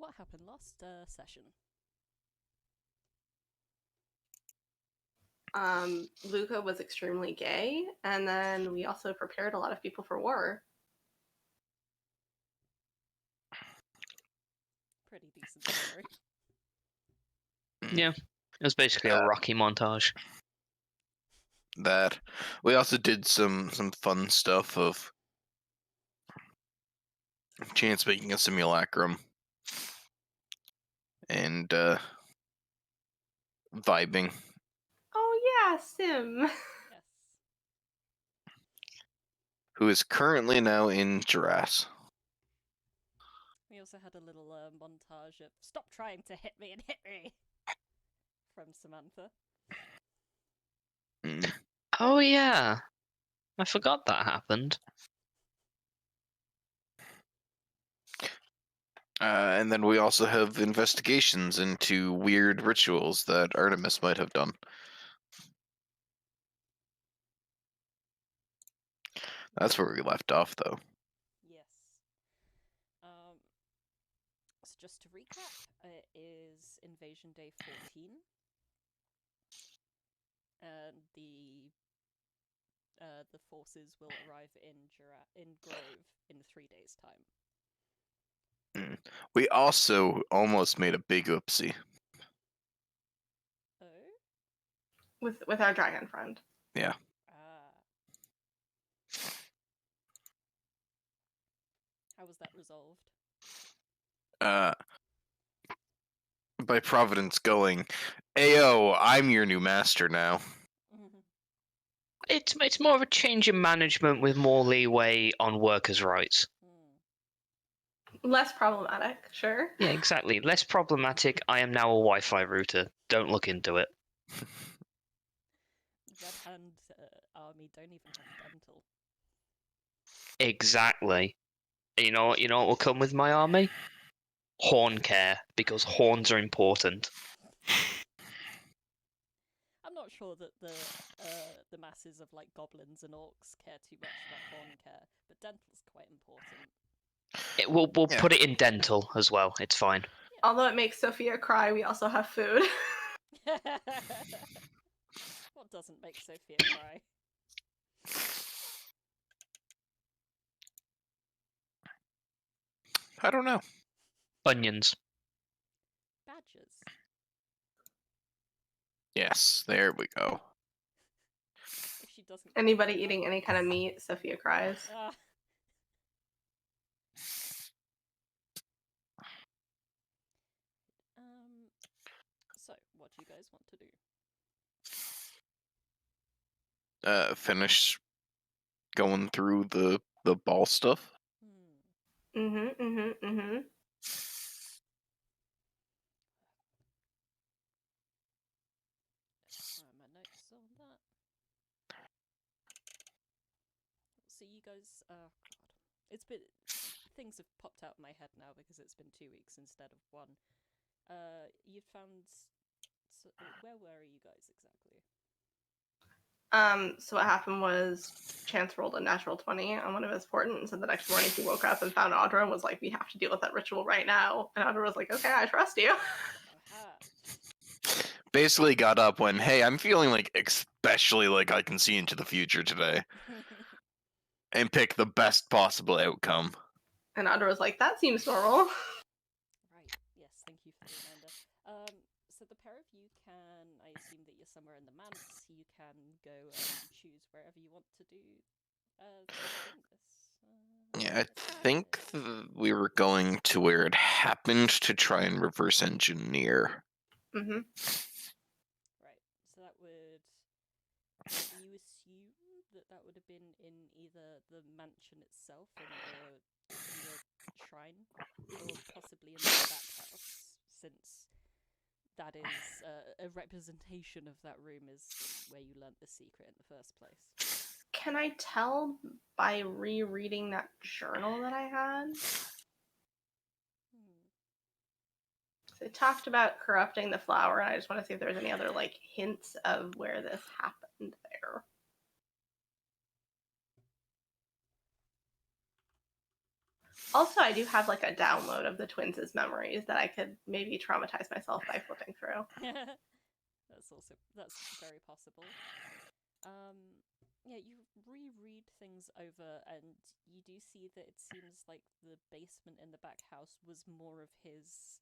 what happened last session? Luca was extremely gay, and then we also prepared a lot of people for war. Pretty decent summary. Yeah, it was basically a Rocky montage. That we also did some fun stuff of Chance making a simulacrum and vibing. Oh yeah, Sim. Yes. Who is currently now in Jurass. We also had a little montage of "Stop trying to hit me and hit me" from Samantha. Mm. Oh yeah, I forgot that happened. And then we also have investigations into weird rituals that Artemis might have done. That's where we left off, though. Yes. So just to recap, it is Invasion Day 14. And the forces will arrive in Grove in 3 days' time. We also almost made a big oopsie. Oh? With our dragon friend. Yeah. How was that resolved? By Providence going, "Ayo, I'm your new master now." It's more of a change in management with more leeway on workers' rights. Less problematic, sure. Yeah, exactly. Less problematic. I am now a Wi-Fi router. Don't look into it. Red Hand army don't even have dental. Exactly. You know what will come with my army? Horn care, because horns are important. I'm not sure that the masses of like goblins and orcs care too much about horn care, but dental's quite important. We'll put it in dental as well. It's fine. Although it makes Sophia cry, we also have food. What doesn't make Sophia cry? I don't know. Onions. Badgers. Yes, there we go. If she doesn't. Anybody eating any kind of meat, Sophia cries. So, what do you guys want to do? Finish going through the ball stuff. My notes on that. So you guys, oh god, it's been things have popped out of my head now because it's been 2 weeks instead of one. You found. So, where were you guys exactly? So what happened was Chance rolled a natural 20 on one of his portents, and the next morning he woke up and found Audra and was like, "We have to deal with that ritual right now." And Audra was like, "Okay, I trust you." Basically got up when, hey, I'm feeling like especially like I can see into the future today. And pick the best possible outcome. And Audra was like, "That seems normal." Right, yes, thank you for the reminder. So the pair of you can, I assume that you're somewhere in the manse, you can go and choose wherever you want to do this. Yeah, I think we were going to where it happened to try and reverse engineer. Mm-hmm. Right, so that would... You assume that would have been in either the mansion itself, in the shrine, or possibly in the back house, since that is a representation of that room is where you learnt the secret in the first place. Can I tell by rereading that journal that I had? So it talked about corrupting the flower, and I just want to see if there's any other like hints of where this happened there. Also, I do have like a download of the twins' memories that I could maybe traumatize myself by flipping through. That's very possible. Yeah, you reread things over, and you do see that it seems like the basement in the back house was more of his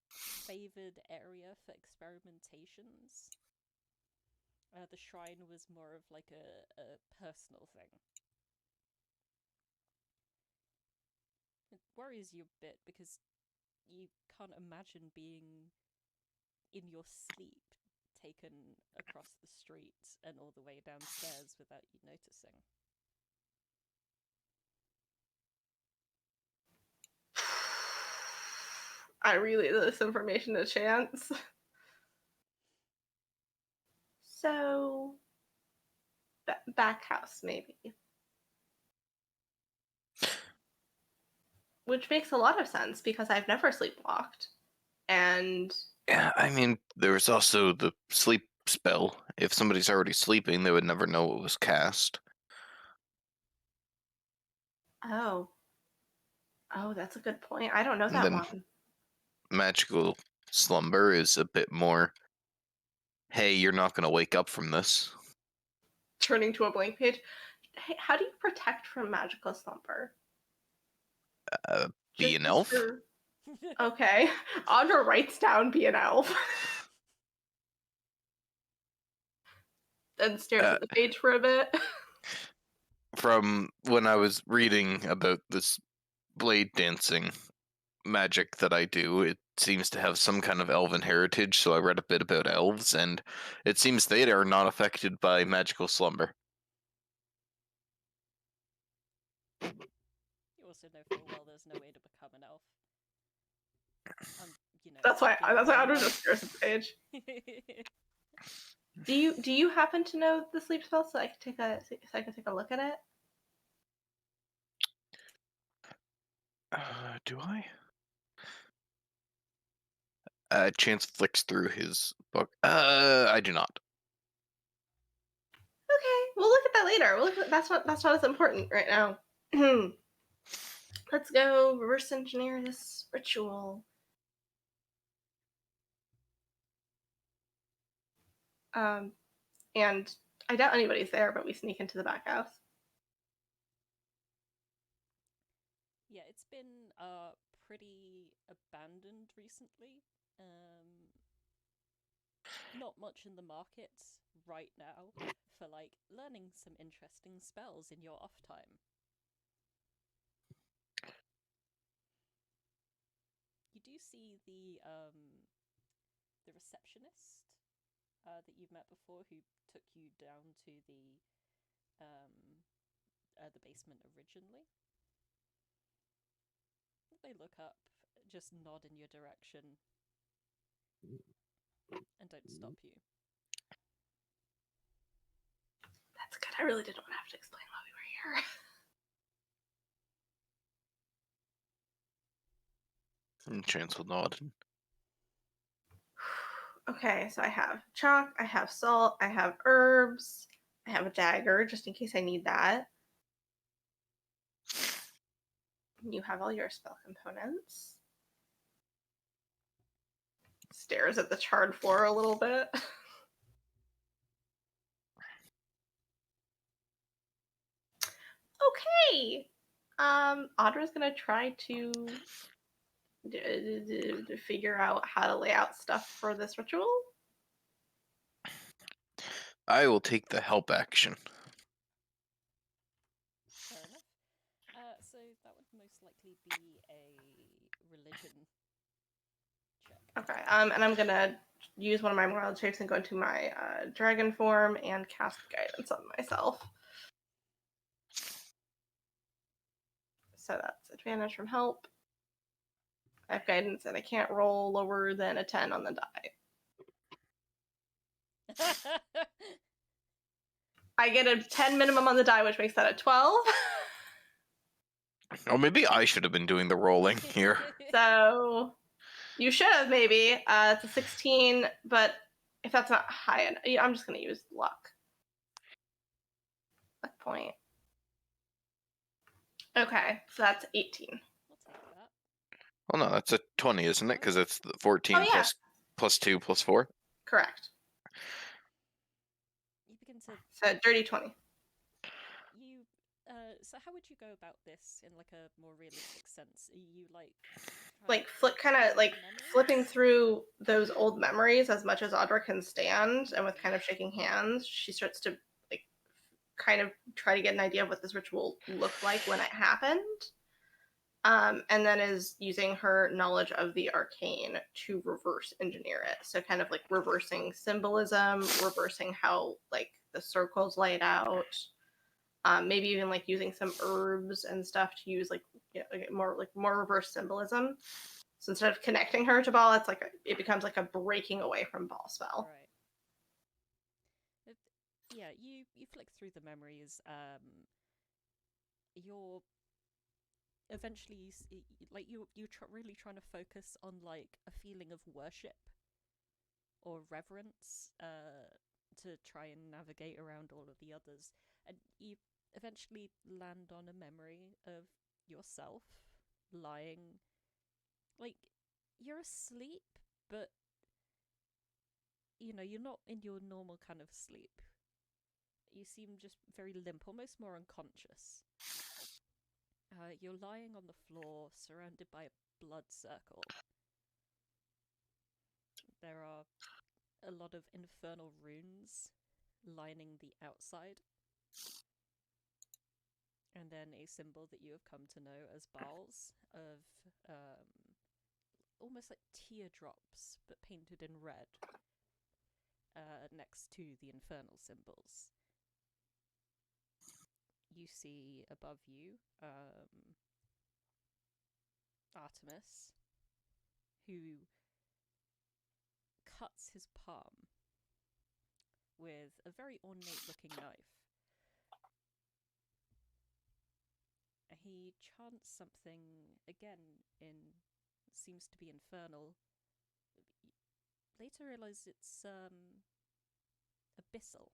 favored area for experimentations. The shrine was more of like a personal thing. It worries you a bit because you can't imagine being in your sleep taken across the street and all the way downstairs without you noticing. I relay this information to Chance. So, back house, maybe. Which makes a lot of sense because I've never sleepwalked. And Yeah, I mean, there was also the sleep spell. If somebody's already sleeping, they would never know it was cast. oh, that's a good point. I don't know And that then one. magical slumber is a bit more, hey, you're not going to wake up from this. Turning to a blank page. Hey, how do you protect from magical slumber? Be an elf? Okay. Audra writes down be an elf. Then stares at the page for a bit. From when I was reading about this blade dancing magic that I do, it seems to have some kind of elven heritage, so I read a bit about elves, and it seems they are not affected by magical slumber. You also know full well there's no way to become an elf. That's why Audra just stares at the page. Do you happen to know the sleep spell so I can take a look at it? Do I? Chance flicks through his book. I do not. Okay, we'll look at that later. That's not as important right now. Let's go reverse engineer this ritual. And I doubt anybody's there, but we sneak into the back house. Yeah, it's been pretty abandoned recently. Not much in the market right now for like learning some interesting spells in your off time. You do see the receptionist that you've met before, who took you down to the basement originally. They look up, just nod in your direction, and don't stop you. That's good. I really didn't want to have to explain why we were here. And Chance will nod. Okay, so I have chalk, I have salt, I have herbs, I have a dagger just in case I need that. You have all your spell components. Stares at the charred floor a little bit. Okay. Audra's gonna try to figure out how to lay out stuff for this ritual. I will take the help action. Fair enough. So that would most likely be a religion check. Okay, and I'm gonna use one of my wild shapes and go into my dragon form and cast guidance on myself. So that's advantage from help. I have guidance and I can't roll lower than a 10 on the die. I get a 10 minimum on the die, which makes that a 12. Oh, maybe I should have been doing the rolling here. So you should have maybe. It's a 16, but if that's not high enough, I'm just going to use luck. Luck point. Okay, so that's 18. Well, no, that's a 20, isn't it? Because it's the 14 Oh, yeah. plus 2 plus 4. Correct. You begin to So dirty 20. you so how would you go about this in like a more realistic sense? Are you like Like flipping through those old memories as much as Audra can stand, and with kind of shaking hands, she starts to like kind of try to get an idea of what this ritual looked like when it happened. And then is using her knowledge of the arcane to reverse engineer it. So kind of like reversing symbolism, reversing how like the circle's laid out. Maybe even like using some herbs and stuff to use like more reverse symbolism. So instead of connecting her to Ball, it becomes like a breaking away from Ball spell. Right. Yeah, you flick through the memories. You're eventually like you're really trying to focus on like a feeling of worship or reverence to try and navigate around all of the others, and you eventually land on a memory of yourself lying like you're asleep, but you know you're not in your normal kind of sleep. You seem just very limp, almost more unconscious. You're lying on the floor, surrounded by a blood circle. There are a lot of infernal runes lining the outside. And then a symbol that you have come to know as Baals of almost like teardrops, but painted in red, next to the infernal symbols. You see above you Artemis, who cuts his palm with a very ornate-looking knife. He chants something again seems to be infernal. Later realize it's abyssal.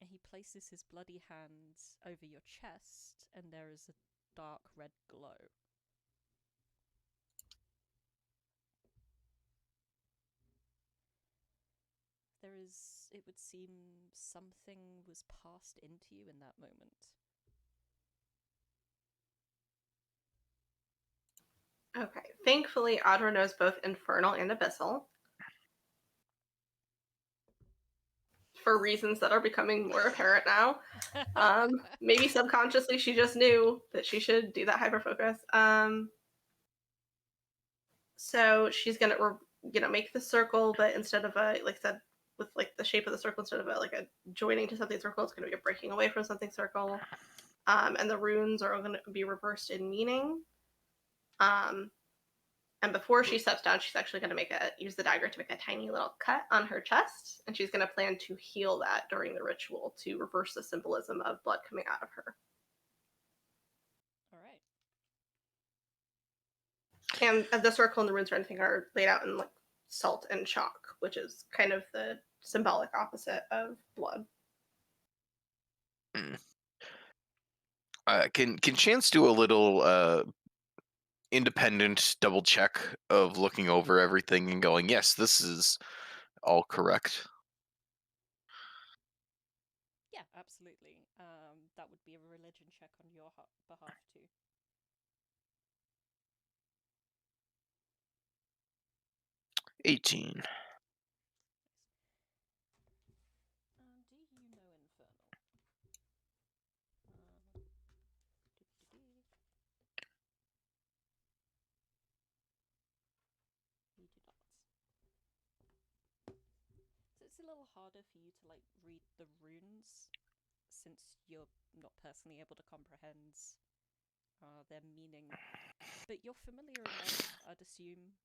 And he places his bloody hands over your chest, and there is a dark red glow. There is, it would seem, something was passed into you in that moment. Okay. Thankfully, Audra knows both infernal and abyssal. For reasons that are becoming more apparent now. Maybe subconsciously she just knew that she should do that hyperfocus. So she's gonna make the circle, but instead of a like said with like the shape of the circle, instead of a joining to something circle, it's gonna be a breaking away from something circle. And the runes are gonna be reversed in meaning. And before she steps down, she's actually going to use the dagger to make a tiny little cut on her chest, and she's going to plan to heal that during the ritual to reverse the symbolism of blood coming out of her. All right. And the circle and the runes or anything are laid out in like salt and chalk, which is kind of the symbolic opposite of blood. Can Chance do a little independent double check of looking over everything and going, yes, this is all correct? Yeah, absolutely. That would be a religion check on your behalf too. 18. Do you know infernal? You do not. So it's a little harder for you to like read the runes since you're not personally able to comprehend their meaning. But you're familiar enough, I'd assume,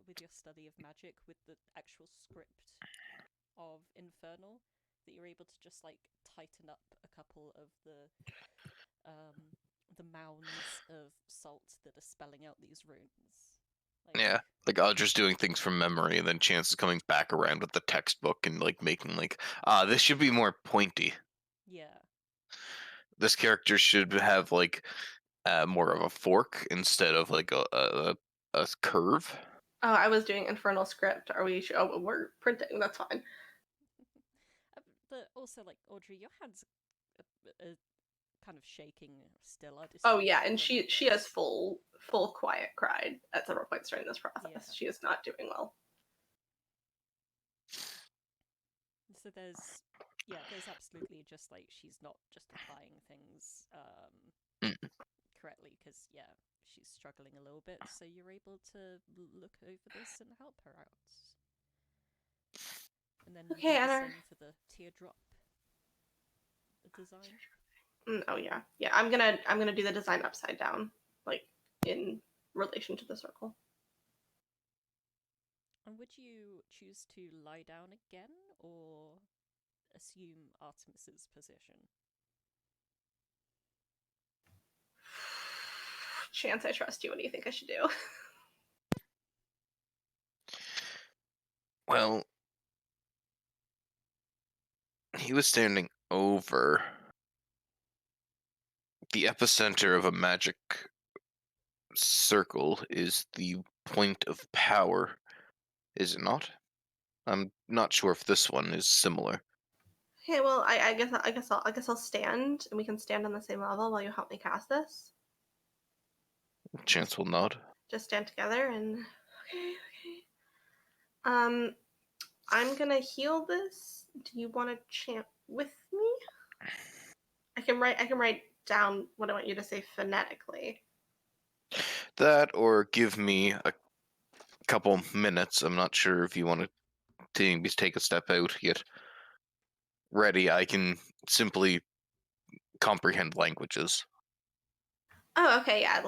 with your study of magic, with the actual script of infernal, that you're able to just like tighten up a couple of the mounds of salt that are spelling out these runes. Yeah, like Audra's doing things from memory, and then Chance is coming back around with the textbook and like making like, this should be more pointy. Yeah. This character should have like more of a fork instead of like a curve. Oh, I was doing infernal script. Are we? Oh, we're printing. That's fine. But also, like, Audrey, your hands are kind of shaking still. I'd Oh assume, yeah, and from all she has this. full quiet cried at several points during this process. Yeah. She is not doing well. So there's absolutely just like she's not just applying things correctly because she's struggling a little bit. So you're able to look over this and help her out. And then Okay, do the Anna. same for the teardrop design. Oh yeah, yeah. I'm gonna do the design upside down, like in relation to the circle. And would you choose to lie down again or assume Artemis's position? Chance, I trust you. What do you think I should do? Well, he was standing over the epicenter of a magic circle is the point of power, is it not? I'm not sure if this one is similar. Okay, well, I guess I'll stand, and we can stand on the same level while you help me cast this. Chance will nod. Just stand together and okay. I'm gonna heal this. Do you want to chant with me? I can write down what I want you to say phonetically. That, or give me a couple minutes. I'm not sure if you want to take a step out, get ready. I can simply comprehend languages. Oh, okay, yeah,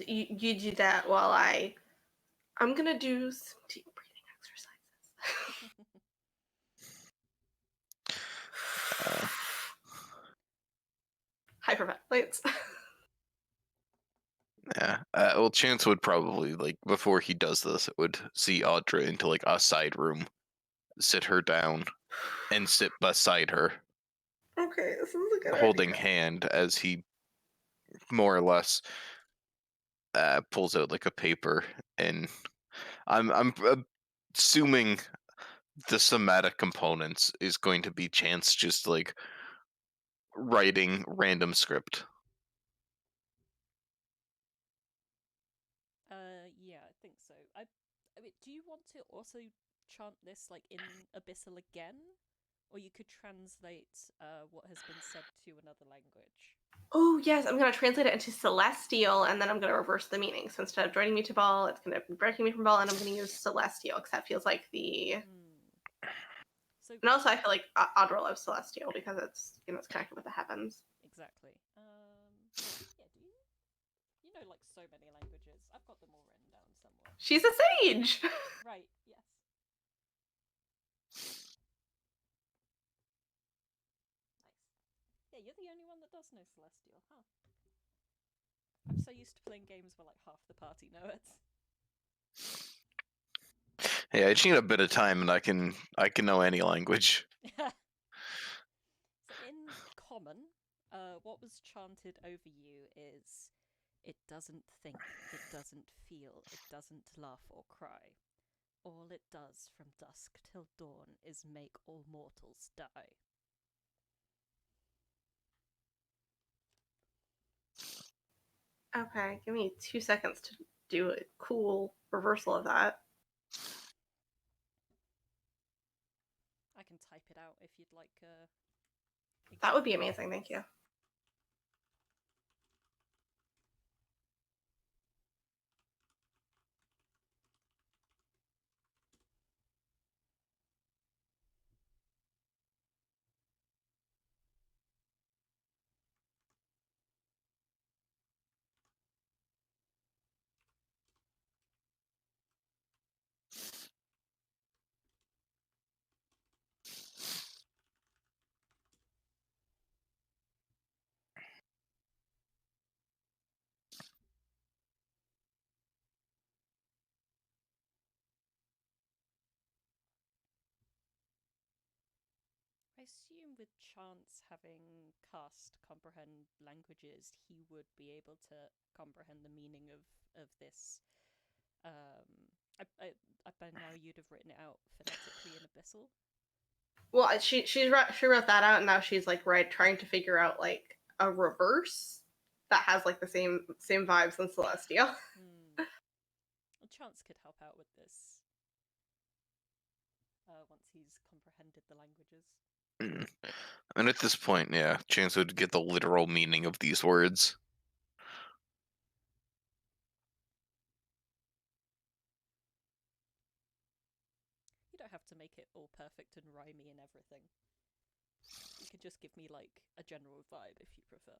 you do that while I'm gonna do some deep breathing exercises. Hyperventilates. Yeah. Well, Chance would probably, like, before he does this, would see Audra into, like, a side room, sit her down, and sit beside her, Okay, this is a good holding idea. hand as he more or less pulls out, like, a paper. And I'm assuming the somatic components is going to be Chance just, like, writing random script. Yeah, I think so. I mean, do you want to also chant this like in Abyssal again, or you could translate what has been said to another language? Oh yes, I'm gonna translate it into celestial, and then I'm gonna reverse the meaning. So instead of joining me to ball, it's gonna be breaking me from ball, and I'm gonna use celestial because that feels like the. So And also, I feel like Audra loves celestial because it's it's connected with the heavens. exactly. Yeah. Do you know like so many languages? I've got them all written down somewhere. She's a sage. Right. Yes. Nice. Yeah, you're the only one that does know celestial, huh? I'm so used to playing games where like half the party know it. Hey, I just need a bit of time, and I can know any language. So in common, what was chanted over you is, "It doesn't think, it doesn't feel, it doesn't laugh or cry. All it does from dusk till dawn is make all mortals die." Okay, give me 2 seconds to do a cool reversal of that. I can type it out if you'd like. That would be amazing. Thank you. I assume with Chance having cast comprehend languages, he would be able to comprehend the meaning of this. I by now you'd have written it out phonetically in Abyssal. Well, she wrote that out, and now she's like trying to figure out like a reverse that has like the same vibes than Celestial. Well, Chance could help out with this once he's comprehended the languages. And at this point, yeah, Chance would get the literal meaning of these words. You don't have to make it all perfect and rhymey and everything. You could just give me like a general vibe if you prefer.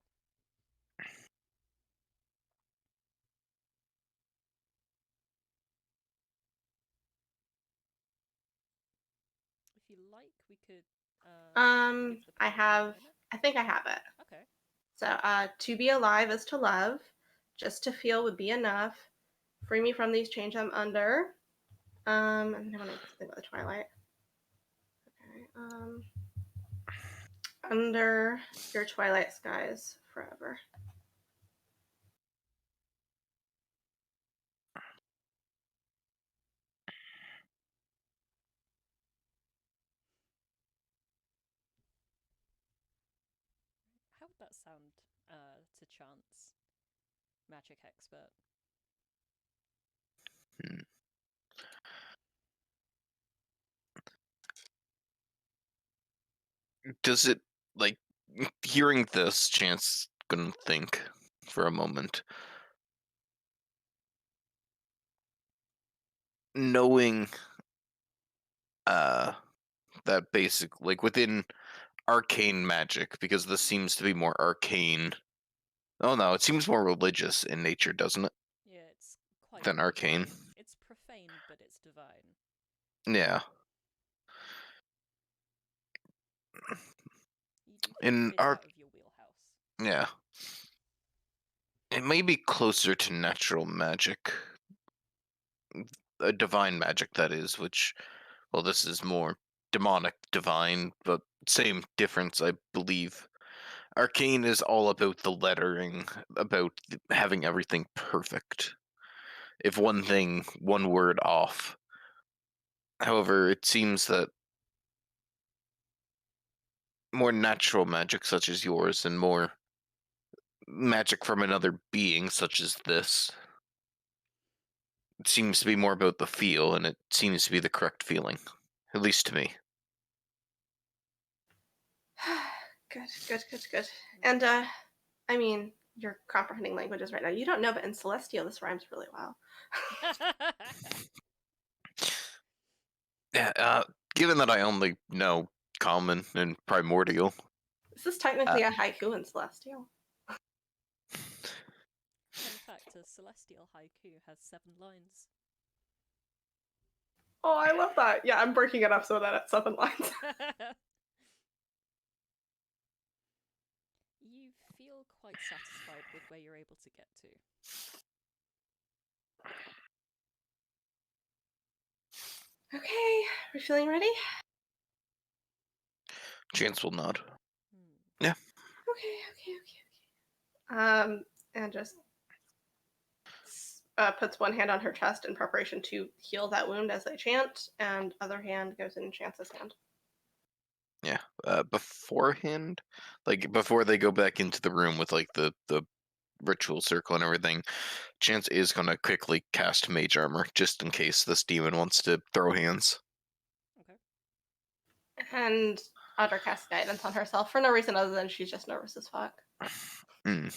If you like, we could. I think I have it. Okay. So, to be alive is to love. Just to feel would be enough. Free me from these chains I'm under. And then I want to think about the Twilight. Okay. Under your twilight skies forever. How would that sound to Chance, magic expert? Does it, like, hearing this, Chance gonna think for a moment. Knowing that basic, like, within arcane magic, because this seems to be more arcane. Oh no, it seems more religious in nature, doesn't it? Yeah, it's quite Than arcane. It's profane, but it's divine. Yeah. You do In a bit out of your wheelhouse. Yeah. It may be closer to natural magic. A divine magic, that is, which, well, this is more demonic divine, but same difference, I believe. Arcane is all about the lettering, about having everything perfect. If one thing, one word off. However, it seems that more natural magic, such as yours, and more magic from another being, such as this, it seems to be more about the feel, and it seems to be the correct feeling. At least to me. Good. And, I mean, you're comprehending languages right now. You don't know, but in Celestial, this rhymes really well. Yeah, given that I only know Common and Primordial. This is technically a haiku in Celestial. Fun fact, a Celestial haiku has 7 lines. Oh, I love that. Yeah, I'm breaking it up so that it's 7 lines. You feel quite satisfied with where you're able to get to. Okay, we feeling ready? Chance will nod. Okay. And just puts one hand on her chest in preparation to heal that wound as they chant, and other hand goes in Chance's hand. Yeah. Beforehand, like before they go back into the room with like the ritual circle and everything, Chance is gonna quickly cast Mage Armor just in case this demon wants to throw hands. Okay. And Audra casts guidance on herself for no reason other than she's just nervous as fuck. I feel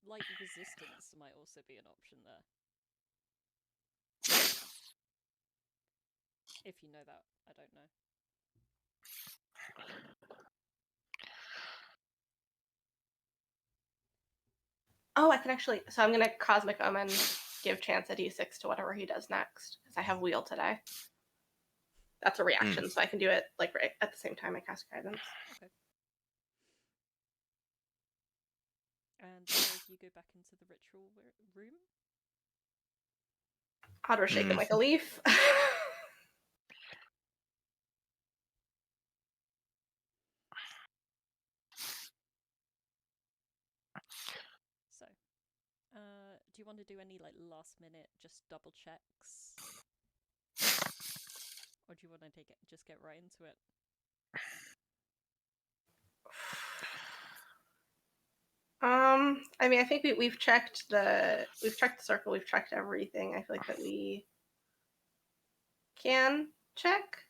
like resistance might also be an option there. If you know that, I don't know. Oh, I can actually. So I'm gonna Cosmic Omen give Chance a d6 to whatever he does next because I have Wheel today. That's a reaction, so I can do it like right at the same time I cast guidance. Okay. And before you go back into the ritual room? Audra's shaking like a leaf. you want to do any like last minute just double checks, or do you want to just get right into it? I mean, I think we've checked the circle, we've checked everything. I feel like that we can check.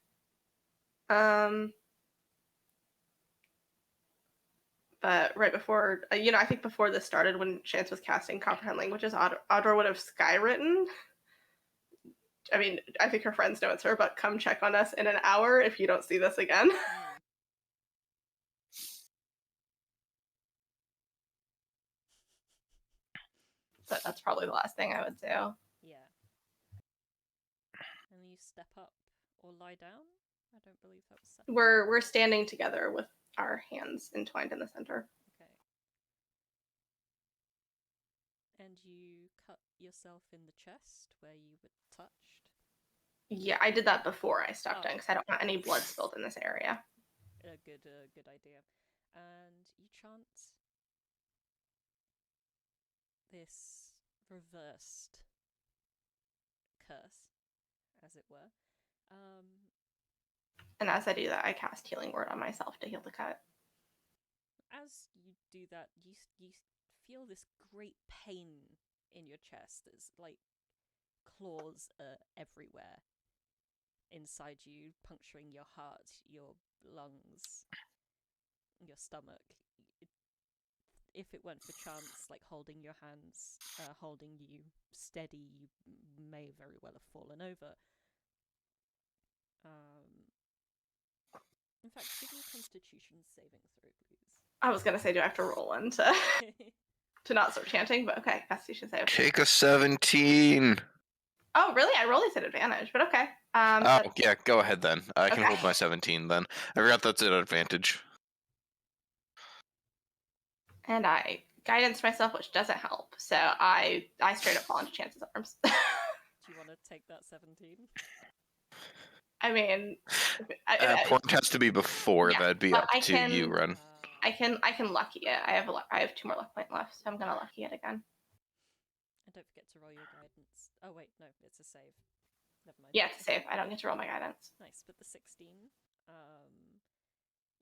But right before, I think before this started, when Chance was casting Comprehend Languages, Audra would have skywritten. I mean, I think her friends know it's her, but come check on us in an hour if you don't see this again. But that's probably the last thing I would do. Yeah. And then you step up or lie down? I don't believe that was set. We're standing together with our hands entwined in the center. Okay. And you cut yourself in the chest where you were touched? Yeah, I did that before I stepped in because I don't want any blood spilled in this area. A good idea. And you chant this reversed curse, as it were. And as I do that, I cast Healing Word on myself to heal the cut. As you do that, you feel this great pain in your chest. It's like claws everywhere inside you, puncturing your heart, your lungs, your stomach. If it weren't for chance, like holding your hands, holding you steady, you may very well have fallen over. In fact, give me a Constitution saving throw, please. I was gonna say, do I have to roll one to to not start chanting? But okay, Constitution save. Take a 17. Oh, really? I roll these at advantage, but okay. Yeah, go ahead then. I can hold my 17 then. I forgot that's an advantage. And I guidance myself, which doesn't help. So I straight up fall into Chance's arms. Do you want to take that 17? I mean, point has to be before. Yeah, That'd be up to you, Ren. I can lucky it. I have 2 more luck points left, so I'm gonna lucky it again. And don't forget to roll your guidance. Oh wait, no, it's a save. Never mind. Yeah, it's a save. I don't get to roll my guidance. Nice, but the 16,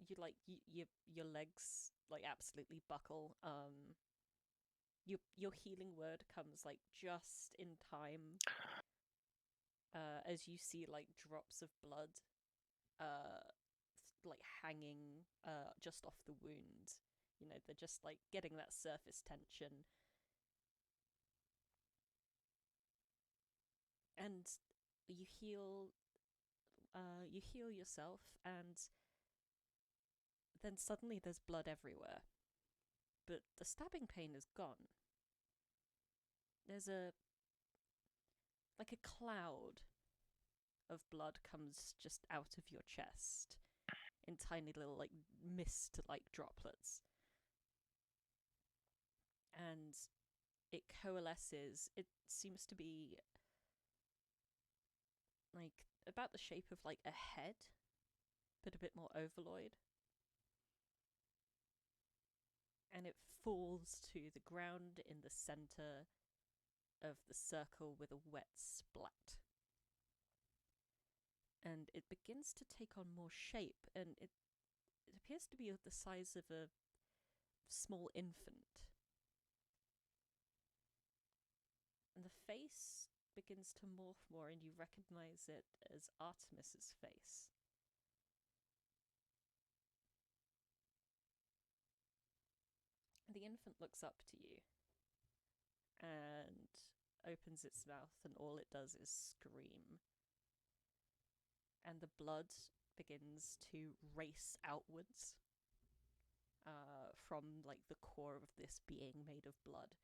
you like your legs like absolutely buckle. Your healing word comes like just in time. As you see like drops of blood, like hanging just off the wound. You know, they're just like getting that surface tension. And you heal yourself, and then suddenly there's blood everywhere. But the stabbing pain is gone. There's a cloud of blood comes just out of your chest in tiny little like mist-like droplets. And it coalesces. It seems to be like about the shape of like a head, but a bit more ovaloid. And it falls to the ground in the center of the circle with a wet splat. And it begins to take on more shape, and it appears to be the size of a small infant. And the face begins to morph more, and you recognize it as Artemis's face. The infant looks up to you and opens its mouth, and all it does is scream. And the blood begins to race outwards from like the core of this being made of blood,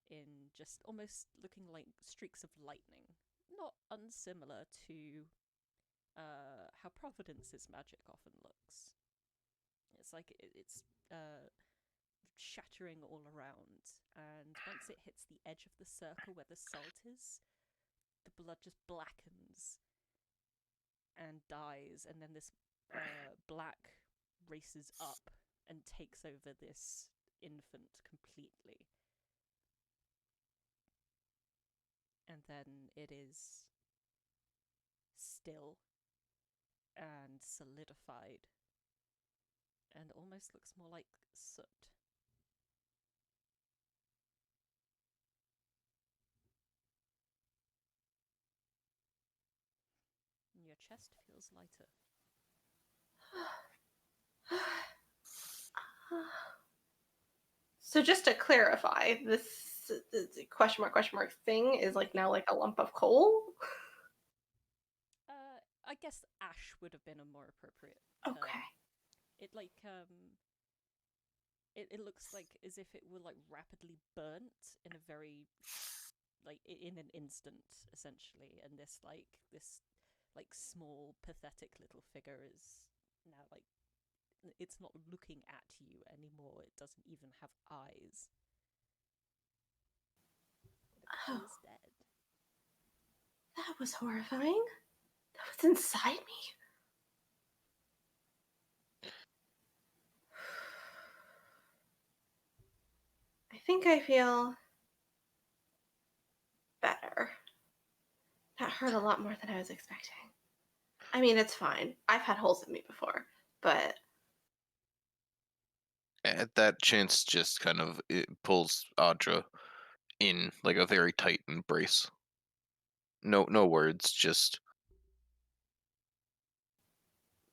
in just almost looking like streaks of lightning, not unsimilar to how Providence's magic often looks. It's like it's shattering all around, and once it hits the edge of the circle where the salt is, the blood just blackens and dies, and then this black races up and takes over this infant completely. then it is still and solidified and almost looks more like soot. And your chest feels lighter. So just to clarify, this question mark thing is like now like a lump of coal? I guess ash would have been a more appropriate term. Okay. It like it looks like as if it were like rapidly burnt in a very like in an instant, essentially, and this small pathetic little figure is now like it's not looking at you anymore. It doesn't even have eyes. It appears dead. That was horrifying. That was inside me. I think I feel better. That hurt a lot more than I was expecting. I mean, it's fine. I've had holes in me before, but... At that, Chance just kind of pulls Audra in like a very tight embrace. No words, just...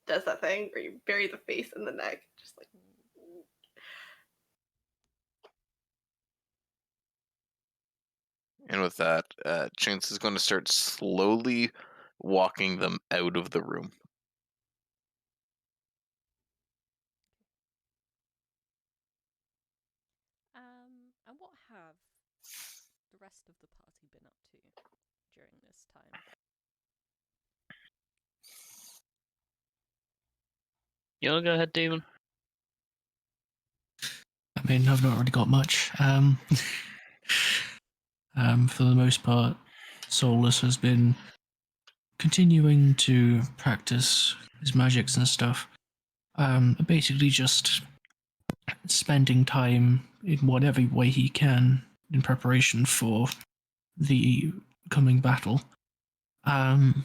does that thing where you bury the face in the neck, just like... And with that, Chance is going to start slowly walking them out of the room. And what have the rest of the party been up to during this time? You want to go ahead, Demon? I mean, I've not really got much. For the most part, Solas has been continuing to practice his magics and stuff. Basically just spending time in whatever way he can in preparation for the coming battle. And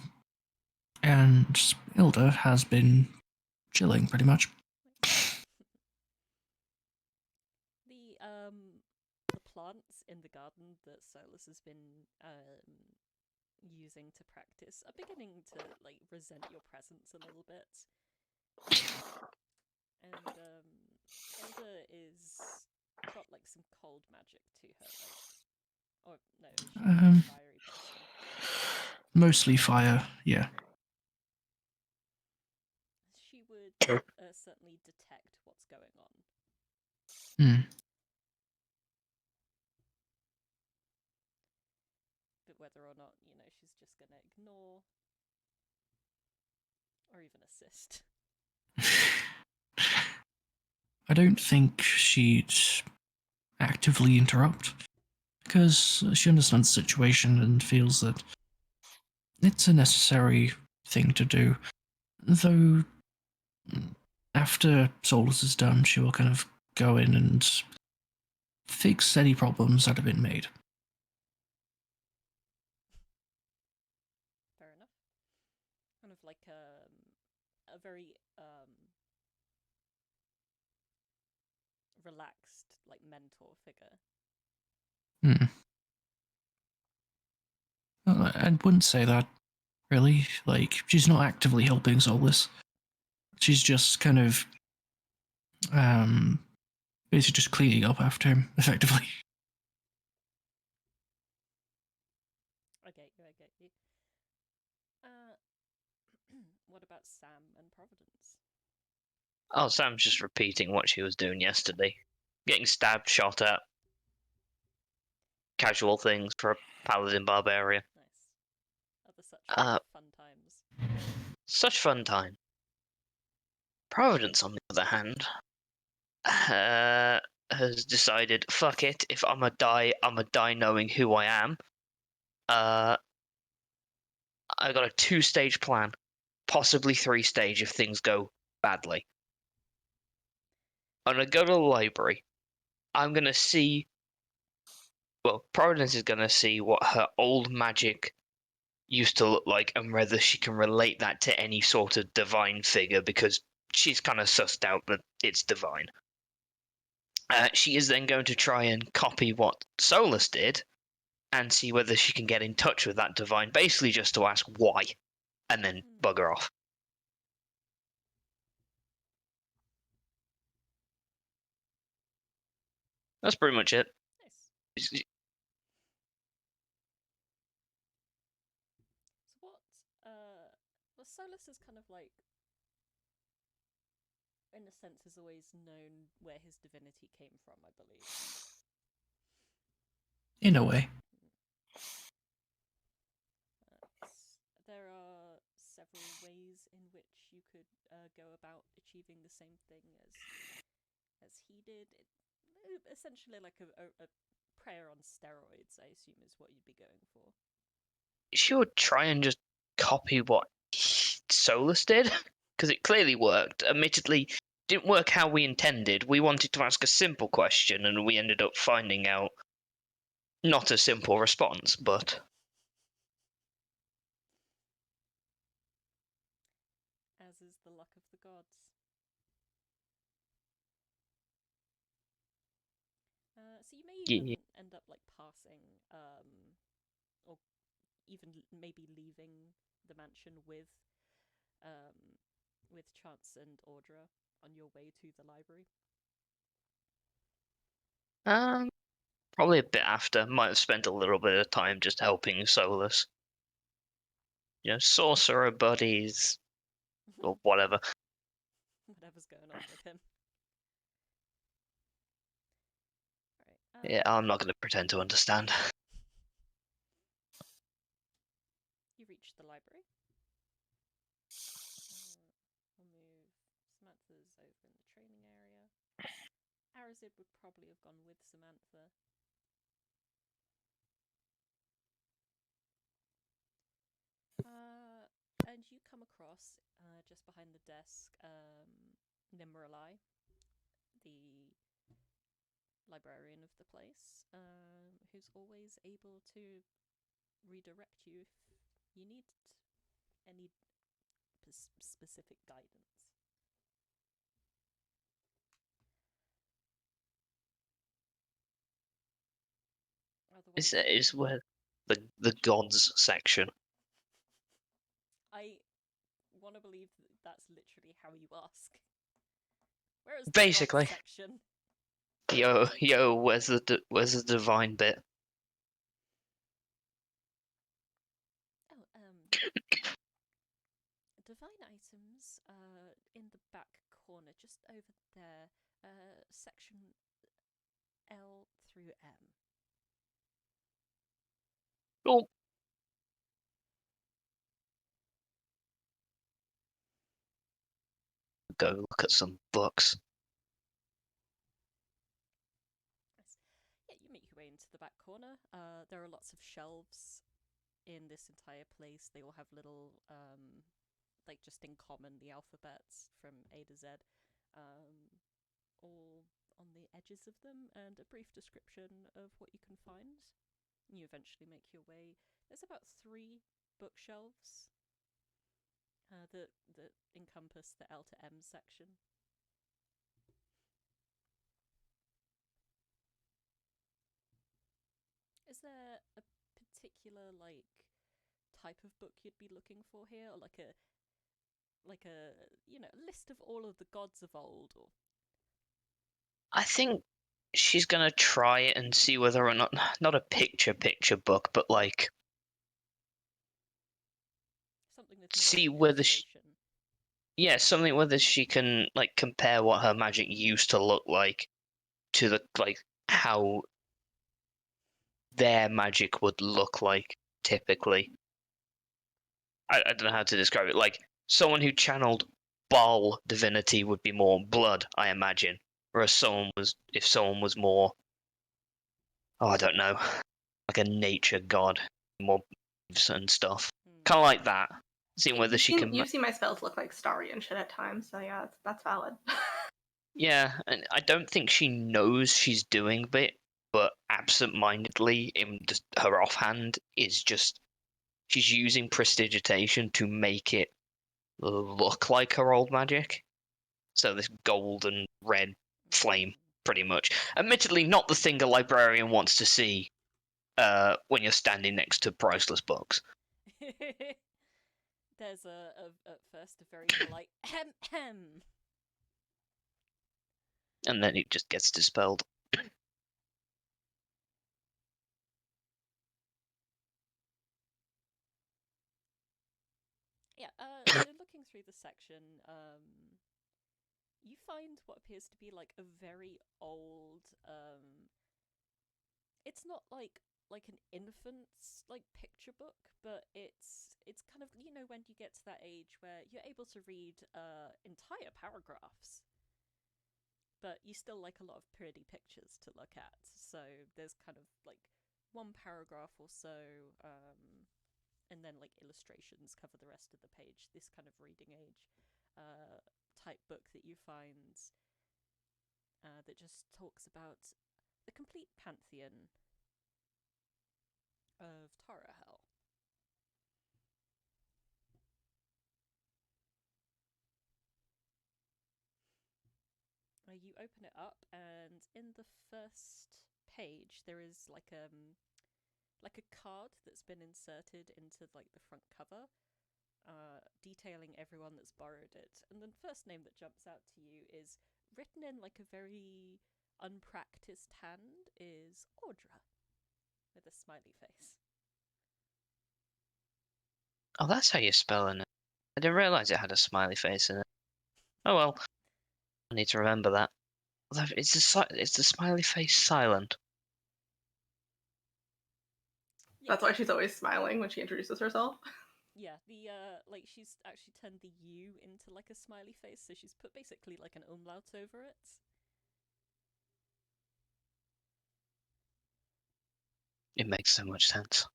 Hilda has been chilling, pretty much. The plants in the garden that Solas has been using to practice are beginning to like resent your presence a little bit. And Hilda is got like some cold magic to her, right? Or no, she's fiery person. Mostly fire, yeah. She would certainly detect what's going on. But whether or not, she's just gonna ignore or even assist. I don't think she'd actively interrupt, because she understands the situation and feels that it's a necessary thing to do. Though, after Solas is done, she will kind of go in and fix any problems that have been made. Fair enough. Kind of like a very relaxed, like, mentor figure. Well, I wouldn't say that, really. Like, she's not actively helping Solas. She's just kind of basically just cleaning up after him, effectively. I get you. What about Sam and Providence? Oh, Sam's just repeating what she was doing yesterday. Getting stabbed, shot at. Casual things for a paladin barbarian. Nice. Other such fun times. Such fun time. Providence, on the other hand, has decided, fuck it, if I'ma die knowing who I am. I got a 2-stage plan. Possibly 3-stage if things go badly. I'm gonna go to the library. I'm gonna see well, Providence is going to see what her old magic used to look like and whether she can relate that to any sort of divine figure, because she's kind of sussed out that it's divine. She is then going to try and copy what Solas did and see whether she can get in touch with that divine, basically just to ask why, and then bugger off. That's pretty much it. Nice. So what? Well, Solas is kind of like, in a sense, has always known where his divinity came from, I believe. In a way. There are several ways in which you could go about achieving the same thing as he did. Essentially, like a prayer on steroids, I assume, is what you'd be going for. She would try and just copy what Solas did, because it clearly worked. Admittedly, didn't work how we intended. We wanted to ask a simple question, and we ended up finding out not a simple response, but... As is the luck of the gods. So you may even end up like passing, or even maybe leaving the mansion with Chance and Audra on your way to the library. Probably a bit after. Might have spent a little bit of time just helping Solas. You know, sorcerer buddies, or whatever. Whatever's going on with him. Yeah, I'm not going to pretend to understand. You reach the library. We'll move Samantha's over in the training area. Arazid would probably have gone with Samantha. And you come across, just behind the desk, Nimralai, the librarian of the place, who's always able to redirect you if you need any specific guidance. Is where the gods section. I want to believe that that's literally how you ask. Where is the Basically. gods section? Yo, where's the divine bit? Divine items, in the back corner, just over there, section L through M. Cool. Go look at some books. Yeah, you make your way into the back corner. There are lots of shelves in this entire place. They all have little, like just in common, the alphabets from A to Z, all on the edges of them, and a brief description of what you can find. You eventually make your way. There's about 3 bookshelves that encompass the L to M section. Is there a particular type of book you'd be looking for here, or like a list of all of the gods of old? Or I think she's gonna try and see whether or not a picture book, but like something with see more whether something whether she can like compare what her magic used to look like to the how their magic would look like typically. I don't know how to describe it. Like someone who channeled Baal divinity would be more blood, I imagine. Whereas if someone was more, I don't know, like a nature god, more leaves and stuff, kind of like that. Seeing whether she can. You see my spells look like starry and shit at times, so yeah, that's valid. Yeah, and I don't think she knows she's doing it, but absent-mindedly in just her offhand is just she's using prestidigitation to make it look like her old magic. So this golden red flame, pretty much. Admittedly, not the thing a librarian wants to see when you're standing next to priceless books. There's at first a very polite hem. And then it just gets dispelled. Yeah, so looking through the section, you find what appears to be like a very old, it's not like an infant's like picture book, but it's kind of, you know, when you get to that age where you're able to read entire paragraphs, but you still like a lot of pretty pictures to look at. So there's kind of like one paragraph or so, and then like illustrations cover the rest of the page. This kind of reading age type book that you find that just talks about the complete pantheon of Tarahel. You open it up, and in the first page there is like a card that's been inserted into like the front cover, detailing everyone that's borrowed it. And the first name that jumps out to you is written in like a very unpracticed hand is Audra, with a smiley face. Oh, that's how you spell it. I didn't realise it had a smiley face in it. Oh well, I need to remember that. Is the smiley face silent? Yeah, That's why she's always smiling when she introduces herself. Yeah, the like she's actually turned the U into like a smiley face, so she's put basically like an umlaut over it. It makes so much sense.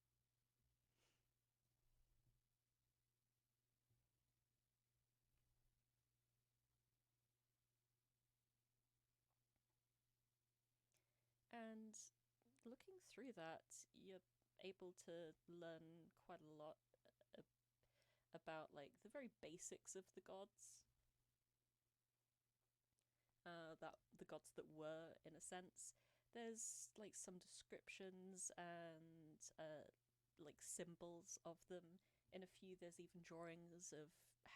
And looking through that, you're able to learn quite a lot about like the very basics of the gods. That the gods that were, in a sense. There's like some descriptions and like symbols of them. In a few, there's even drawings of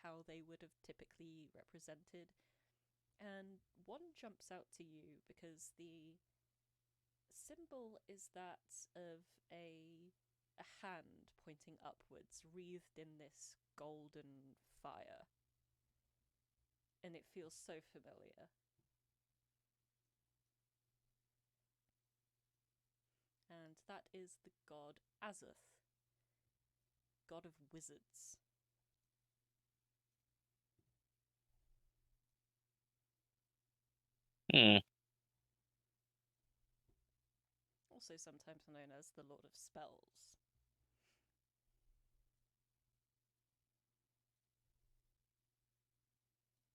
how they would have typically represented. And one jumps out to you because the symbol is that of a hand pointing upwards, wreathed in this golden fire. And it feels so familiar. And that is the god Azoth, god of wizards. Also sometimes known as the Lord of Spells.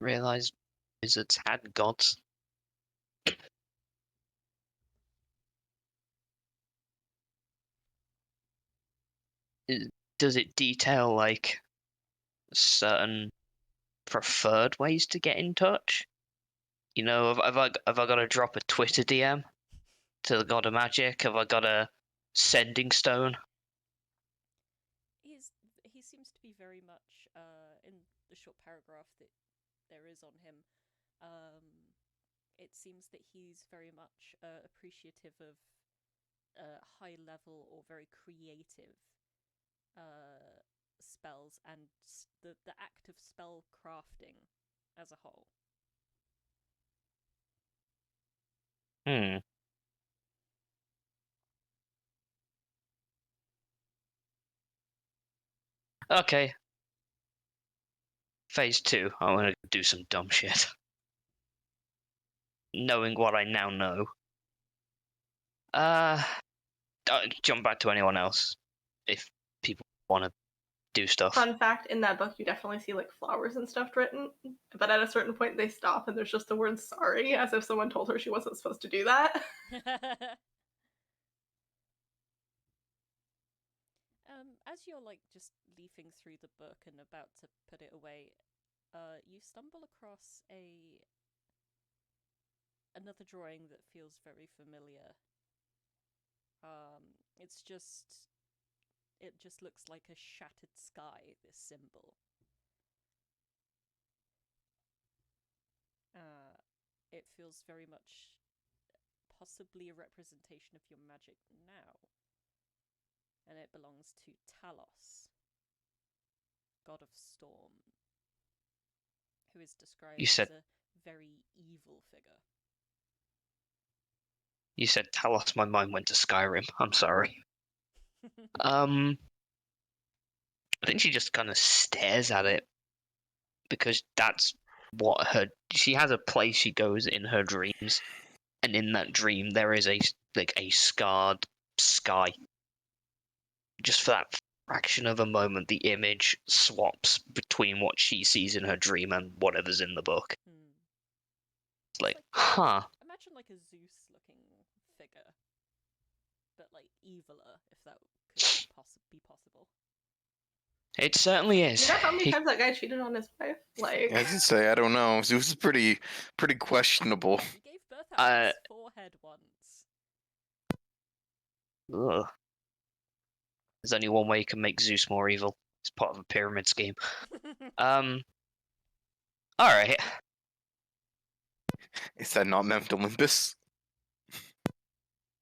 Realised wizards had gods. Does it detail like certain preferred ways to get in touch? You know, have I got to drop a Twitter DM to the god of magic? Have I got a sending stone? He seems to be very much in the short paragraph that there is on him. It seems that he's very much appreciative of high level or very creative spells and the act of spell crafting as a whole. Okay. Phase 2. I want to do some dumb shit. Knowing what I now know. Jump back to anyone else if people want to do stuff. Fun fact, in that book you definitely see like flowers and stuff written, but at a certain point they stop and there's just the word sorry, as if someone told her she wasn't supposed to do that. As you're like just leafing through the book and about to put it away, you stumble across another drawing that feels very familiar. It just looks like a shattered sky, this symbol. It feels very much possibly a representation of your magic now. And it belongs to Talos, god of storm, who is described as a very evil figure. You said Talos, my mind went to Skyrim. I'm sorry. I think she just kind of stares at it, because that's what she has a place she goes in her dreams, and in that dream there is a scarred sky. Just for that fraction of a moment, the image swaps between what she sees in her dream and whatever's in the book. It's like, huh. Imagine like a Zeus-looking figure, but like eviler, if that could be possible. It certainly is. You know how many times that guy cheated on his wife? Like, I did say I don't know. Zeus is pretty questionable. He gave birth out of his forehead once. Ugh. There's only one way you can make Zeus more evil. It's part of a pyramid scheme. Alright. Is that not Mount Olympus?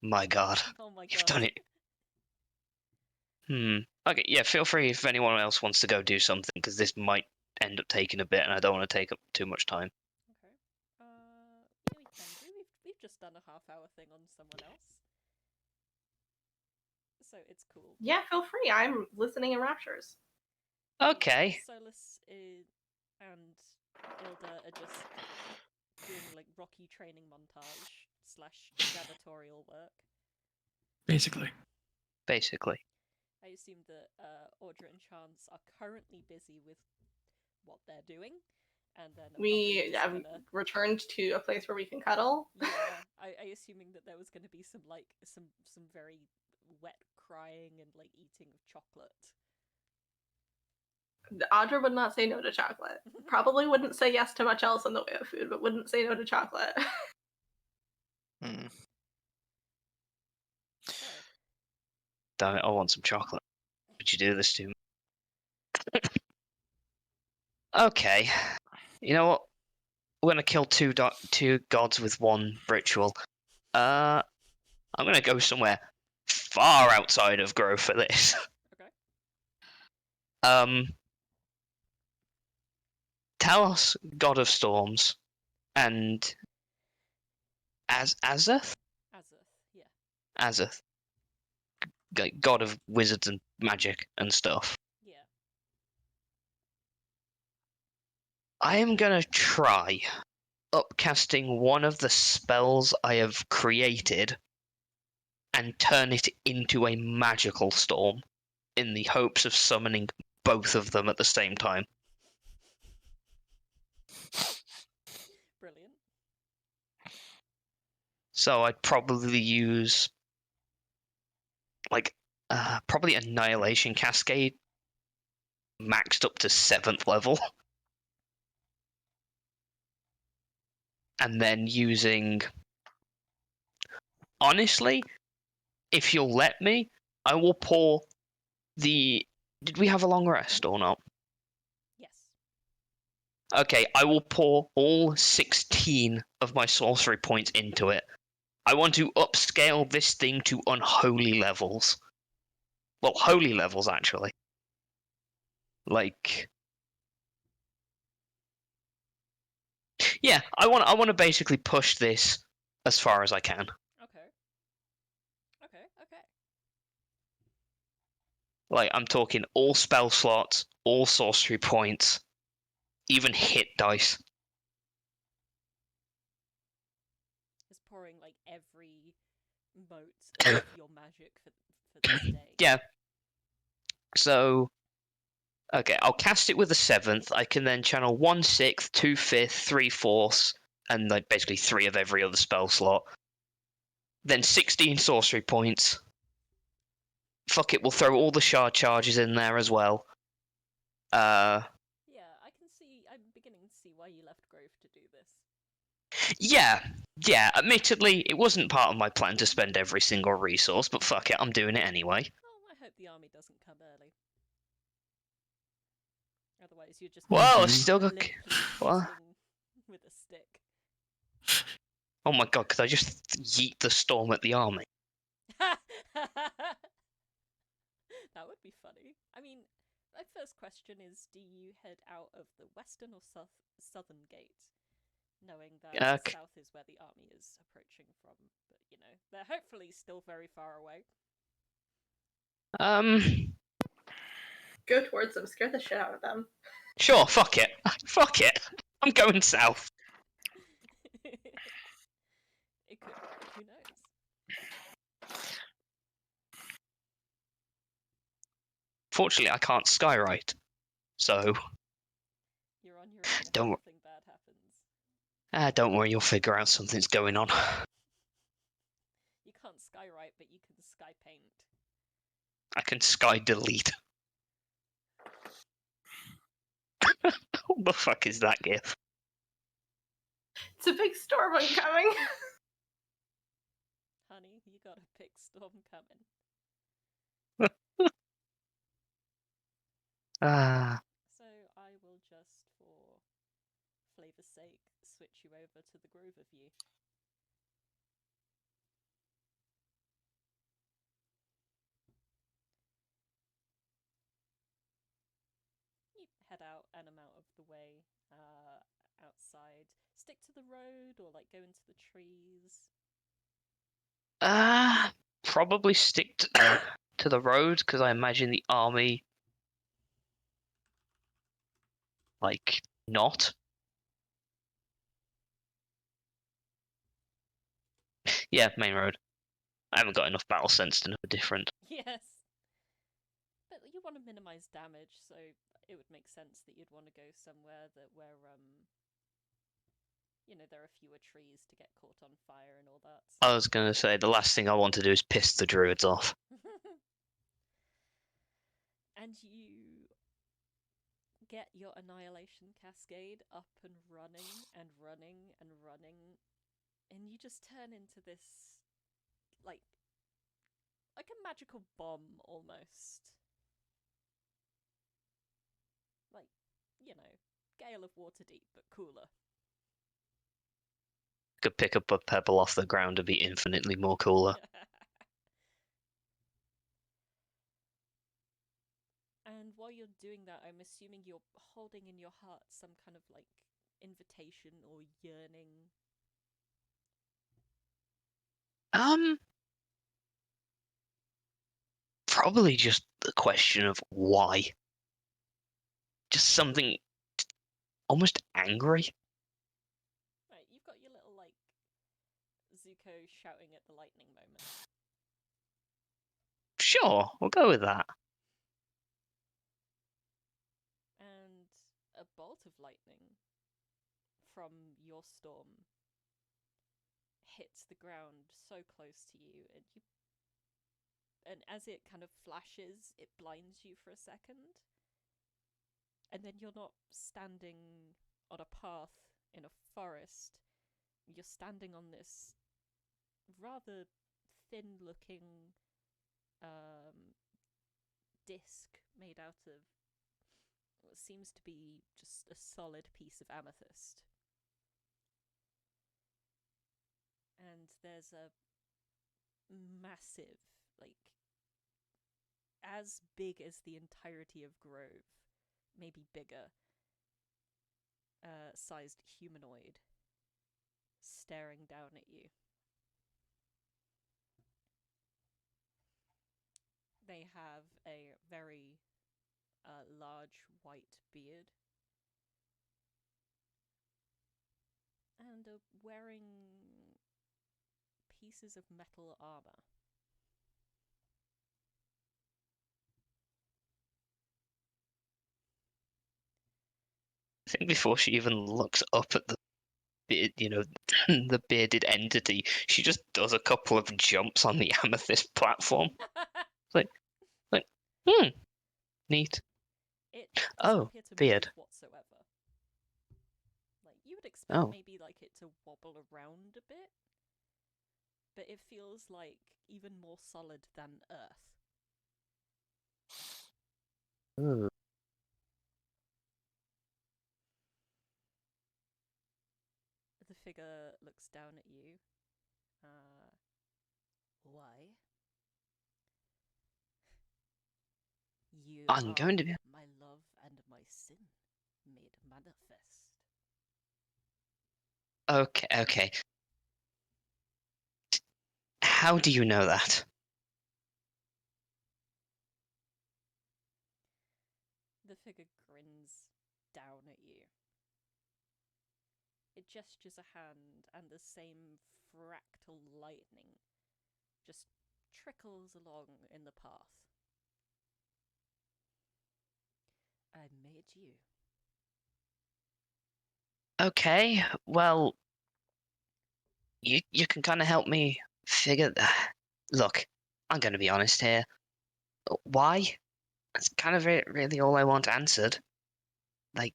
My god. Oh my god. You've done it. Okay, yeah, feel free if anyone else wants to go do something, because this might end up taking a bit, and I don't want to take up too much time. Okay. Yeah, we can do. We've just done a half-hour thing on someone else. So it's cool. yeah, feel free. I'm listening in raptures. Okay. Solas and Ilda are just doing like Rocky training montage / gladiatorial work. Basically. I assume that Audra and Chance are currently busy with what they're doing, and then We have returned to a place where we can cuddle. Yeah, I assuming that there was going to be some very wet crying and like eating of chocolate. Audra would not say no to chocolate. Probably wouldn't say yes to much else in the way of food, but wouldn't say no to chocolate. Damn it, I want some chocolate. Would you do this to me? Okay. You know what? We're gonna kill two gods with one ritual. I'm gonna go somewhere far outside of Grove for this. Okay. Talos, god of storms, and Azeth, yeah. Azeth, god of wizards and magic and stuff. Yeah. I am gonna try upcasting one of the spells I have created and turn it into a magical storm in the hopes of summoning both of them at the same time. Brilliant. So I'd probably use probably Annihilation Cascade maxed up to 7th level. And then using... Honestly, if you'll let me, I will pour the... Did we have a long rest or not? Yes. Okay, I will pour all 16 of my sorcery points into it. I want to upscale this thing to unholy levels. Well, holy levels, actually. Like... Yeah, I want to basically push this as far as I can. Okay. Like, I'm talking all spell slots, all sorcery points, even hit dice. It's pouring like every mote of your magic for this day. Yeah. So, okay, I'll cast it with a 7th. I can then channel 1/6, 2/5, 3/4, and like basically 3 of every other spell slot. Then 16 sorcery points. fuck it, we'll throw all the shard charges in there as well. Yeah, I can see. I'm beginning to see why you left Grove to do this. Yeah. Admittedly, it wasn't part of my plan to spend every single resource, but fuck it, I'm doing it anyway. Oh, I hope the army doesn't come early. Otherwise, you're just Well, I I've still got. limply What? hitting with a stick. Oh my god, could I just yeet the storm at the army? That would be funny. I mean, my first question is, do you head out of the western or southern gate? Knowing that the south is where the army is approaching from. But, you know, they're hopefully still very far away. Go towards them, scare the shit out of them. Sure, fuck it. Fuck it. I'm going south. It could work, who knows? Fortunately, I can't skywrite, so You're on your own if Don't- anything bad happens. don't worry, you'll figure out something's going on. You can't skywrite, but you can sky paint. I can sky delete. What the fuck is that gif? It's a big storm incoming. Honey, you got a big storm coming. So I will just, for flavor's sake, switch you over to the Grover view. You head out and I'm out of the way, outside. Stick to the road or like go into the trees? Probably stick to the road, because I imagine the army, like, not. Yeah, main road. I haven't got enough battle sense to know different. Yes. But you want to minimize damage, so it would make sense that you'd want to go somewhere where you know, there are fewer trees to get caught on fire and all that. I was gonna say, the last thing I want to do is piss the druids off. And you get your annihilation cascade up and running and running and running, and you just turn into this like a magical bomb almost. Like, you know, Gale of Waterdeep, but cooler. Could pick up a pebble off the ground to be infinitely more cooler. And while you're doing that, I'm assuming you're holding in your heart some kind of like invitation or yearning. Probably just the question of why. Just something almost angry. Right, you've got your little like Zuko shouting at the lightning moment. Sure, we'll go with that. And a bolt of lightning from your storm hits the ground so close to you, and as it kind of flashes, it blinds you for a second. And then you're not standing on a path in a forest. You're standing on this rather thin-looking disc made out of what seems to be just a solid piece of amethyst. And there's a massive, like, as big as the entirety of Grove, maybe bigger, sized humanoid staring down at you. They have a very large white beard and are wearing pieces of metal armor. I think before she even looks up at the beard, the bearded entity, she just does a couple of jumps on the amethyst platform. Like, Neat. It doesn't Oh, appear to beard. move whatsoever. Like, you would expect Oh. maybe like it to wobble around a bit, but it feels like even more solid than earth. Ooh. The figure looks down at you. Why? You I'm are going to be. my love and my sin made manifest. Okay. How do you know that? The figure grins down at you. It gestures a hand, and the same fractal lightning just trickles along in the path. I made you. Okay, well, you can kind of help me figure. Look, I'm going to be honest here. Why? That's kind of really all I want answered. Like,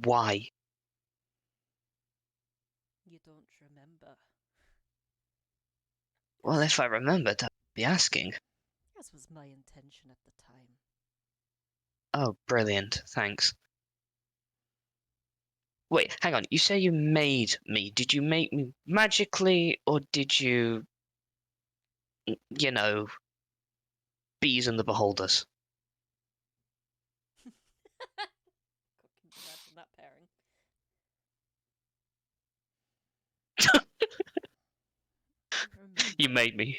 why? You don't remember. Well, if I remembered, I'd be asking. As was my intention at the time. Oh, brilliant. Thanks. Wait, hang on. You say you made me. Did you make me magically, or did you, bees and the beholders? Can you imagine that pairing? Remember, You made me.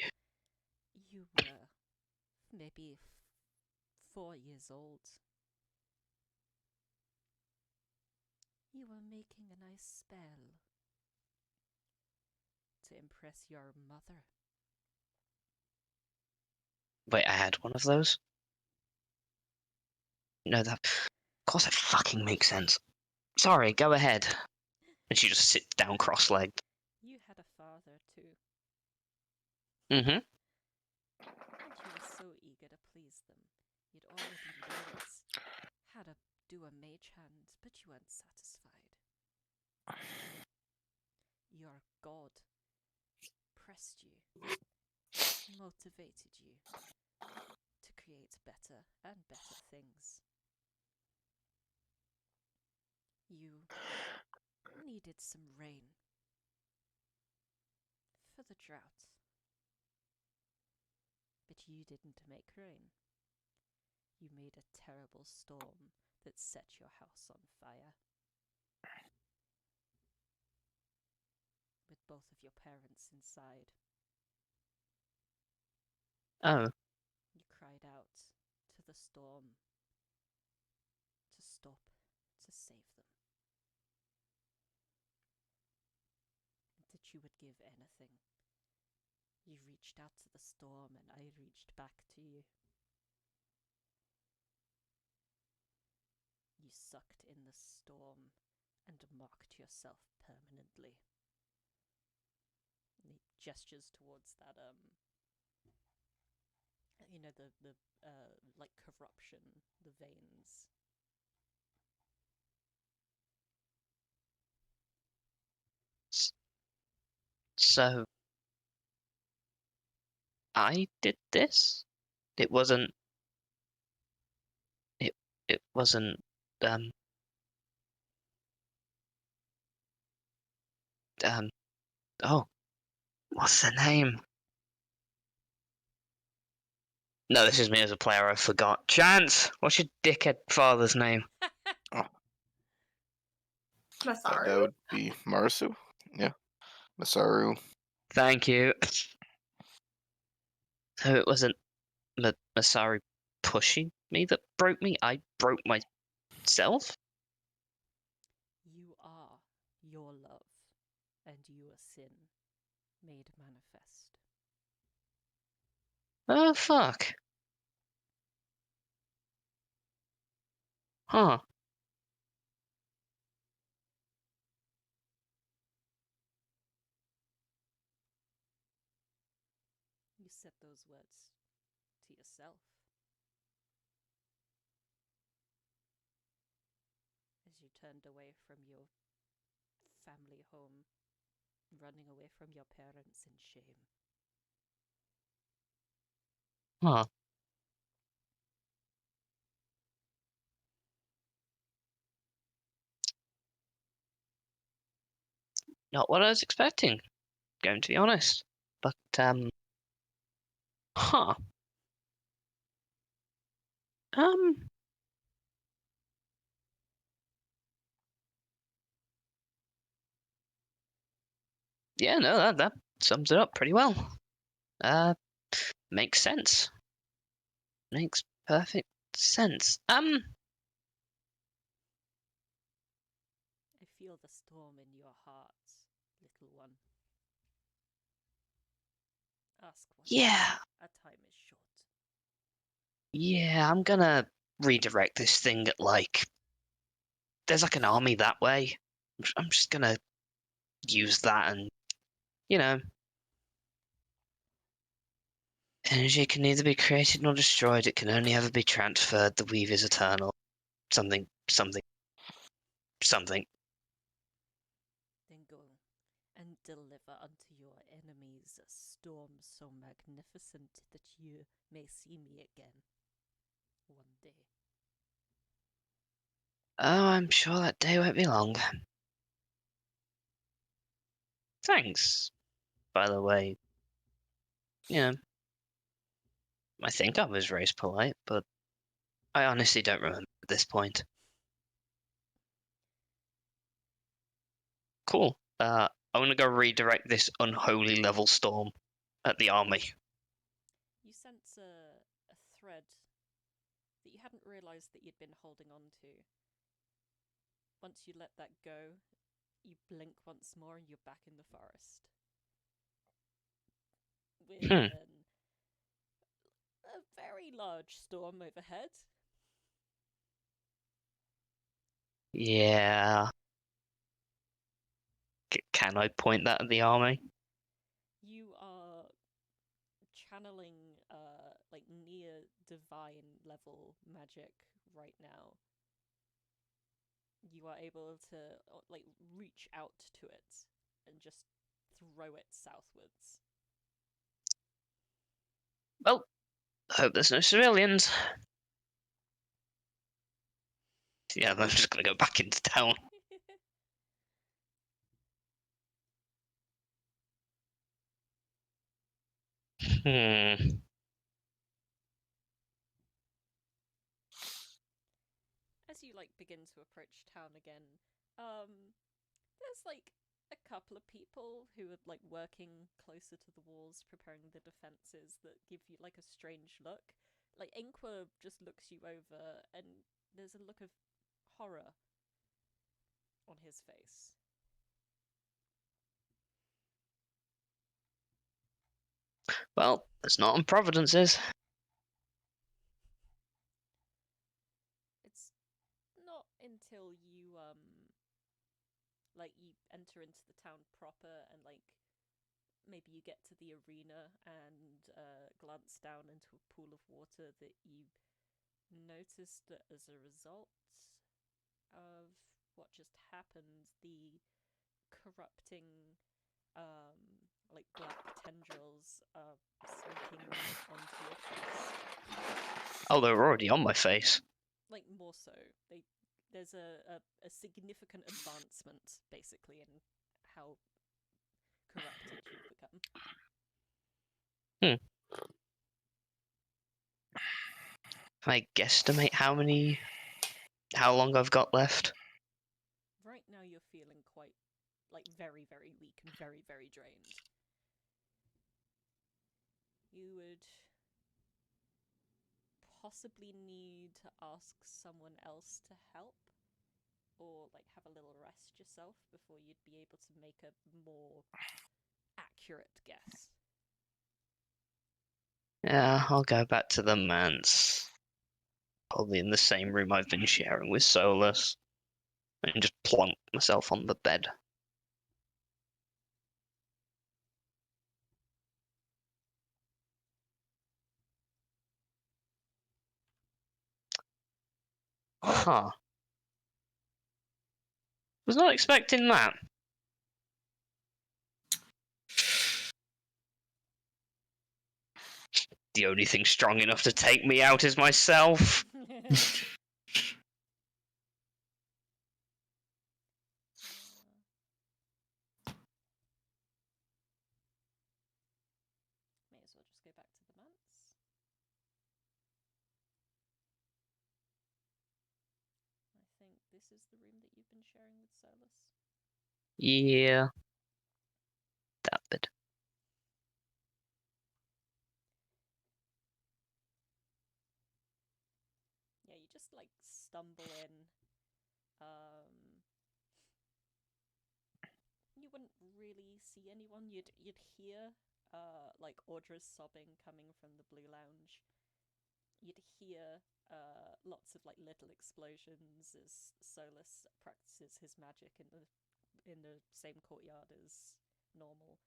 you were maybe 4 years old. You were making a nice spell to impress your mother. Wait, I had one of those? No, that. Of course, that fucking makes sense. Sorry, go ahead. And she just sits down cross-legged. You had a father too, Mm-hmm. and you were so eager to please them. You'd already learned how to do a mage hand, but you weren't satisfied. Your god pressed you, motivated you to create better and better things. You needed some rain for the drought, but you didn't make rain. You made a terrible storm that set your house on fire. With both of your parents inside. Oh. You cried out to the storm to stop, to save them. That you would give anything. You reached out to the storm and I reached back to you. You sucked in the storm and marked yourself permanently. And he gestures towards that, the like corruption, the veins. So, I did this? It wasn't. It wasn't. Um. Oh, what's the name? No, this is me as a player. I forgot. Chance. What's your dickhead father's name? Masaru? That would be Marasu. Yeah. Masaru. Thank you. So it wasn't Masari pushing me that broke me. I broke myself. You are your love, and you are sin made manifest. Oh, fuck. Huh. You said those words to yourself. turned away from your family home, running away from your parents in shame. Huh. Not what I was expecting, going to be honest. But, huh. Um, yeah, no, that sums it up pretty well. Makes sense. Makes perfect sense. I feel the storm in your heart, little one. Ask what you Yeah. will. A time is short. Yeah, I'm gonna redirect this thing at, like, there's like an army that way. I'm just gonna use that and, you know, energy can neither be created nor destroyed. It can only ever be transferred. The weave is eternal. Something. Then go and deliver unto your enemies a storm so magnificent that you may see me again one day. Oh, I'm sure that day won't be long. Thanks, by the way. You know, I think I was raised polite, but I honestly don't remember at this point. Cool. I'm gonna go redirect this unholy level storm at the army. You sense a thread that you hadn't realised that you'd been holding on to. Once you let that go, you blink once more and you're back in the forest. With a very large storm overhead. Yeah. Can I point that at the army? You are channeling like near divine level magic right now. You are able to like reach out to it and just throw it southwards. Well, hope there's no civilians. Yeah, I'm just gonna go back into town. As you like begin to approach town again, there's like a couple of people who are like working closer to the walls, preparing the defenses that give you like a strange look. Like Inqua just looks you over, and there's a look of horror on his face. Well, it's not on Providence's. It's not until you like you enter into the town proper and like maybe you get to the arena and glance down into a pool of water that you notice that as a result of what just happened, the corrupting like black tendrils are sinking onto your face. Oh, they're already on my face. Like more so. There's a significant advancement basically in how corrupted you've become. Can I guesstimate how long I've got left? Right now you're feeling quite like very, very weak and very, very drained. You would possibly need to ask someone else to help, or like have a little rest yourself before you'd be able to make a more accurate guess. Yeah, I'll go back to the manse. Probably in the same room I've been sharing with Solas. And just plonk myself on the bed. Huh. Was not expecting that. The only thing strong enough to take me out is myself. May as well just go back to the manse. I think this is the room that you've been sharing with Solas. Yeah. That bit. Yeah, you just like stumble in. You wouldn't really see anyone. You'd hear like Audra's sobbing coming from the blue lounge. You'd hear lots of like little explosions as Solas practices his magic in the same courtyard as normal.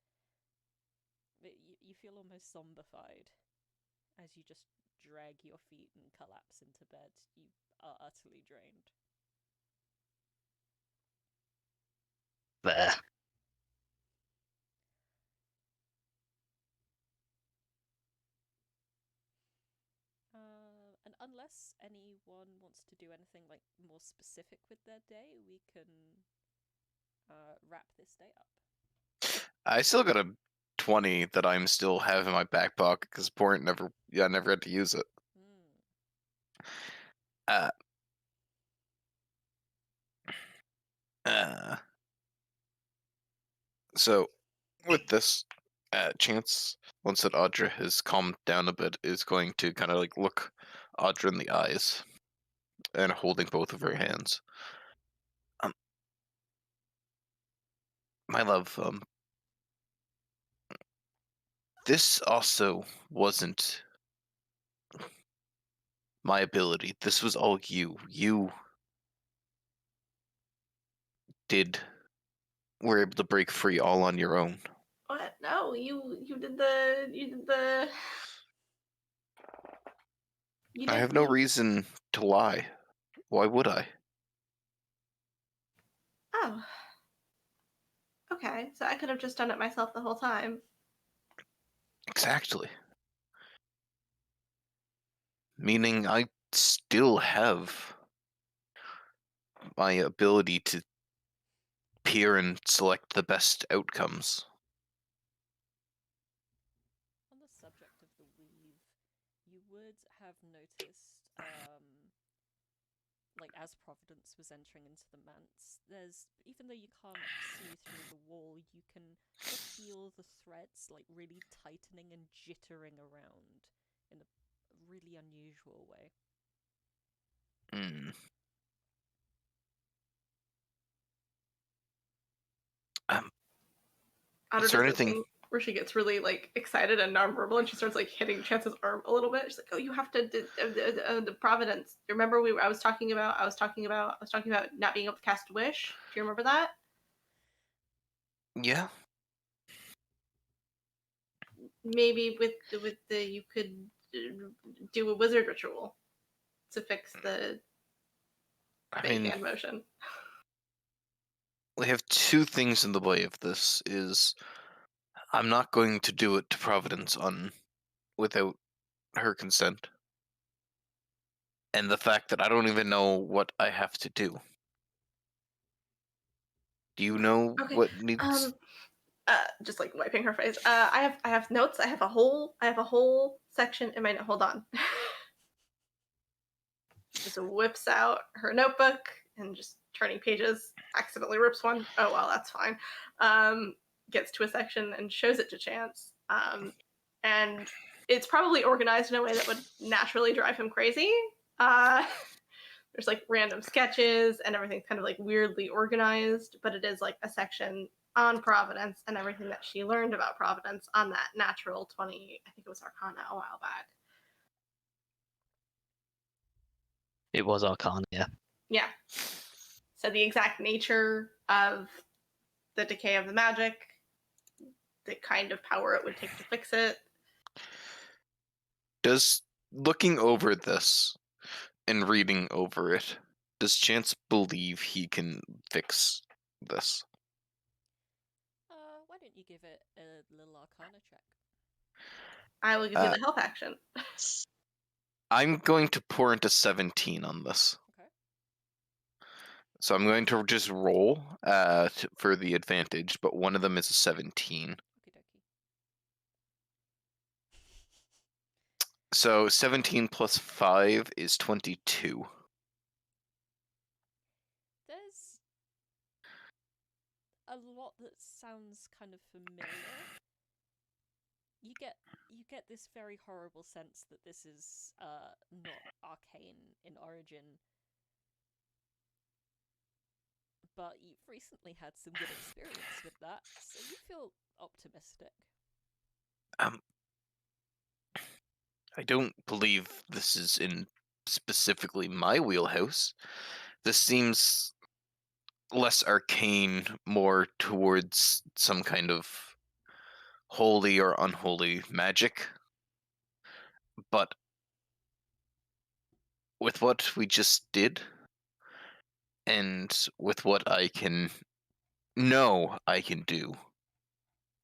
But you feel almost zombified as you just drag your feet and collapse into bed. You are utterly drained. There. And unless anyone wants to do anything like more specific with their day, we can wrap this day up. I still got a 20 that I'm still have in my back pocket because Port never had to use it. So with this, Chance, once that Audra has calmed down a bit, is going to kind of like look Audra in the eyes and holding both of her hands. My love, this also wasn't my ability. This was all you. You were able to break free all on your own. What? No, you did the I have no reason to lie. Why would I? Oh. Okay, so I could have just done it myself the whole time. Exactly. Meaning I still have my ability to peer and select the best outcomes. On the subject of the weave, you would have noticed, like as Providence was entering into the manse, even though you can't see through the wall, you can feel the threads like really tightening and jittering around in a really unusual way. Is there anything where she gets really like excited and nonverbal, and she starts like hitting Chance's arm a little bit? She's like, "Oh, you have to the Providence. Remember, I was talking about not being able to cast wish. Do you remember that? Yeah. Maybe with the you could do a wizard ritual to fix the hand motion." We have two things in the way of this. Is I'm not going to do it to Providence without her consent. And the fact that I don't even know what I have to do. Do you know what needs? Just like wiping her face. I have notes. I have a whole section in my note. Hold on. She just whips out her notebook and just turning pages, accidentally rips one. Oh well, that's fine. Gets to a section and shows it to Chance. And it's probably organized in a way that would naturally drive him crazy. There's like random sketches and everything's kind of like weirdly organized, but it is like a section on Providence and everything that she learned about Providence on that natural 20, I think it was Arcana a while back. It was Arcana, yeah. Yeah. So the exact nature of the decay of the magic, the kind of power it would take to fix it. Does looking over this and reading over it, does Chance believe he can fix this. Why don't you give it a little Arcana check? I will give you the help action. I'm going to pour into 17 on this. Okay. So I'm going to just roll for the advantage, but one of them is a 17. Okie dokie. So 17 plus 5 is 22. There's a lot that sounds kind of familiar. You get this very horrible sense that this is not arcane in origin. But you've recently had some good experience with that, so you feel optimistic. I don't believe this is in specifically my wheelhouse. This seems less arcane, more towards some kind of holy or unholy magic. But with what we just did, and with what I can do,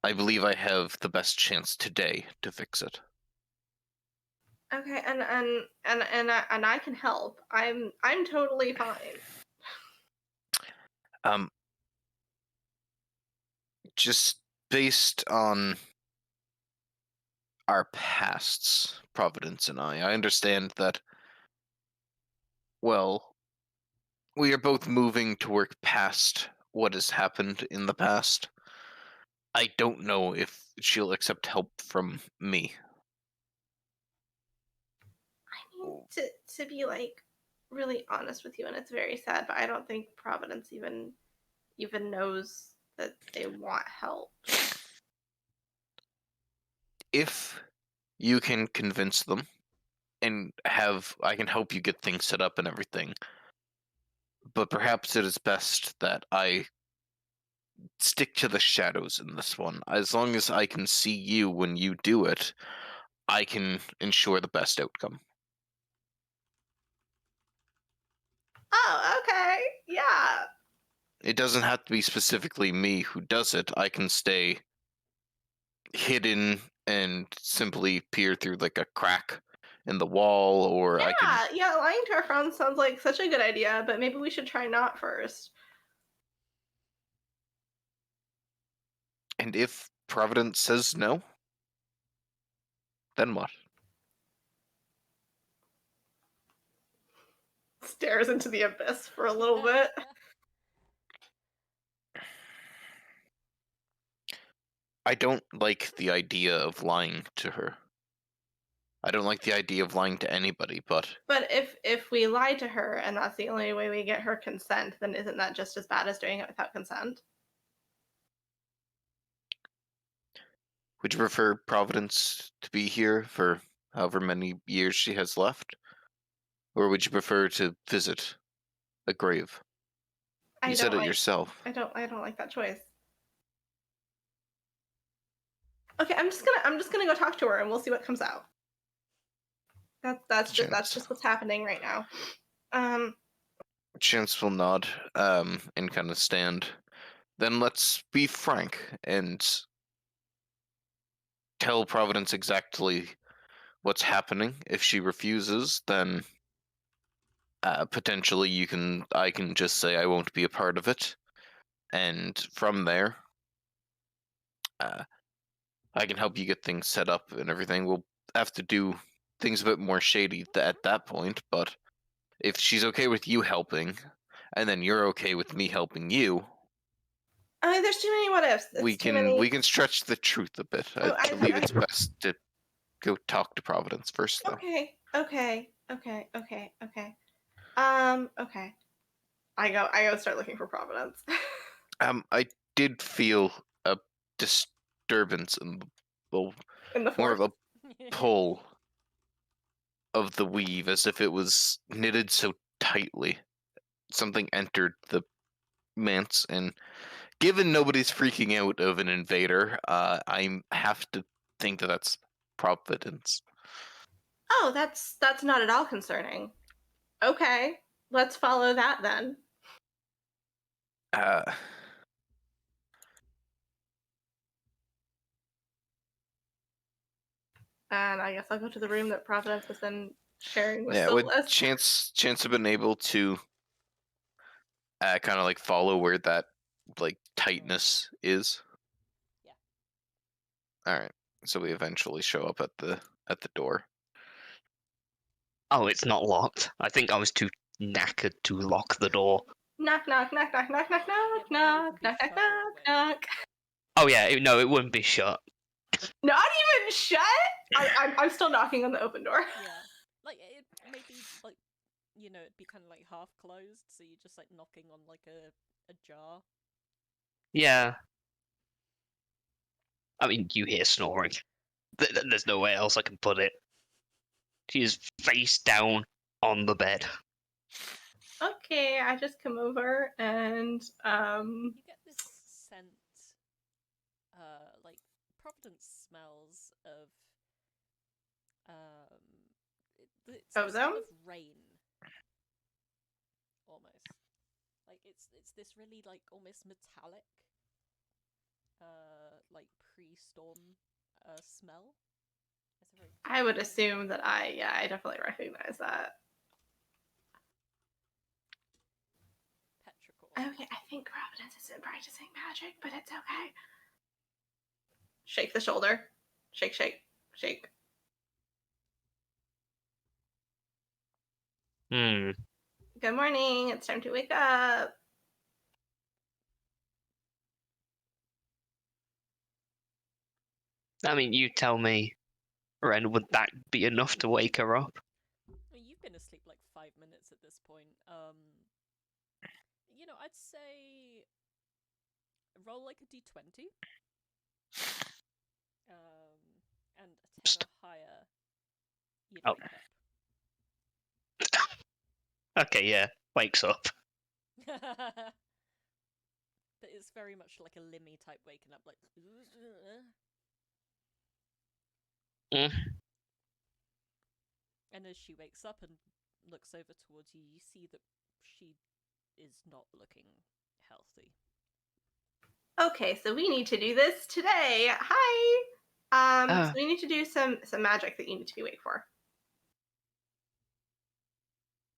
I believe I have the best chance today to fix it. Okay, and I can help. I'm totally fine. Just based on our pasts, Providence and I understand that, well, we are both moving to work past what has happened in the past. I don't know if she'll accept help from me. I mean, to be like really honest with you, and it's very sad, but I don't think Providence even knows that they want help. If you can convince them and I can help you get things set up and everything, but perhaps it is best that I stick to the shadows in this one. As long as I can see you when you do it, I can ensure the best outcome. Oh, okay. Yeah. It doesn't have to be specifically me who does it. I can stay hidden and simply peer through like a crack in the wall, or I can... Yeah, lying to our friends sounds like such a good idea, but maybe we should try not first. And if Providence says no, then what? Stares into the abyss for a little bit. I don't like the idea of lying to her. I don't like the idea of lying to anybody, but... But if we lie to her and that's the only way we get her consent, then isn't that just as bad as doing it without consent? Would you prefer Providence to be here for however many years she has left? Or would you prefer to visit a grave? You said it yourself. I don't like that choice. Okay, I'm just gonna go talk to her and we'll see what comes out. That's just what's happening right now. Chance will nod and kind of stand. Then let's be frank and tell Providence exactly what's happening. If she refuses, then potentially I can just say I won't be a part of it, and from there, I can help you get things set up and everything. We'll have to do things a bit more shady at that point, but if she's okay with you helping, and then you're okay with me helping you, I mean, there's too many what ifs. we can stretch the truth a bit. I believe it's best to go talk to Providence first, though. Okay. Okay. I go start looking for Providence. I did feel a disturbance in the more of a pull of the weave, as if it was knitted so tightly. Something entered the manse, and given nobody's freaking out of an invader, I have to think that that's Providence. Oh, that's not at all concerning. Okay, let's follow that then. and I guess I'll go to the room that Providence was then sharing with Yeah, would Solas. chance have been able to kind of like follow where that like tightness is? Yeah. All right. So we eventually show up at the door. Oh, it's not locked. I think I was too knackered to lock the door. Knock, knock, knock, knock, knock, knock, knock, knock, knock, knock, knock, knock. Oh yeah, no, it wouldn't be shut. Not even shut? I'm still knocking on the open door. Yeah. Like, it maybe, like, you know, it'd be kind of like half closed, so you're just like knocking on like a jar. Yeah. I mean, you hear snoring. There's no way else I can put it. She is face down on the bed. Okay, I just come over and You get this scent, like Providence smells of, it's the smell Ozone? of rain, almost. Like it's this really like almost metallic, like pre-storm, smell. It's a very I would assume that I definitely recognize that. petrichor. Okay, I think Providence isn't practicing magic, but it's okay. Shake the shoulder. Shake, shake, shake. Good morning. It's time to wake up. I mean, you tell me, Ren, would that be enough to wake her up? Well, you've been asleep like 5 minutes at this point. You know, I'd say roll like a d20. And a 10 or higher, you'd Oh. wake Okay, yeah, wakes up. up. But it's very much like a Limmy type waking up, like. And as she wakes up and looks over towards you, you see that she is not looking healthy. Okay, so we need to do this today. Hi. So we need to do some magic that you need to be awake for.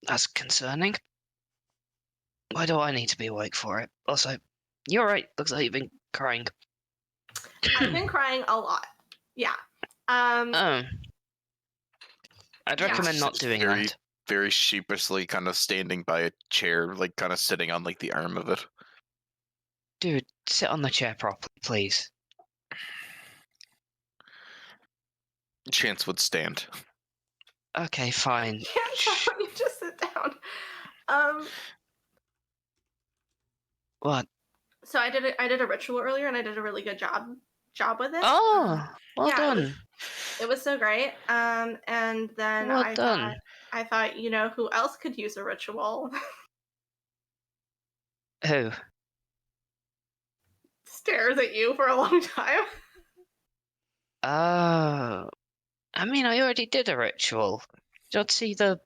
That's concerning. Why do I need to be awake for it? Also, you're right. Looks like you've been crying. I've been crying a lot. Yeah. I'd Yeah. recommend not doing that. Very sheepishly kind of standing by a chair, like kind of sitting on like the arm of it. Dude, sit on the chair properly, please. Chance would stand. Okay, fine. Can't you just sit down? What? So I did a ritual earlier, and I did a really good job with it. Oh, well yeah, done. It was so great. And then Well done. I thought, you know, who else could use a ritual? Who? Stares at you for a long time. Oh. I mean, I already did a ritual. Did you not see the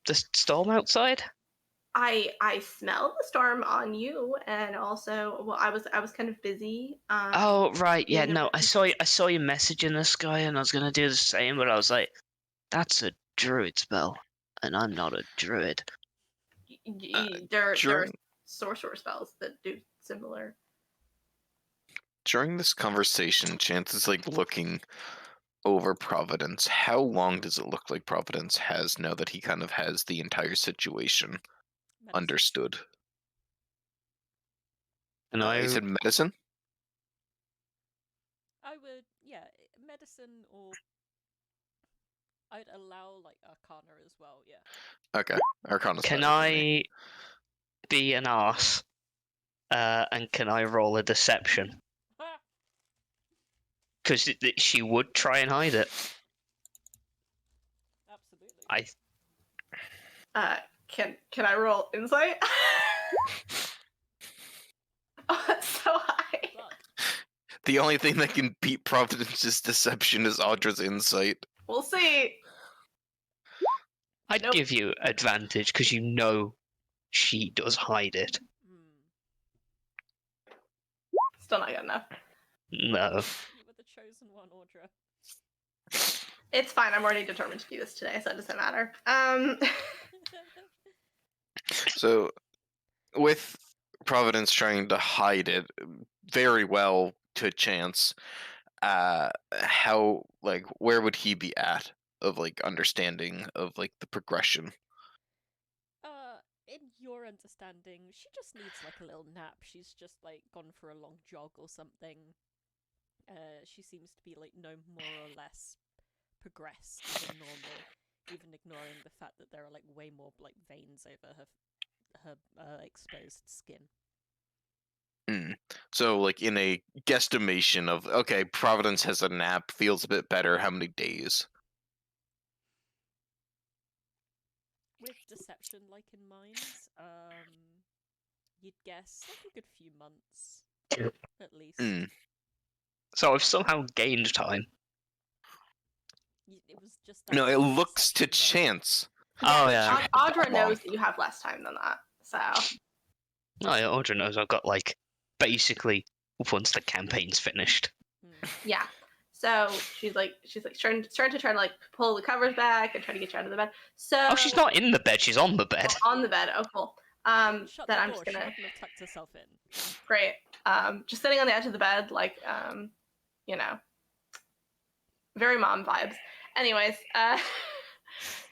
storm outside? I smelled the storm on you, and also, well, I was kind of busy. Oh right, yeah. doing a No, I saw your message in the sky, and I was gonna do the same, but I was like, that's a druid spell, and I'm not a druid. There are During sorcerer spells that do similar. during this conversation, Chance is like looking over Providence. How long does it look like Providence has now that he kind of has the entire situation understood? And You said medicine? I would, yeah, medicine, or I'd allow like Arcana as well. Yeah. Okay, Arcana's Can better for me. I be an arse? And can I roll a deception? Because she would try and hide it. Absolutely. Can I roll insight? Oh, that's so high. The only thing that can beat Providence's deception is Audra's insight. We'll see. I'd Nope. give you advantage because you know she does hide it. Still not good enough. No. You were the chosen one, Audra. It's fine. I'm already determined to do this today, so it doesn't matter. So, with Providence trying to hide it very well to chance, how, like, where would he be at of, like, understanding of, like, the progression? In your understanding, she just needs like a little nap. She's just like gone for a long jog or something. She seems to be like no more or less progressed than normal, even ignoring the fact that there are like way more like veins over her exposed skin. So, like, in a guesstimation of, okay, Providence has a nap, feels a bit better, how many days? With deception like in mind, you'd guess like a good few months, at least. So I've somehow gained time. It was just No, it looks to deception roll. chance. Oh, yeah. Audra knows that you have less time than that, so. Oh, yeah, Audra knows I've got, like, basically, once the campaign's finished. Yeah. So she's starting to try to like pull the covers back and try to get you out of the bed. So Oh, she's not in the bed, she's on the bed. on the bed. Oh, cool. Shut then the I'm door. just gonna. She wouldn't have tucked herself in. Great. Just sitting on the edge of the bed, like, you know, very mom vibes. Anyways,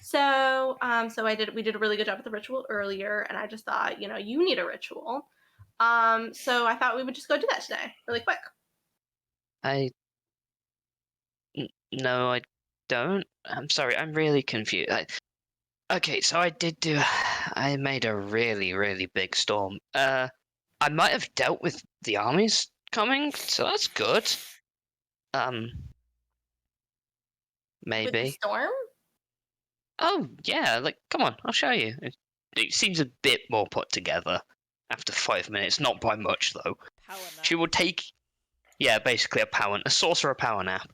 so we did a really good job with the ritual earlier, and I just thought, you know, you need a ritual. So I thought we would just go do that today, really quick. No, I don't. I'm sorry, I'm really confused. Okay, so I made a really, really big storm. I might have dealt with the armies coming, so that's good. Maybe. With the storm? Oh, yeah, like, come on, I'll show you. It seems a bit more put together after 5 minutes, not by much, though. Power nap. She will take, basically a sorcerer power nap.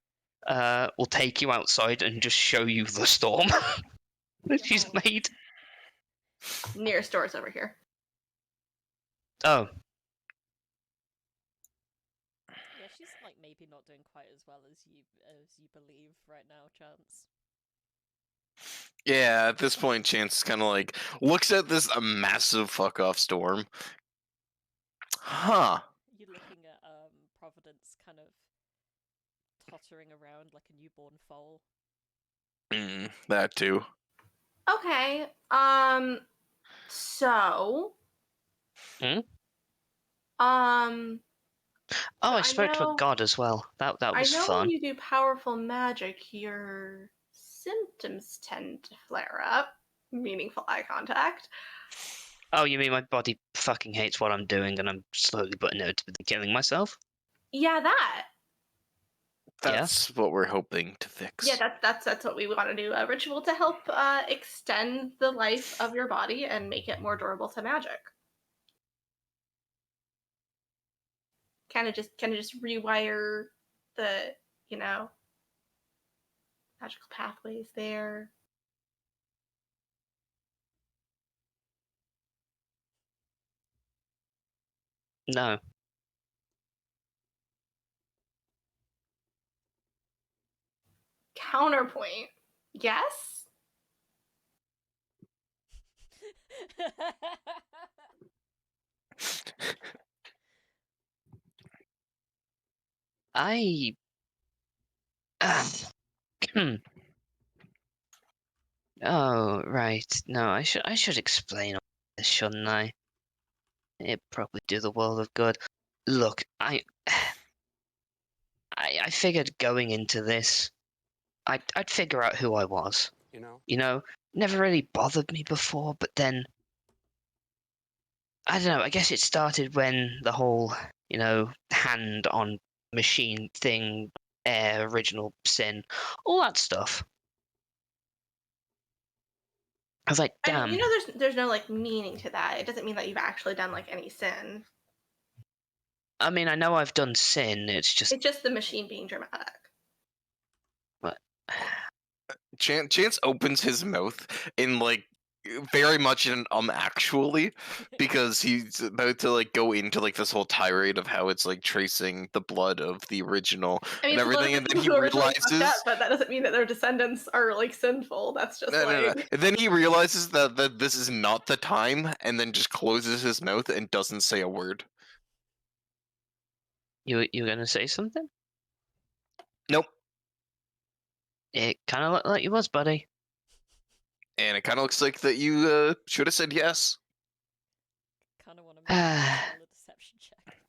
Will take you outside and just show you the storm that she's made. Nearest doors over here. Oh. Yeah, she's like maybe not doing quite as well as you believe right now, Chance. Yeah, at this point, Chance kind of like looks at this a massive fuck off storm. Huh. You're looking at Providence kind of tottering around like a newborn foal. That too. Okay. So. Oh, I spoke to a god as well. That was I know fun. when you do powerful magic, your symptoms tend to flare up. Meaningful eye contact. Oh, you mean my body fucking hates what I'm doing and I'm slowly but inevitably killing myself? Yeah, that. That's what we're hoping to fix. Yeah, that's what we want to do. A ritual to help extend the life of your body and make it more durable to magic. Kind of just rewire the, you know, magical pathways there. No. Counterpoint. Yes? Oh, right. No, I should explain all this, shouldn't I? It'd probably do the world of good. Look, I figured going into this, I'd figure out who I was. You know, never really bothered me before, but then I don't know. I guess it started when the whole, hand on machine thing, air, original sin, all that stuff. I was like, damn. I mean, you know, there's no like meaning to that. It doesn't mean that you've actually done like any sin. I mean, I know I've done sin. It's just the machine being dramatic. What? Chance opens his mouth in like very much an actually, because he's about to like go into like this whole tirade of how it's like tracing the blood of the original and everything, and then he realizes but that doesn't mean that their descendants are like sinful. That's just no. And then he realizes that this is not the time, and then just closes his mouth and doesn't say a word. You gonna say something? Nope. It kind of looked like you was, buddy. And it kind of looks like that you should have said yes. Kind of want to make a deception check.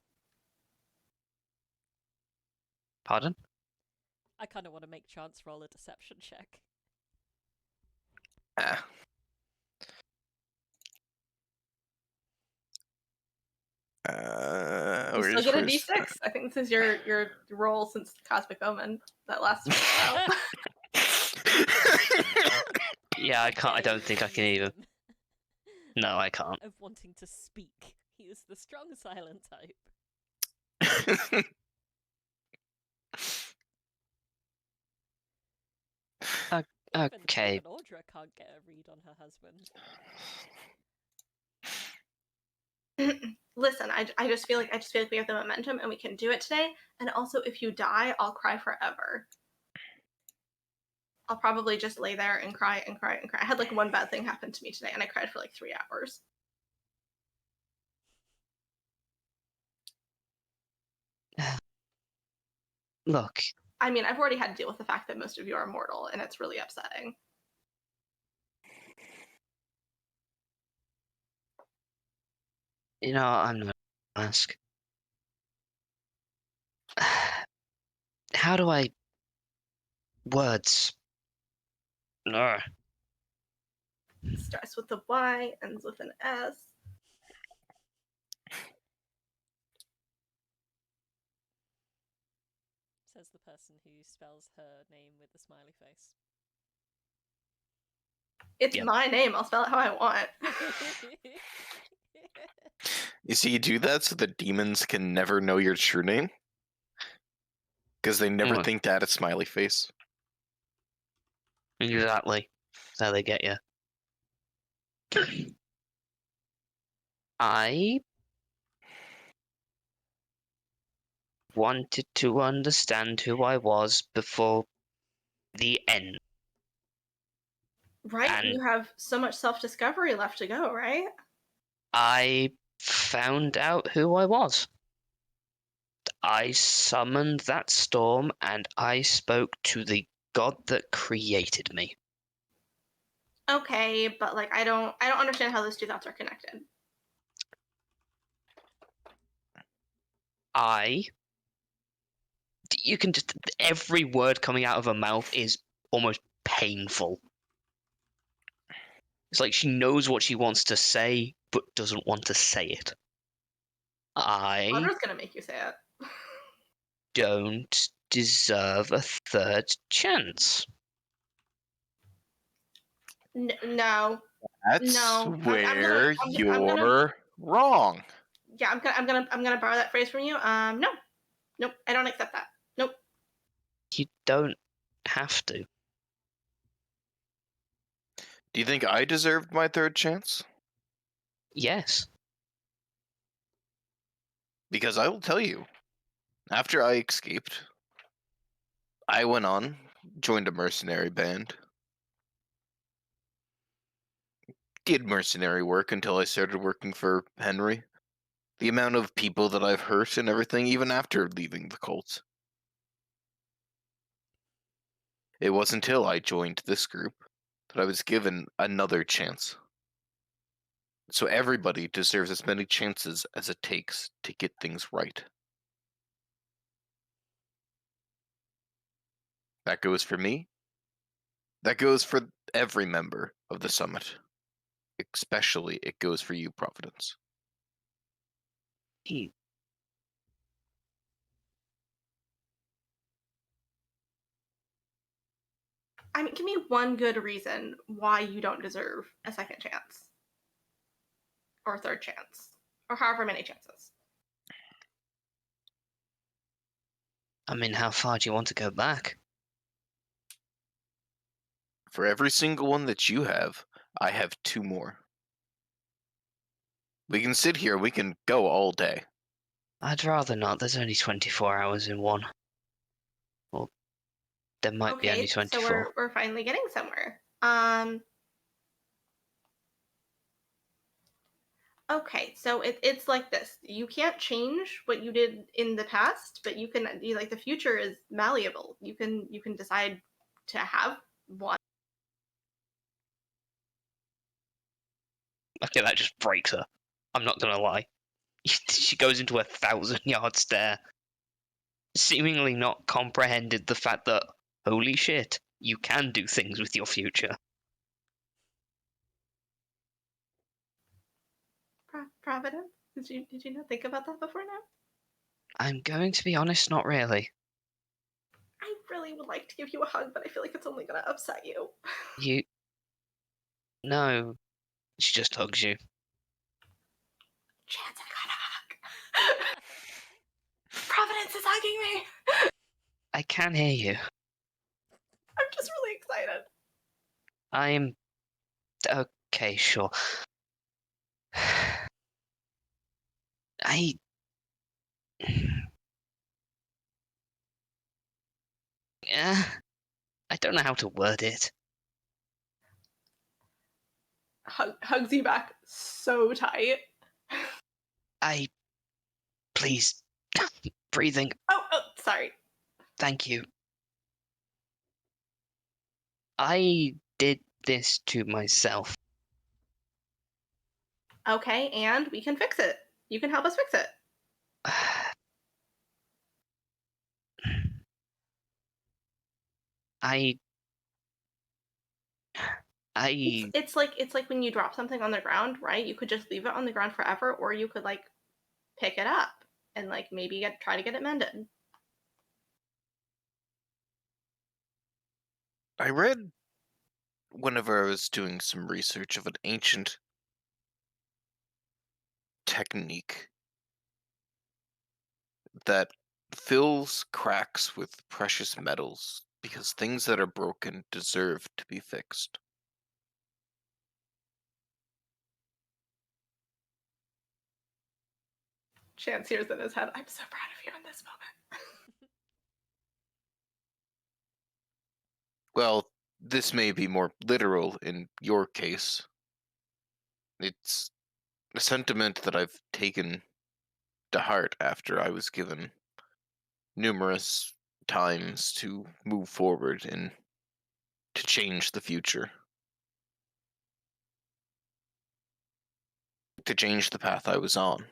Pardon? I kind of want to make Chance roll a deception check. Ah. You still get a D6. I think this is your roll since Cosmic Omen. That lasts for a while. Yeah, I can't. I don't think I can even. No, I can't. Of wanting to speak. He is the strong silent type. Okay. Even Audra can't get a read on her husband. Listen, I just feel like we have the momentum and we can do it today. And also, if you die, I'll cry forever. I'll probably just lay there and cry and cry and cry. I had like one bad thing happen to me today, and I cried for like 3 hours. Look. I mean, I've already had to deal with the fact that most of you are mortal, and it's really upsetting. You know, I'm not gonna ask. How do I... Words. No. Starts with a Y, ends with an S. Says the person who spells her name with the smiley face. It's my name. I'll spell it how I want. You see, you do that so the demons can never know your true name. Because they never think to add a smiley face. Exactly. That's how they get you. I wanted to understand who I was before the end. Right? And you have so much self-discovery left to go, right? I found out who I was. I summoned that storm and I spoke to the god that created me. Okay, but like I don't understand how those two thoughts are connected. You can just, every word coming out of her mouth is almost painful. It's like she knows what she wants to say, but doesn't want to say it. Audra's gonna make you say it. Don't deserve a third chance. No. That's no. where you're wrong. Yeah, I'm gonna borrow that phrase from you. No. Nope, I don't accept that. Nope. You don't have to. Do you think I deserved my third chance? Yes. Because I will tell you, after I escaped, I went on, joined a mercenary band, did mercenary work until I started working for Henry. The amount of people that I've hurt and everything, even after leaving the cult. It wasn't until I joined this group that I was given another chance. So everybody deserves as many chances as it takes to get things right. That goes for me. That goes for every member of the summit. Especially it goes for you, Providence. I mean, give me one good reason why you don't deserve a second chance. Or a third chance. Or however many chances. I mean, how far do you want to go back? For every single one that you have, I have 2 more. We can sit here, we can go all day. I'd rather not. There's only 24 hours in one. Well, there might be only 24. So we're finally getting somewhere. Okay, so it's like this. You can't change what you did in the past, but the future is malleable. You can decide to have one. Okay, that just breaks her. I'm not gonna lie. She goes into a 1,000-yard stare, seemingly not comprehended the fact that, holy shit, you can do things with your future. Providence? Did you not think about that before now? I'm going to be honest, not really. I really would like to give you a hug, but I feel like it's only gonna upset you. You... No. She just hugs you. Chance, I got a hug. Providence is hugging me. I can hear you. I'm just really excited. I'm... Okay, sure. I don't know how to word it. Hugs you back so tight. Please. Breathing. Oh, sorry. Thank you. I did this to myself. Okay, and we can fix it. You can help us fix it. It's like when you drop something on the ground, right? You could just leave it on the ground forever, or you could like pick it up and like maybe try to get it mended. I read whenever I was doing some research of an ancient technique that fills cracks with precious metals because things that are broken deserve to be fixed. Chance hears in his head, I'm so proud of you in this moment. Well, this may be more literal in your case. It's a sentiment that I've taken to heart after I was given numerous times to move forward and to change the future. To change the path I was on.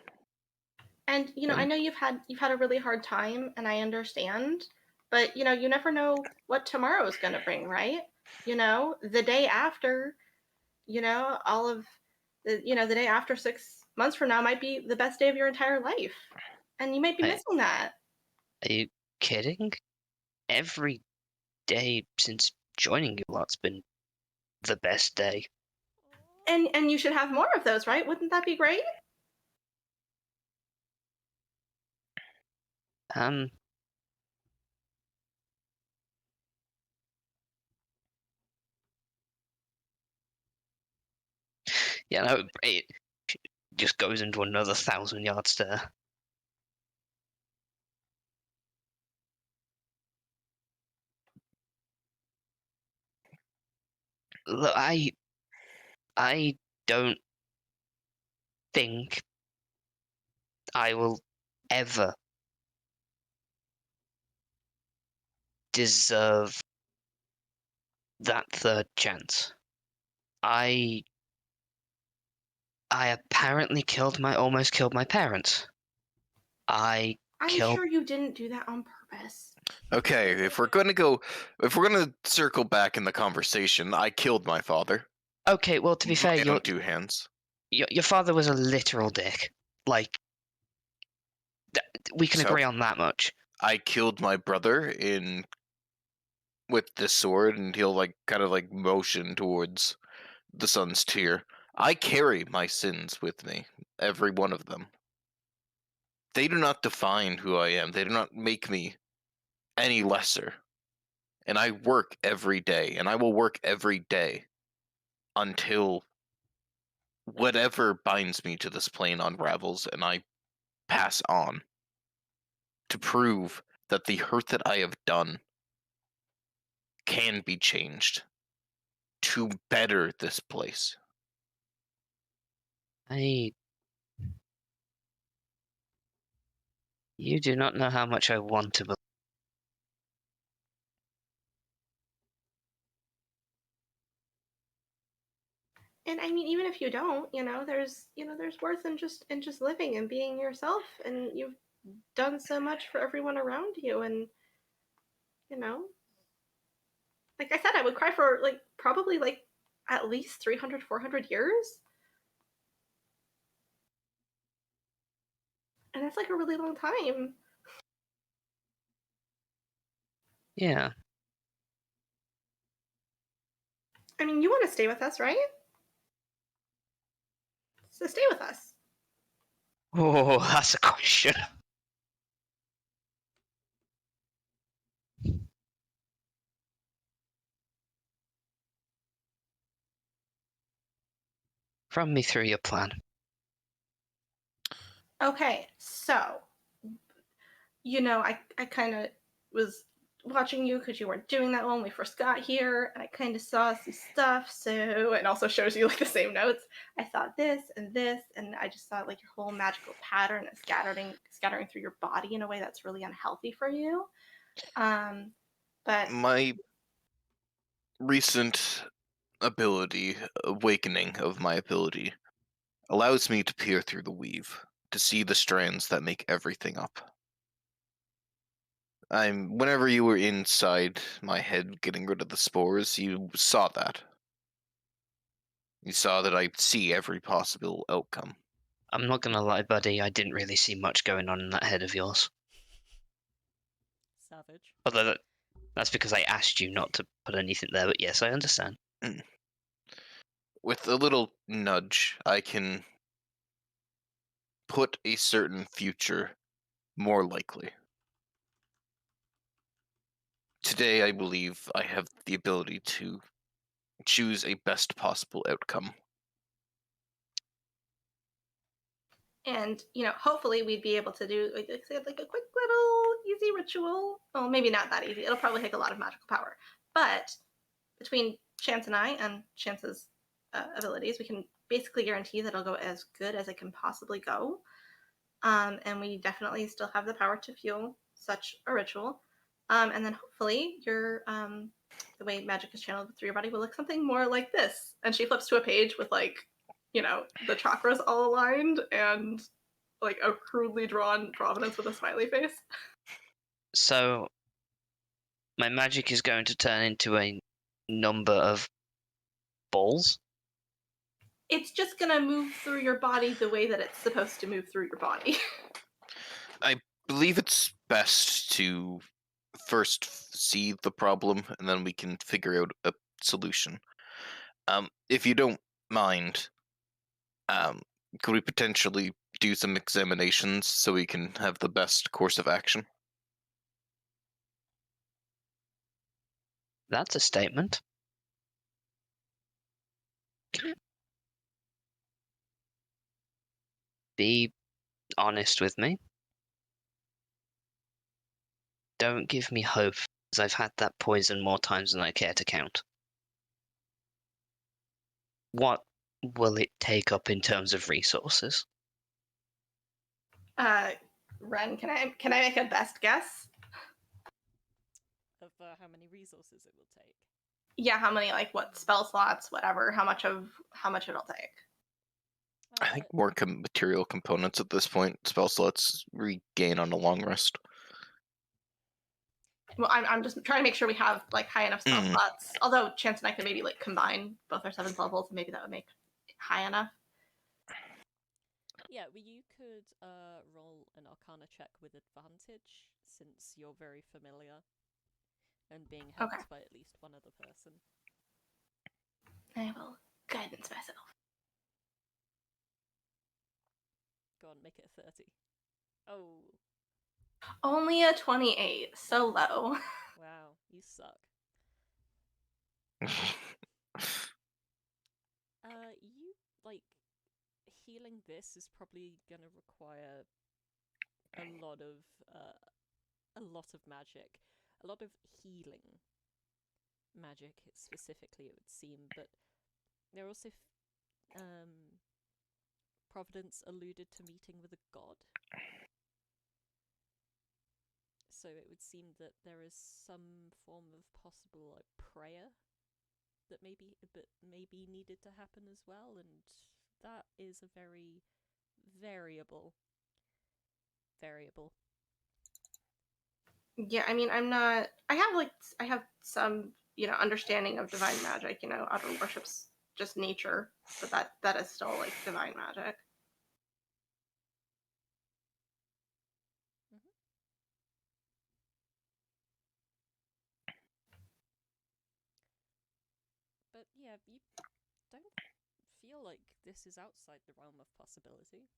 And I know you've had a really hard time, and I understand, but you never know what tomorrow is going to bring, right? The day after, all of the day after 6 months from now might be the best day of your entire life, and you might be missing that. Are you kidding? Every day since joining you lot's been the best day. And you should have more of those, right? Wouldn't that be great? Yeah, no, it just goes into another 1,000-yard stare. Look, I don't think I will ever deserve that third chance. I apparently almost killed my parents. I'm sure you didn't do that on purpose. Okay, if we're gonna circle back in the conversation, I killed my father. Okay, well, to be fair, your 2 hands. Your father was a literal dick. Like, we can agree on that much. I killed my brother with the sword, and he'll kind of motion towards the sun's tear. I carry my sins with me, every one of them. They do not define who I am. They do not make me any lesser. And I work every day, and I will work every day until whatever binds me to this plane unravels and I pass on, to prove that the hurt that I have done can be changed to better this place. You do not know how much I want to believe. And I mean, even if you don't, there's worth in just living and being yourself, and you've done so much for everyone around you, and like I said, I would cry for probably at least 300, 400 years, and that's like a really long time. Yeah. I mean, you want to stay with us, right? So stay with us. Oh, that's a question. Run me through your plan. Okay, so, I kind of was watching you because you weren't doing that when we first got here, and I kind of saw some stuff, so, and also shows you the same notes. I saw this, and I just saw your whole magical pattern is scattering through your body in a way that's really unhealthy for you. But My recent awakening of my ability, allows me to peer through the weave, to see the strands that make everything up. Whenever you were inside my head getting rid of the spores, you saw that. You saw that I see every possible outcome. I'm not gonna lie, buddy, I didn't really see much going on in that head of yours. Savage. Although that's because I asked you not to put anything there, but yes, I understand. With a little nudge, I can put a certain future more likely. Today, I believe I have the ability to choose a best possible outcome. And hopefully we'd be able to do like a quick little easy ritual. Well, maybe not that easy. It'll probably take a lot of magical power. But between Chance and I and Chance's abilities, we can basically guarantee that it'll go as good as it can possibly go. And we definitely still have the power to fuel such a ritual. And then hopefully the way magic is channeled through your body will look something more like this. And she flips to a page with the chakras all aligned and a crudely drawn Providence with a smiley face. So, my magic is going to turn into a number of balls? It's just gonna move through your body the way that it's supposed to move through your body. I believe it's best to first see the problem, and then we can figure out a solution. If you don't mind, could we potentially do some examinations so we can have the best course of action? That's a statement. Be honest with me. Don't give me hope, as I've had that poison more times than I care to count. What will it take up in terms of resources? Ren, can I make a best guess? Of how many resources it will take. Yeah, how many what spell slots, whatever, how much it'll take. I think more material components at this point. Spell slots regain on a long rest. Well, I'm just trying to make sure we have high enough spell slots. Although Chance and I could maybe combine both our 7th levels, and maybe that would make it high enough. Yeah, well, you could roll an Arcana check with advantage, since you're very familiar and being helped by at least one other person. I will guidance myself. Go on, make it a 30. Oh. Only a 28, so low. Wow, you suck. You, like, healing this is probably gonna require a lot of magic. A lot of healing magic, specifically, it would seem, but there are also Providence alluded to meeting with a god. So it would seem that there is some form of possible prayer that maybe needed to happen as well, and that is a very variable. Yeah, I mean, I'm not. I have some understanding of divine magic. Audra worships just nature, but that is still like divine magic. Mm-hmm. But yeah, you don't feel like this is outside the realm of possibility.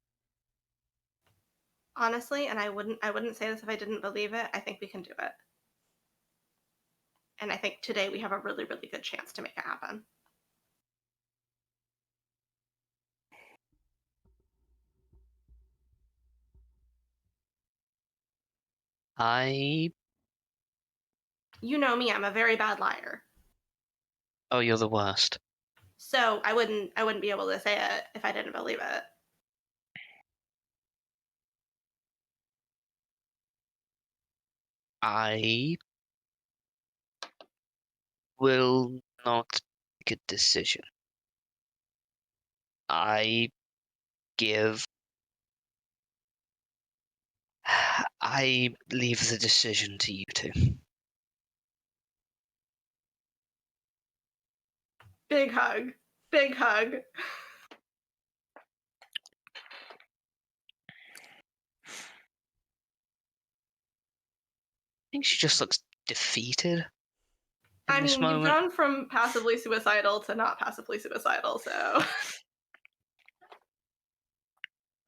Honestly, and I wouldn't say this if I didn't believe it. I think we can do it. And I think today we have a really, really good chance to make it happen. You know me, I'm a very bad liar. Oh, you're the worst. So I wouldn't be able to say it if I didn't believe it. I will not make a decision. I leave the decision to you two. Big hug. Big hug. I think she just looks defeated. I This mean, you've moment. gone from passively suicidal to not passively suicidal, so.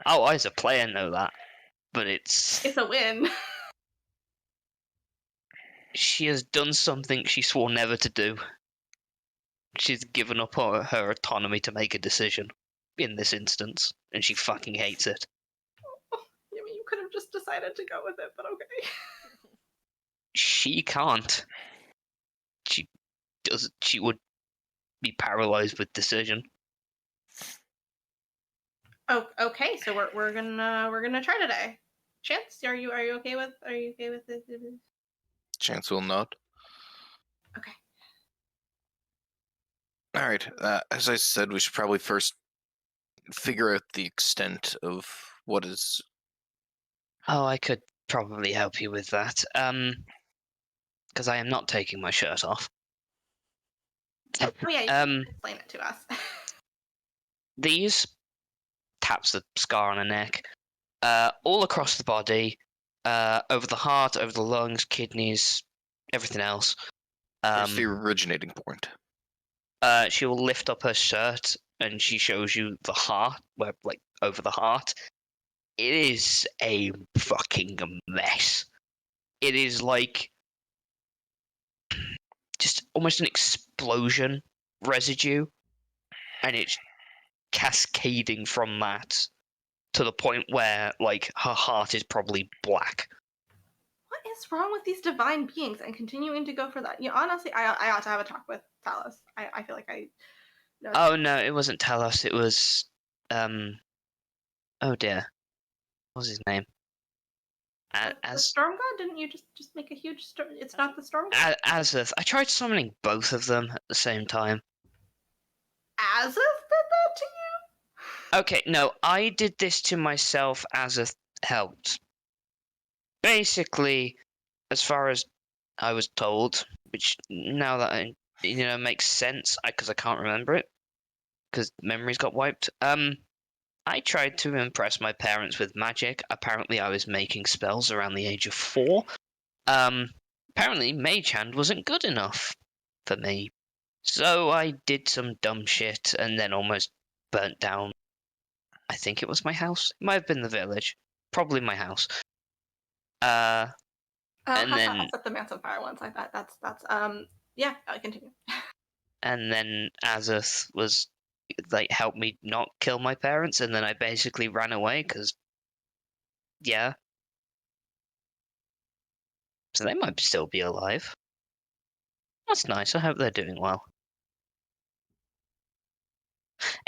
Oh, I as a player know that. But it's a win. She has done something she swore never to do. She's given up her autonomy to make a decision in this instance, and she fucking hates it. I mean, you could have just decided to go with it, but okay. She can't. She would be paralyzed with decision. Oh, okay. So we're gonna try today. Chance, are you okay with this? Chance will not. Okay. All right. As I said, we should probably first figure out the extent of what is. Oh, I could probably help you with that. Because I am not taking my shirt off. Oh yeah, you can explain it to us. These taps the scar on her neck, all across the body, over the heart, over the lungs, kidneys, everything else. Where's the originating point? She will lift up her shirt and she shows you the heart, where like over the heart. It is a fucking mess. It is like just almost an explosion residue, and it's cascading from that to the point where like her heart is probably black. What is wrong with these divine beings and continuing to go for that? Honestly, I ought to have a talk with Solas. I feel like I know. Oh no, it wasn't Talos, it was oh dear. What was his name? The storm god? Didn't you just make a huge storm? It's not the storm god? Azith. I tried summoning both of them at the same time. Azith did that to you? Okay, no, I did this to myself. Azith helped. Basically, as far as I was told, which now that I makes sense because I can't remember it because memories got wiped. I tried to impress my parents with magic. Apparently, I was making spells around the age of 4. Apparently, Mage Hand wasn't good enough for me, so I did some dumb shit and then almost burnt down. I think it was my house. It might have been the village. Probably my house. And then I set the man's on fire once. Like that's yeah. Continue. And then Azith was, like helped me not kill my parents, and then I basically ran away because, yeah. So they might still be alive. That's nice. I hope they're doing well.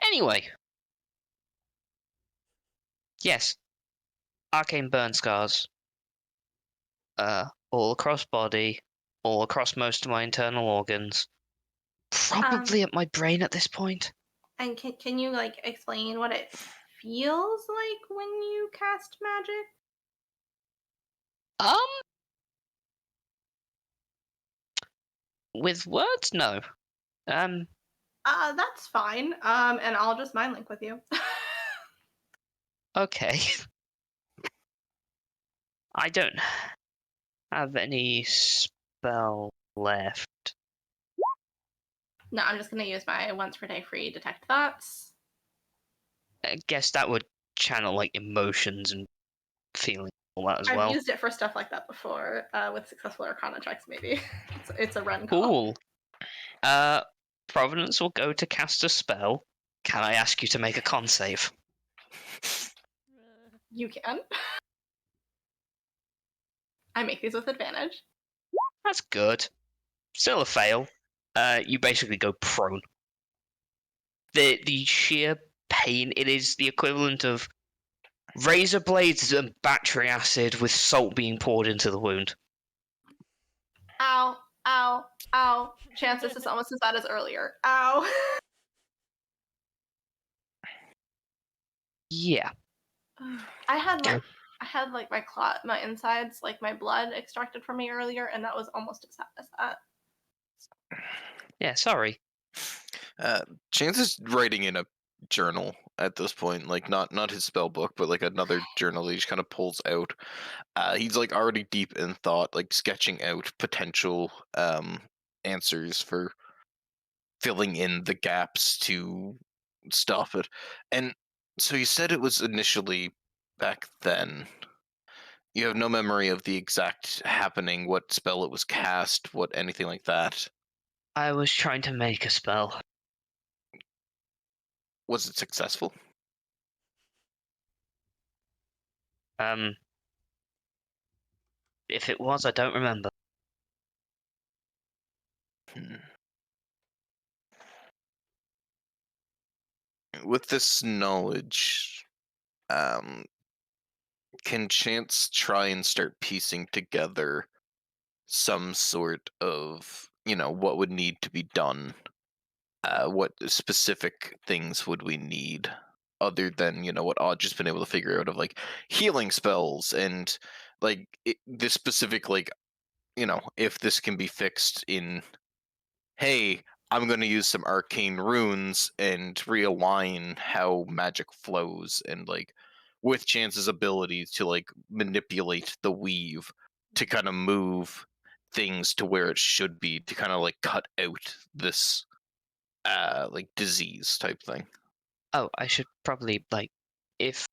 Anyway. Yes. Arcane burn scars. All across body, all across most of my internal organs. Probably at my brain at this point. And can you like explain what it feels like when you cast magic? With words, no. That's fine. And I'll just mind link with you. Okay. I don't have any spell left. No, I'm just gonna use my once per day free detect thoughts. I guess that would channel like emotions and feelings all that as I've well. used it for stuff like that before, with successful Arcana checks. Maybe it's a run call. Cool. Providence will go to cast a spell. Can I ask you to make a con save? You can. I make these with advantage. That's good. Still a fail. You basically go prone. The sheer pain, it is the equivalent of razor blades and battery acid with salt being poured into the wound. Ow, ow, ow. Chance, this is almost as bad as earlier. Ow. Yeah. I had like my insides, like my blood extracted from me earlier, and that was almost as bad as that. Yeah, sorry. Chance is writing in a journal at this point, like not his spell book, but like another journal he just kind of pulls out. He's like already deep in thought, like sketching out potential answers for filling in the gaps to stop it. And so you said it was initially back then. You have no memory of the exact happening, what spell it was cast, what anything like that. I was trying to make a spell. Was it successful? If it was, I don't remember. With this knowledge, can Chance try and start piecing together some sort of, what would need to be done? What specific things would we need other than, what Audra's been able to figure out of like healing spells and like the specific, like, if this can be fixed in, hey, I'm going to use some arcane runes and realign how magic flows, and like with Chance's ability to like manipulate the weave to kind of move things to where it should be, to kind of like cut out this like disease type thing. Oh, I should probably like if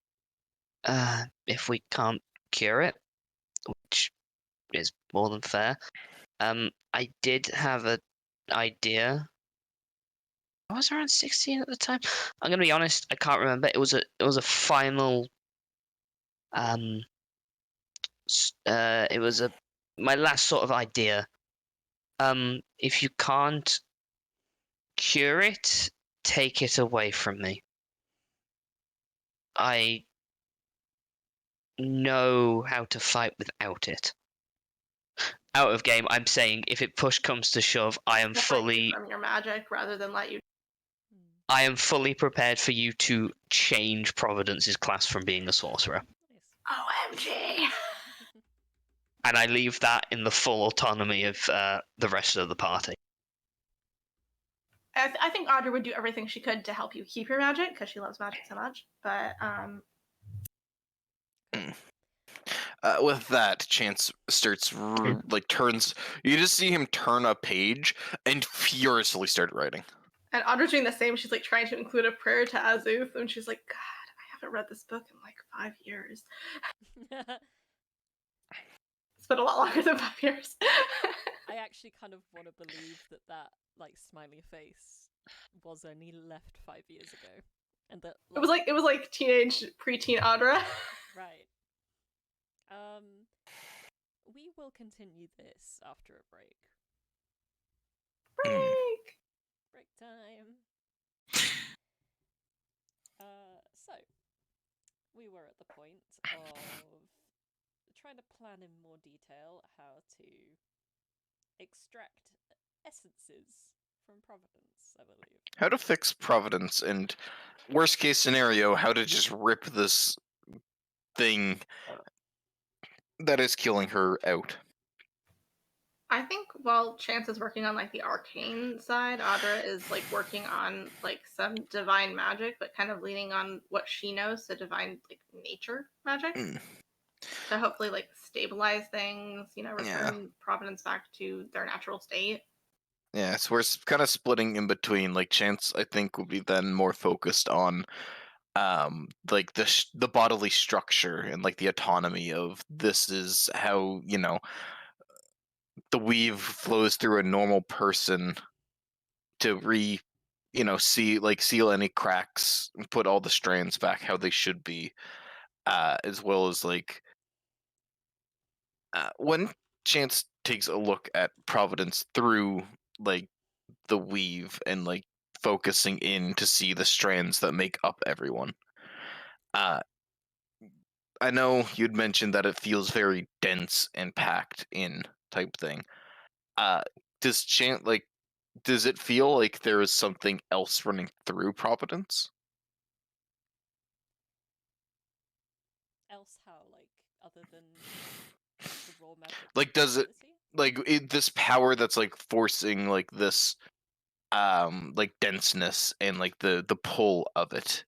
we can't cure it, which is more than fair. I did have an idea. I was around 16 at the time. I'm gonna be honest, I can't remember. It was a final. It was my last sort of idea. If you can't cure it, take it away from me. I know how to fight without it. Out of game, I'm saying if it push comes to shove, I am fully from your magic rather than let you. I am fully prepared for you to change Providence's class from being a sorcerer. OMG. And I leave that in the full autonomy of the rest of the party. I think Audra would do everything she could to help you keep your magic because she loves magic so much. But with that, Chance starts turns. You just see him turn a page and furiously start writing. And Audra's doing the same. She's like trying to include a prayer to Azuth, and she's like, "God, I haven't read this book in like 5 years. It's been a lot longer than 5 years." I actually kind of want to believe that like smiley face was only left 5 years ago, and that It was like teenage preteen Audra. right. We will continue this after a break. Break. Break time. So we were at the point of trying to plan in more detail how to extract essences from Providence, I believe. How to fix Providence, and worst case scenario, how to just rip this thing that is killing her out. I think while Chance is working on like the arcane side, Audra is like working on like some divine magic, but kind of leaning on what she knows, so divine like nature magic. To hopefully like stabilize things, you know, return Providence back to their natural state. Yeah, so we're kind of splitting in between. Like Chance, I think, will be then more focused on like the bodily structure and like the autonomy of this is how, you know, the weave flows through a normal person to seal any cracks and put all the strands back how they should be, as well as like when Chance takes a look at Providence through like the weave and like focusing in to see the strands that make up everyone. I know you'd mentioned that it feels very dense and packed in type thing. Does it feel like there is something else running through Providence? Else how, like, other than the raw magic? Like, does it this power that's like forcing like this like denseness and like the pull of it?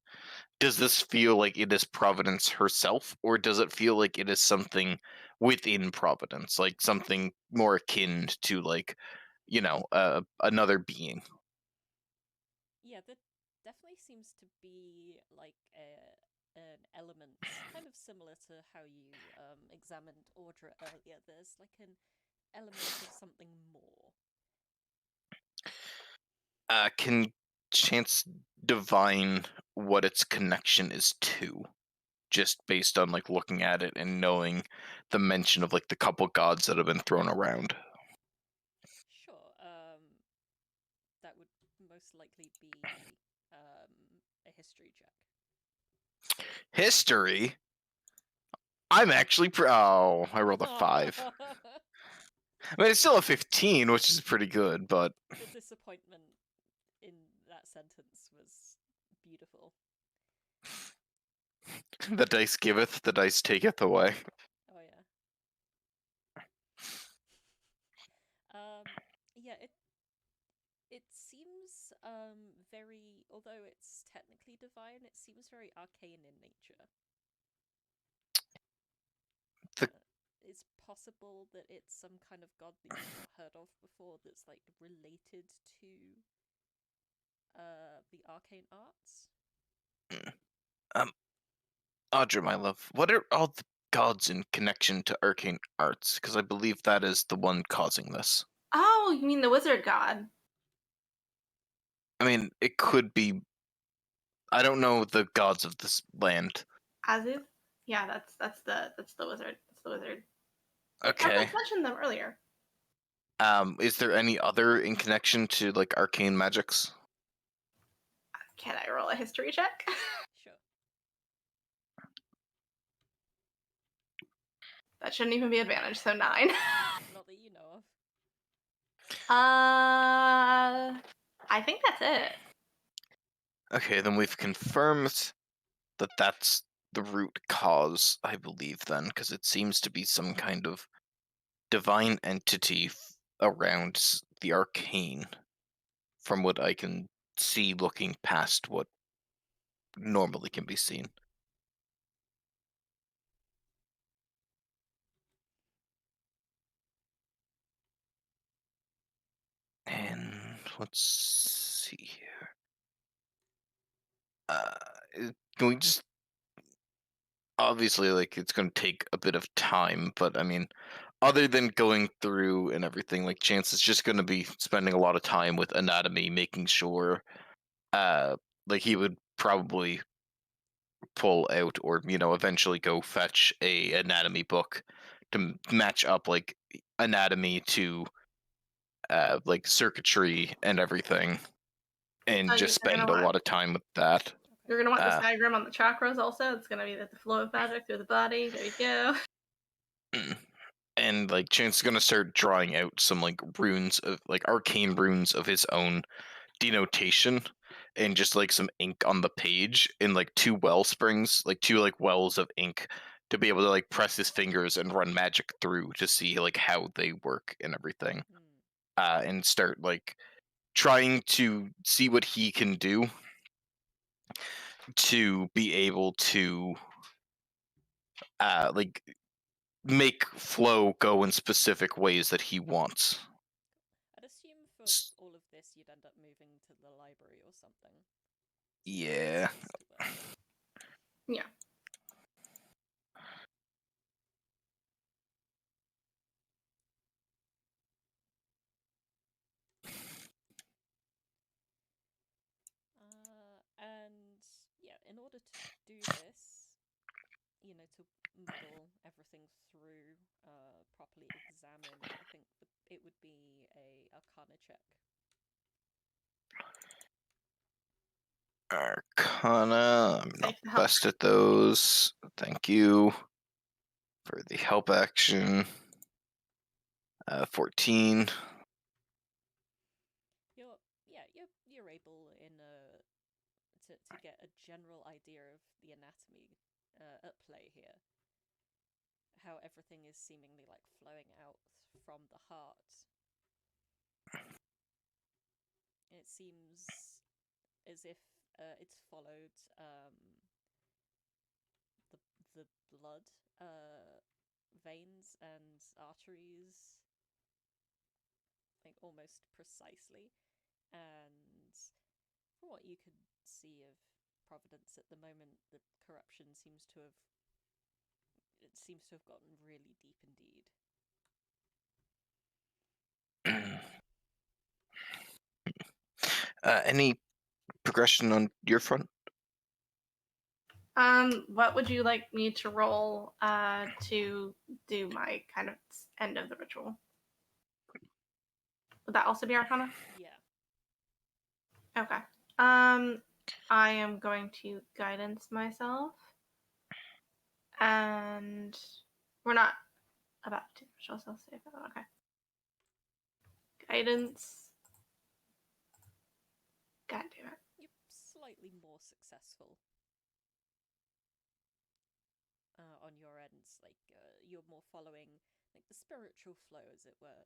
Does this feel like it is Providence herself, or does it feel like it is something within Providence, like something more akin to like, you know, another being? Yeah, that definitely seems to be like an element, kind of similar to how you examined Audra earlier. There's like an element of something more. Can Chance divine what its connection is to, just based on like looking at it and knowing the mention of like the couple gods that have been thrown around? Sure. That would most likely be a history check. History? I'm actually I rolled a 5. I mean, it's still a 15, which is pretty good, but The disappointment in that sentence was beautiful. the dice giveth, the dice taketh away. Oh yeah. Yeah, it seems very, although it's technically divine, it seems very arcane in nature. It's possible that it's some kind of god that you've not heard of before that's like related to the arcane arts. Audra, my love, what are all the gods in connection to arcane arts? Because I believe that is the one causing this. Oh, you mean the wizard god? I mean, it could be. I don't know the gods of this land. Aziz? Yeah, that's the wizard. That's the wizard. Okay. I mentioned them earlier. Is there any other in connection to like arcane magics? Can I roll a history check? Sure. That shouldn't even be advantage, so 9. Not that you know of. I think that's it. Okay, then we've confirmed that that's the root cause, I believe, then, because it seems to be some kind of divine entity around the arcane, from what I can see looking past what normally can be seen. And let's see here. Can we just obviously, like, it's going to take a bit of time, but I mean, other than going through and everything, like Chance is just going to be spending a lot of time with anatomy, making sure, like he would probably pull out or eventually go fetch a anatomy book to match up like anatomy to like circuitry and everything, and Oh, just you're gonna spend a want lot of time with that. you're gonna want this Uh, diagram on the chakras also. It's gonna be the flow of magic through the body. There you go. And like Chance is gonna start drawing out some like runes of like arcane runes of his own denotation, and just like some ink on the page in like two well springs, like two like wells of ink, to be able to like press his fingers and run magic through to see like how they work and everything. And start like trying to see what he can do to be able to like make flow go in specific ways that he wants. I'd assume for all of this you'd end up moving to the library or something. Yeah. Yeah. And yeah, in order to do this, to muddle everything through, properly examine, I think it would be a Arcana check. Arcana. I'm not Safe to help. best at those. Thank you for the help action. 14. You're able to get a general idea of the anatomy at play here. How everything is seemingly like flowing out from the heart. It seems as if it's followed the blood veins and arteries like almost precisely, and from what you could see of Providence at the moment, the corruption seems to have gotten really deep indeed. Any progression on your front? What would you like me to roll to do my kind of end of the ritual? Would that also be Arcana? Yeah. Okay. I am going to guidance myself. And we're not about to show self save. Okay. Guidance. God damn it. You're slightly more successful on your ends. Like you're more following like the spiritual flow, as it were.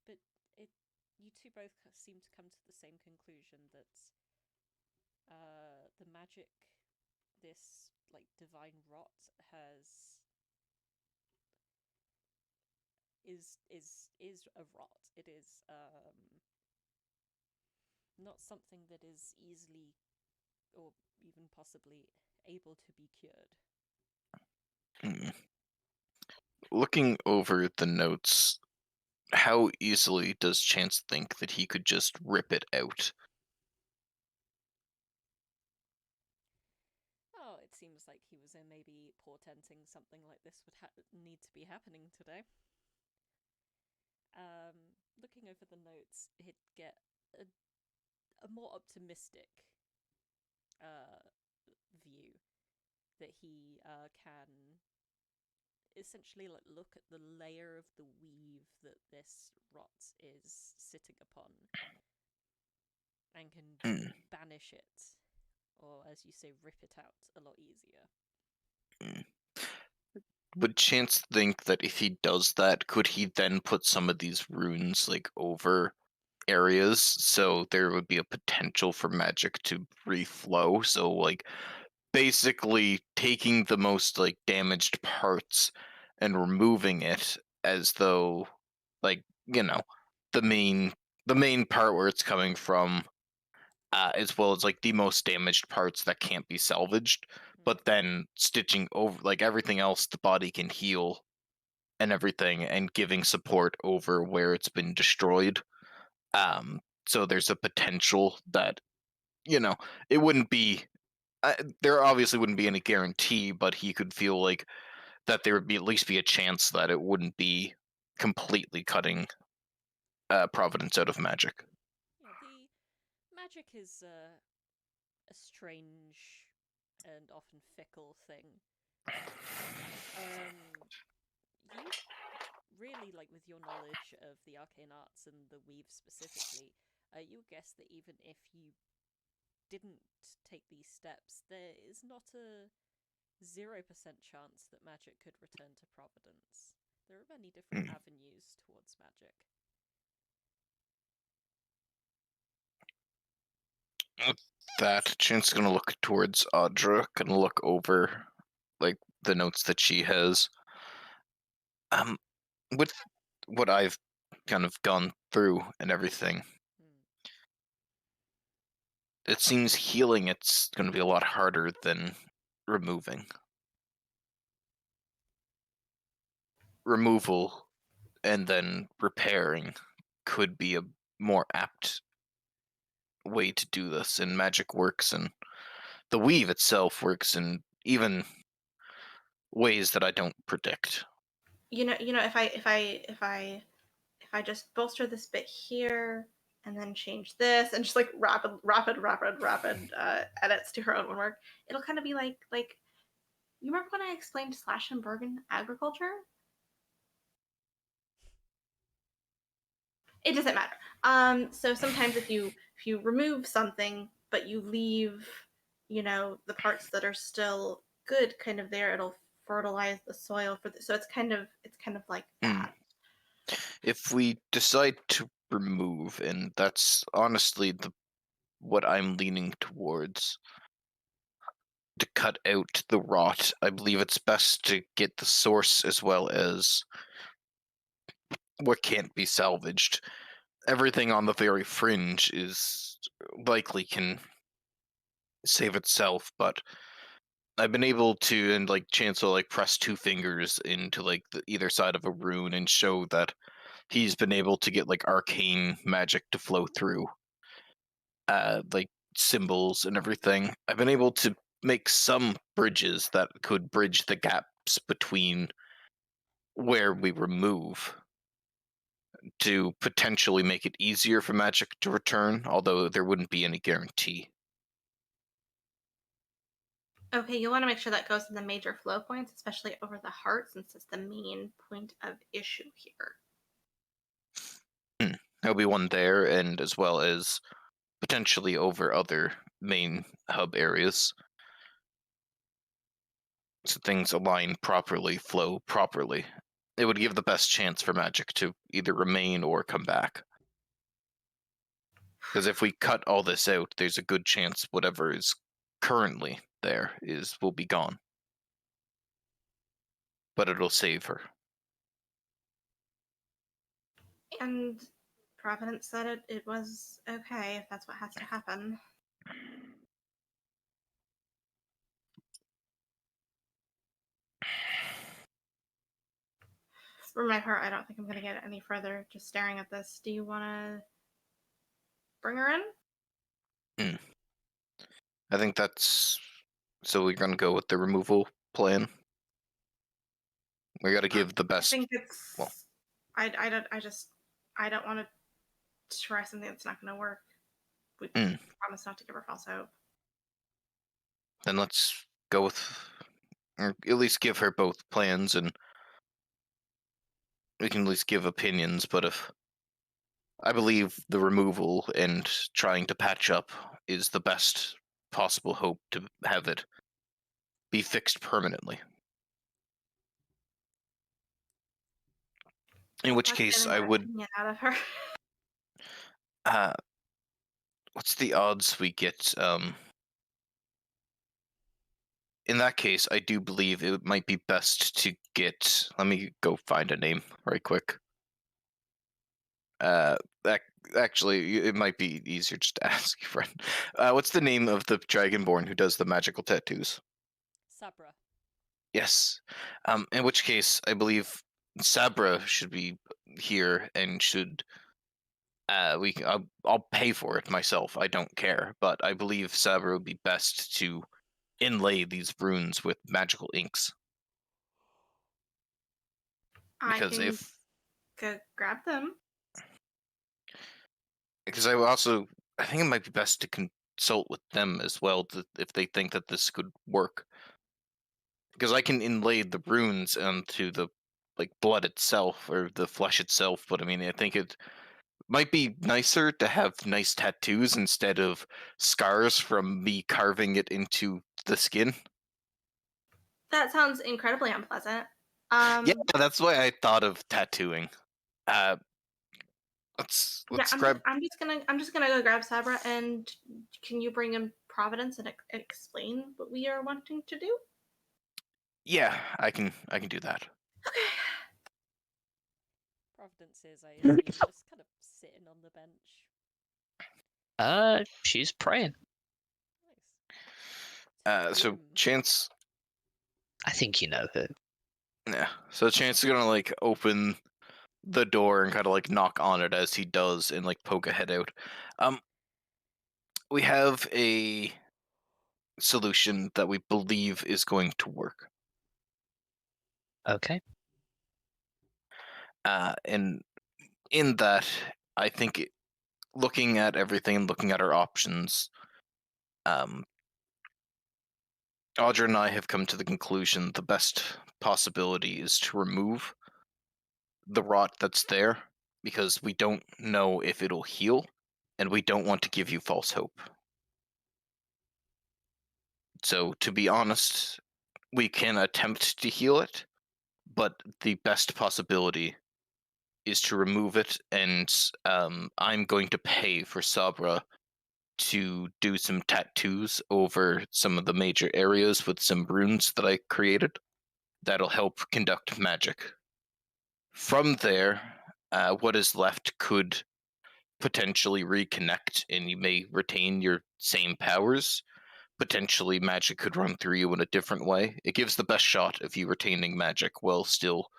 But you two both seem to come to the same conclusion that the magic, this like divine rot, is a rot. It is not something that is easily or even possibly able to be cured. Looking over the notes, how easily does Chance think that he could just rip it out? Oh, it seems like he was maybe portenting something like this would need to be happening today. Looking over the notes, he'd get a more optimistic view that he can essentially like look at the layer of the weave that this rot is sitting upon and can banish it, or as you say, rip it out a lot easier. Would Chance think that if he does that, could he then put some of these runes like over areas, so there would be a potential for magic to reflow? So like basically taking the most like damaged parts and removing it, as though like the main part where it's coming from, as well as like the most damaged parts that can't be salvaged, but then stitching over like everything else the body can heal and everything, and giving support over where it's been destroyed. So there's a potential that, it wouldn't be, there obviously wouldn't be any guarantee, but he could feel like that there would be at least be a chance that it wouldn't be completely cutting Providence out of magic. Yeah, the magic is a strange and often fickle thing. You really, like, with your knowledge of the arcane arts and the weave specifically, you would guess that even if you didn't take these steps, there is not a 0% chance that magic could return to Providence. There are many different avenues towards magic. That Chint's gonna look towards Audra, gonna look over like the notes that she has. With what I've kind of gone through and everything, it seems healing it's gonna be a lot harder than removing. Removal and then repairing could be a more apt way to do this, and magic works, and the weave itself works in even ways that I don't predict. If I just bolster this bit here and then change this and just like rapid edits to her own work, it'll kind of be like you remember when I explained slash and burn agriculture? It doesn't matter. So sometimes if you remove something but you leave, the parts that are still good kind of there, it'll fertilize the soil so it's kind of like that. If we decide to remove, and that's honestly what I'm leaning towards, to cut out the rot, I believe it's best to get the source as well as what can't be salvaged. Everything on the very fringe is likely can save itself, but I've been able to, and like Chancellor, like press two fingers into like either side of a rune and show that he's been able to get like arcane magic to flow through, like symbols and everything. I've been able to make some bridges that could bridge the gaps between where we remove to potentially make it easier for magic to return, although there wouldn't be any guarantee. Okay, you want to make sure that goes to the major flow points, especially over the heart, since it's the main point of issue here. There'll be one there, and as well as potentially over other main hub areas. So things align properly, flow properly. It would give the best chance for magic to either remain or come back. Because if we cut all this out, there's a good chance whatever is currently there will be gone. But it'll save her. And Providence said it was okay if that's what has to happen. For my part, I don't think I'm going to get any further just staring at this. Do you want to bring her in? I think that's... So we're going to go with the removal plan? We got to give the best... I think it's... Well, I don't want to try something that's not going to work. We promise not to give her false hope. Then let's go with... Or at least give her both plans, and we can at least give opinions, but if... I believe the removal and trying to patch up is the best possible hope to have it be fixed permanently. In which case, I would... Out of her. What's the odds we get? In that case, I do believe it might be best to get... Let me go find a name right quick. Actually, it might be easier just to ask your friend. What's the name of the Dragonborn who does the magical tattoos? Sabra. Yes. In which case, I believe Sabra should be here and should. I'll pay for it myself. I don't care, but I believe Sabra would be best to inlay these runes with magical inks. I Because can go grab them. Because I think it might be best to consult with them as well if they think that this could work. Because I can inlay the runes onto the blood itself or the flesh itself, but I mean, I think it might be nicer to have nice tattoos instead of scars from me carving it into the skin. That sounds incredibly unpleasant. Yeah, that's why I thought of tattooing. Let's grab. I'm just gonna go grab Sabra, and can you bring in Providence and explain what we are wanting to do? Yeah, I can do that. Okay. Providence is, I assume, just kind of sitting on the bench. She's praying. Nice. So Chance. I think you know her. Yeah. So Chance is gonna open the door and kind of knock on it as he does and poke a head out. We have a solution that we believe is going to work. Okay. And in that, I think looking at everything, looking at our options, Audra and I have come to the conclusion the best possibility is to remove the rot that's there, because we don't know if it'll heal, and we don't want to give you false hope. So, to be honest, we can attempt to heal it, but the best possibility is to remove it, and I'm going to pay for Sabra to do some tattoos over some of the major areas with some runes that I created. That'll help conduct magic. From there, what is left could potentially reconnect, and you may retain your same powers. Potentially, magic could run through you in a different way. It gives the best shot of you retaining magic while still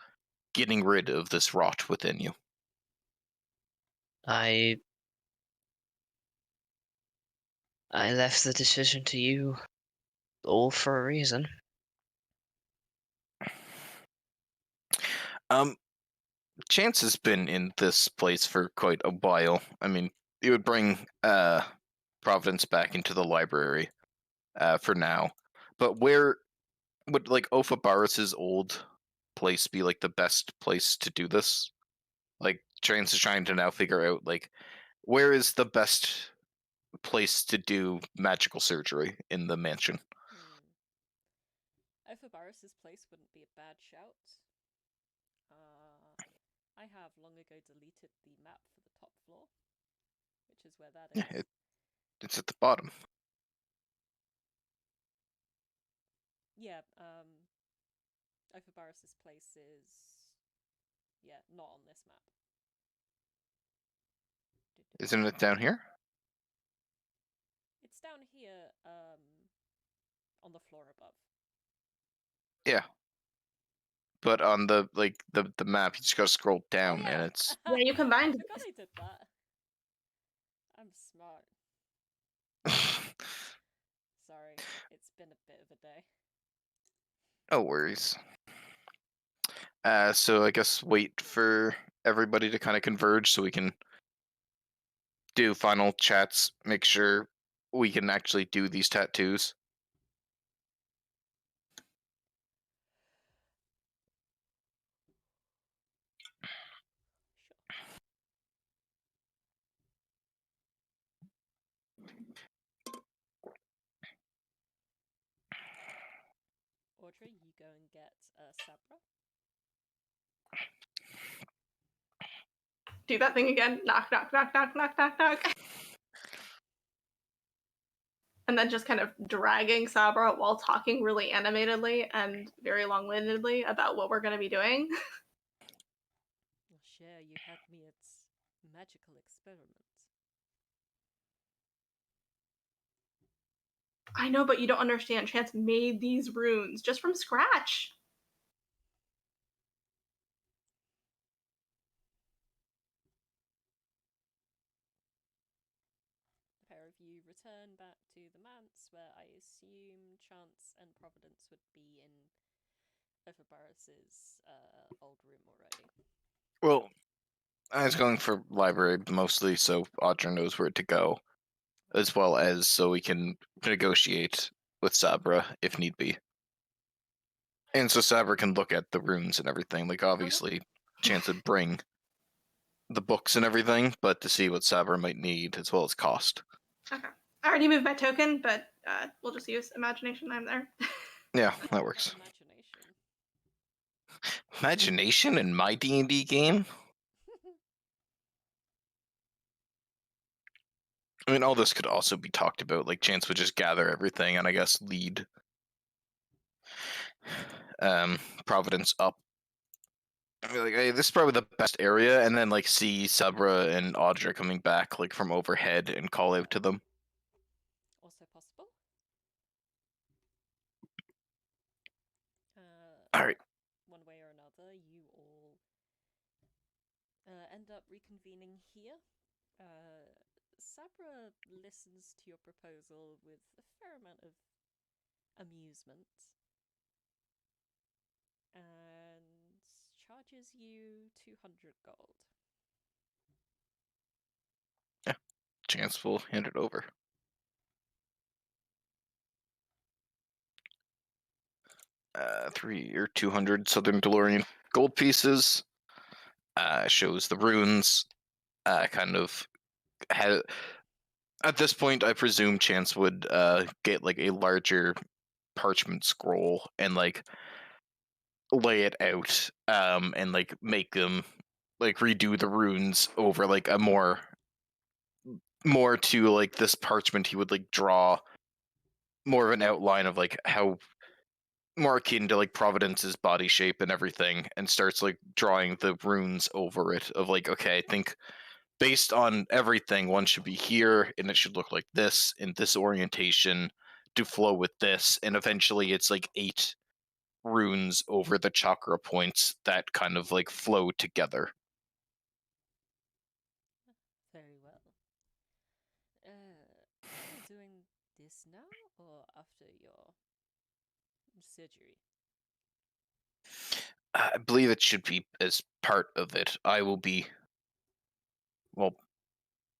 getting rid of this rot within you. I left the decision to you, all for a reason. Chance has been in this place for quite a while. I mean, it would bring Providence back into the library for now. But where would Ophabarus's old place be the best place to do this? Chance is trying to now figure out where is the best place to do magical surgery in the mansion. Ophabarus's place wouldn't be a bad shout. I have long ago deleted the map for the top floor, which is where that is. Yeah, it's at the bottom. Yeah, Ophabarus's place is, not on this map. Isn't it down here? It's down here, on the floor above. Yeah. But on the the map, you just gotta scroll down, and it's Yeah, you combined. I forgot I did that. I'm smart. Sorry, it's been a bit of a day. no worries. So I guess wait for everybody to kind of converge so we can do final chats, make sure we can actually do these tattoos. Audra, you go and get Sabra. Do that thing again. Knock, knock, knock, knock, knock, knock, knock. And then just kind of dragging Sabra while talking really animatedly and very long-windedly about what we're going to be doing. Well, share, you had me at magical experiments. I know, but you don't understand. Chance made these runes just from scratch. The pair of you return back to the manse, where I assume Chance and Providence would be in Overbarris's old room already. Well, I was going for library mostly, so Audra knows where to go, as well as so we can negotiate with Sabra if need be. And so Sabra can look at the runes and everything. Like, obviously, Chance would bring the books and everything, but to see what Sabra might need, as well as cost. Okay. I already moved my token, but we'll just use imagination. I'm there. Yeah, that works. Imagination. Imagination in my D&D game? I mean, all this could also be talked about. Like, Chance would just gather everything and I guess lead Providence up. I'd be like, hey, this is probably the best area, and then like see Sabra and Audra coming back like from overhead and call out to them. Also possible. All right. One way or another, you all end up reconvening here. Sabra listens to your proposal with a fair amount of amusement and charges you 200 gold. Yeah, Chance will hand it over. 3 or 200 Southern Delorian gold pieces. Shows the runes. Kind of had. At this point, I presume Chance would get like a larger parchment scroll and like lay it out, and like make them like redo the runes over like a more to like this parchment. He would like draw more of an outline of like how more akin to like Providence's body shape and everything, and starts like drawing the runes over it of like, okay, I think based on everything, one should be here and it should look like this in this orientation to flow with this, and eventually it's like 8 runes over the chakra points that kind of like flow together. Very well. Are you doing this now or after your surgery? I believe it should be as part of it. I will be, well,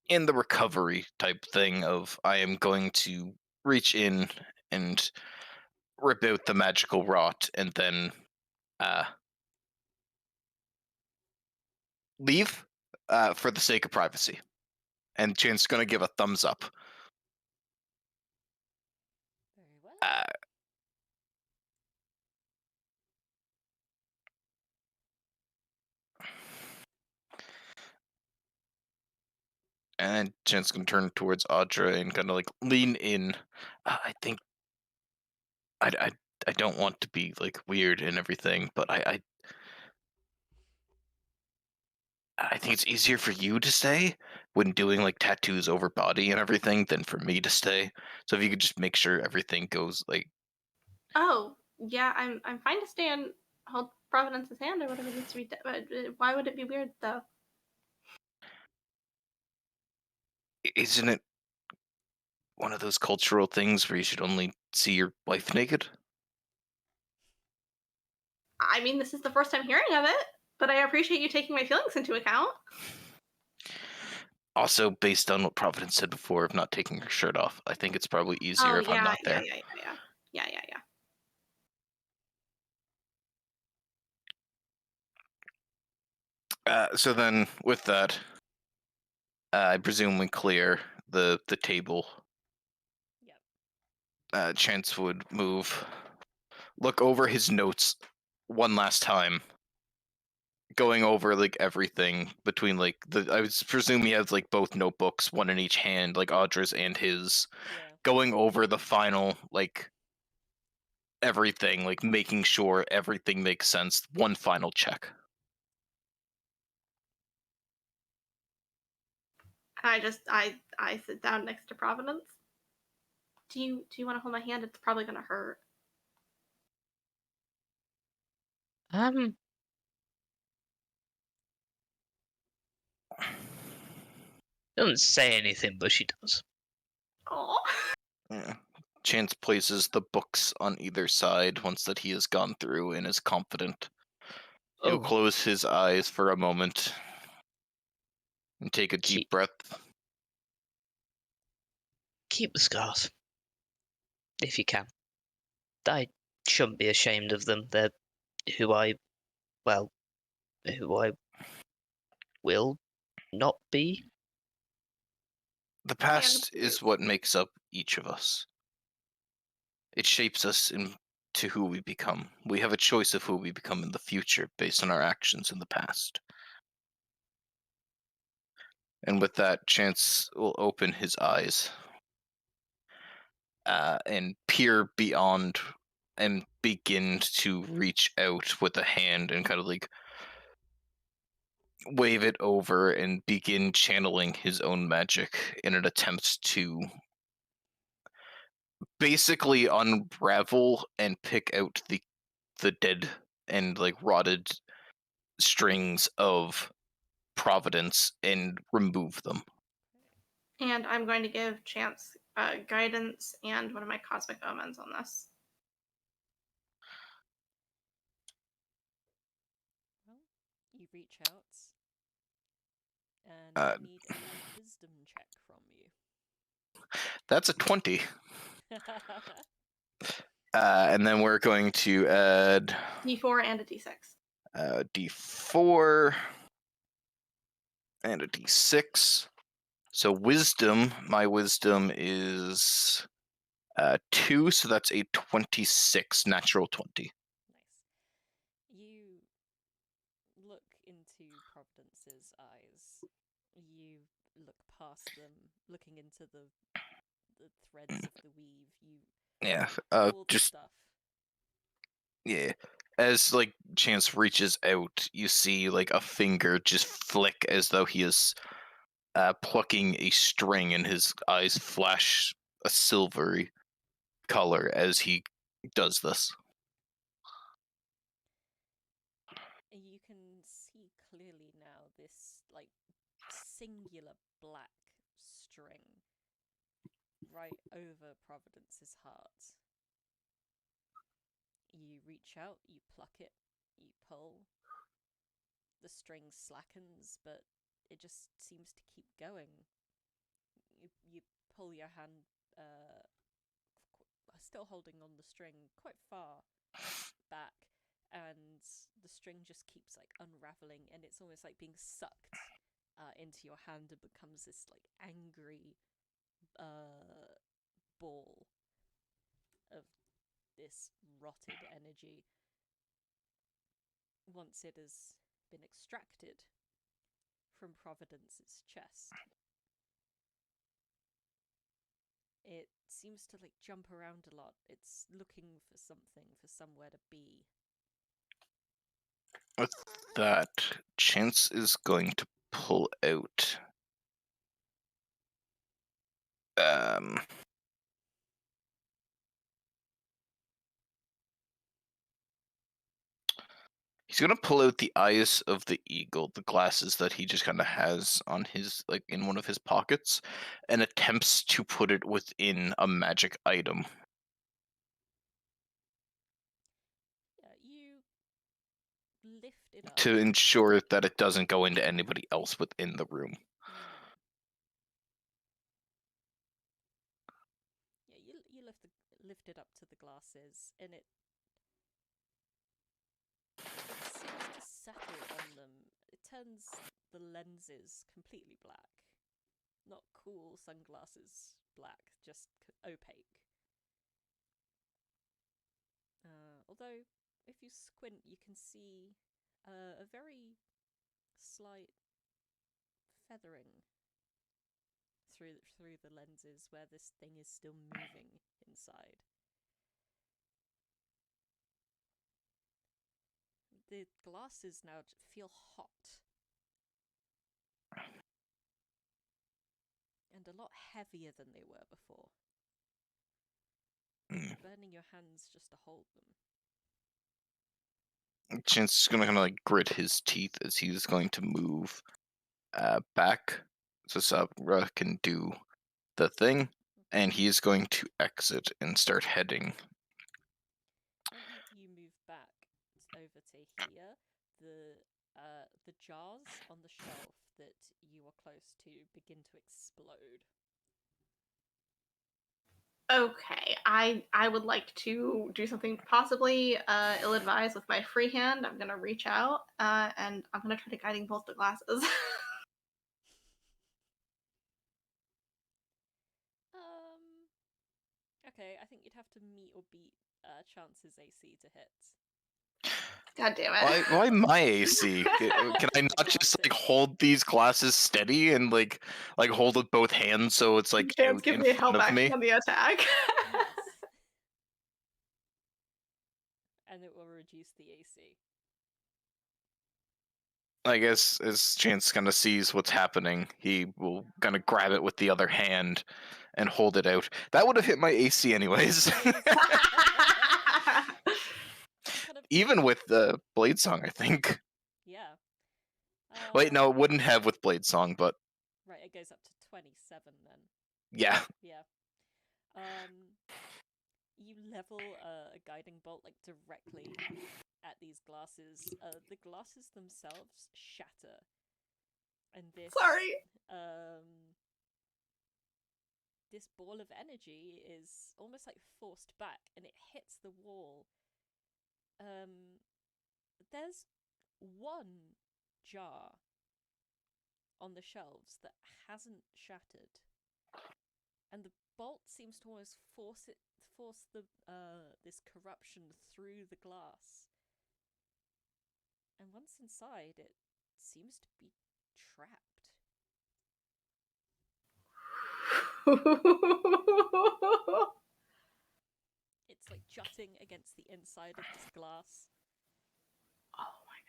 in the recovery type thing of I am going to reach in and rip out the magical rot and then leave for the sake of privacy. And Chan's going to give a thumbs up. Very well. And Chan's going to turn towards Audra and kind of like lean in. I think I don't want to be like weird and everything, but I think it's easier for you to stay when doing like tattoos over body and everything than for me to stay. So if you could just make sure everything goes like. Oh, yeah, I'm fine to stay and hold Providence's hand or whatever needs to be done. But why would it be weird though? Isn't it one of those cultural things where you should only see your wife naked? I mean, this is the first time hearing of it, but I appreciate you taking my feelings into account. Also, based on what Providence said before of not taking her shirt off, I think it's probably easier if I'm not there. So then, with that, I presume we clear the table. Yep. Chance would move, look over his notes one last time, going over like everything between like I would presume he has like both notebooks, one in each hand, like Audra's and his. Yeah. Going over the final like everything, like making sure everything makes sense. One final check. I sit down next to Providence. Do you want to hold my hand? It's probably gonna hurt. Doesn't say anything, but she does. Oh. Yeah. Chance places the books on either side once that he has gone through and is confident. He'll close his eyes for a moment and take a deep breath. Keep the scars, if you can. I shouldn't be ashamed of them. They're who I will not be. The past is what makes up each of us. It shapes us into who we become. We have a choice of who we become in the future based on our actions in the past. And with that, Chance will open his eyes and peer beyond and begin to reach out with a hand and kind of like wave it over and begin channeling his own magic in an attempt to basically unravel and pick out the dead and like rotted strings of Providence and remove them. And I'm going to give Chance guidance and one of my cosmic omens on this. Well, you reach out, and I need a wisdom check from you. That's a 20. And then we're going to add D4 and a D6. D4 and a D6. So wisdom, my wisdom is 2, so that's a 26, natural 20. Nice. You look into Providence's eyes. You look past them, looking into the threads of the weave. Yeah, all the just stuff. Yeah. As like Chance reaches out, you see like a finger just flick as though he is plucking a string, and his eyes flash a silvery color as he does this. You can see clearly now this like singular black string right over Providence's heart. You reach out, you pluck it, you pull. The string slackens, but it just seems to keep going. You pull your hand, still holding on the string, quite far back, and the string just keeps like unraveling, and it's almost like being sucked into your hand and becomes this like angry ball of this rotted energy. Once it has been extracted from Providence's chest, it seems to like jump around a lot. It's looking for something, for somewhere to be. With that, Chance is going to pull out he's going to pull out the eyes of the eagle, the glasses that he just kind of has on his, like, in one of his pockets, and attempts to put it within a magic item. Yeah, you lift it up. To ensure that it doesn't go into anybody else within the room. Yeah, you lift it up to the glasses, and it seems to settle on them. It turns the lenses completely black. Not cool sunglasses black, just opaque. Although, if you squint, you can see a very slight feathering through the lenses where this thing is still moving inside. The glasses now feel hot and a lot heavier than they were before. burning your hands just to hold them. Chance is gonna kind of like grit his teeth as he's going to move back so Sabra can do the thing, and he is going to exit and start heading. When you move back over to here, the jars on the shelf that you are close to begin to explode. Okay, I would like to do something possibly ill-advised with my free hand. I'm gonna reach out and I'm gonna try to guiding bolt the glasses. Okay, I think you'd have to meet or beat Chance's AC to hit. God damn it! Why my AC? Can I not just like hold these glasses steady and like hold with both hands so it's like Chance, out give in me a front help of me? action on the attack. Yes. And it will reduce the AC. I guess as Chance kind of sees what's happening, he will kind of grab it with the other hand and hold it out. That would have hit my AC anyways. Kind of, Even with the Blade Song, I think. yeah. Wait, no, it wouldn't have with Blade Song, but Right, it goes up to 27 then. yeah. Yeah. You level a guiding bolt like directly at these glasses. The glasses themselves shatter, and this this ball of energy is almost like forced back, and it hits the wall. There's one jar on the shelves that hasn't shattered, and the bolt seems to almost force the this corruption through the glass. And once inside, it seems to be trapped. It's like jutting against the inside of this glass. Oh my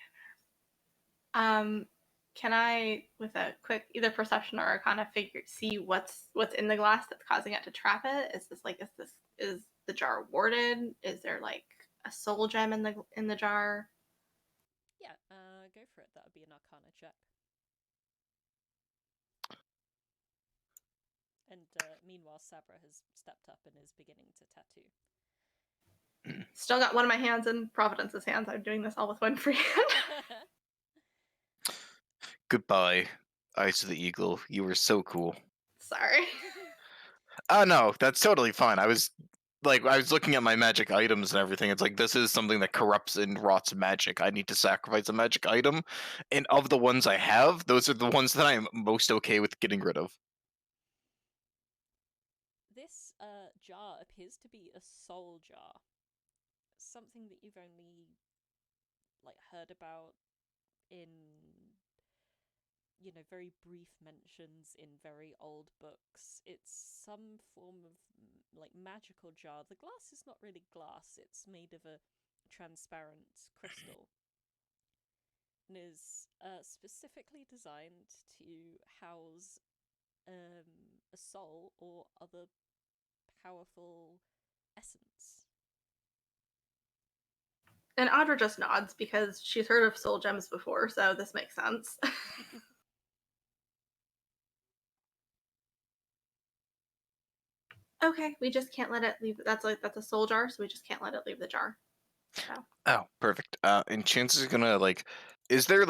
goodness. Can I, with a quick either perception or arcana, see what's in the glass that's causing it to trap it? Is the jar warded? Is there like a soul gem in the jar? Yeah, go for it. That would be an arcana check. And meanwhile, Sabra has stepped up and is beginning to tattoo. Still got one of my hands in Providence's hands. I'm doing this all with one free hand. Goodbye, Eyes of the Eagle. You were so cool. Sorry. Oh no, that's totally fine. I was looking at my magic items and everything. It's like this is something that corrupts and rots magic. I need to sacrifice a magic item, and of the ones I have, those are the ones that I'm most okay with getting rid of. This jar appears to be a soul jar. Something that you've only heard about in very brief mentions in very old books. It's some form of magical jar. The glass is not really glass, it's made of a transparent crystal, and is specifically designed to house a soul or other powerful essence. And Audra just nods because she's heard of soul gems before, so this makes sense. Okay, we just can't let it leave. That's a soul jar, so we just can't let it leave the jar. So. Oh, perfect. And Chance is gonna is there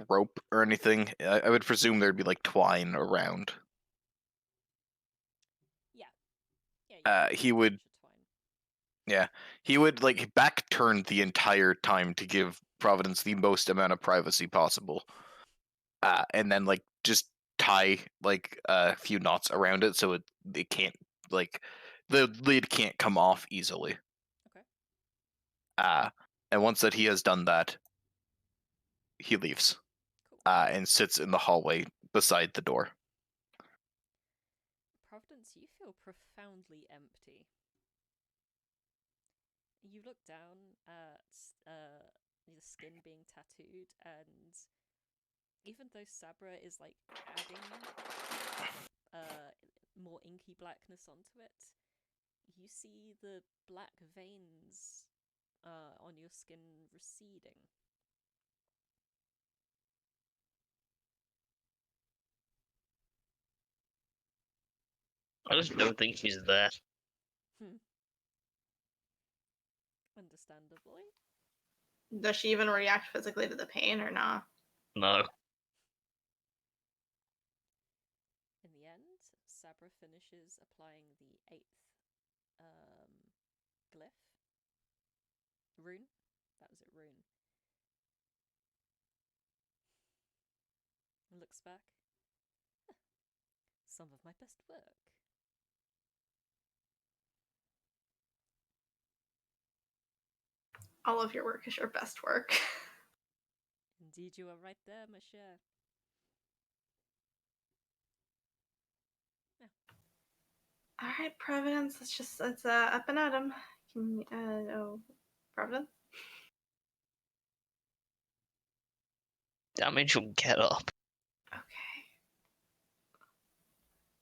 rope or anything? I would presume there'd be twine around. Yeah. He would. Yeah, he would back turn the entire time to give Providence the most amount of privacy possible. And then just tie a few knots around it so it can't the lid can't come off easily. Okay. And once that he has done that, he leaves. Cool. And sits in the hallway beside the door. Providence, you feel profoundly empty. You look down at the skin being tattooed, and even though Sabra is adding more inky blackness onto it, you see the black veins on your skin receding. I just don't think she's there. Understandably. Does she even react physically to the pain or not? No. In the end, Sabra finishes applying the 8th glyph. Rune? That was it, rune. And looks back. Some of my best work. All of your work is your best work. Indeed, you are right there, ma chère. All right, Providence. Let's up and at 'em. Providence. That means you'll get up. Okay.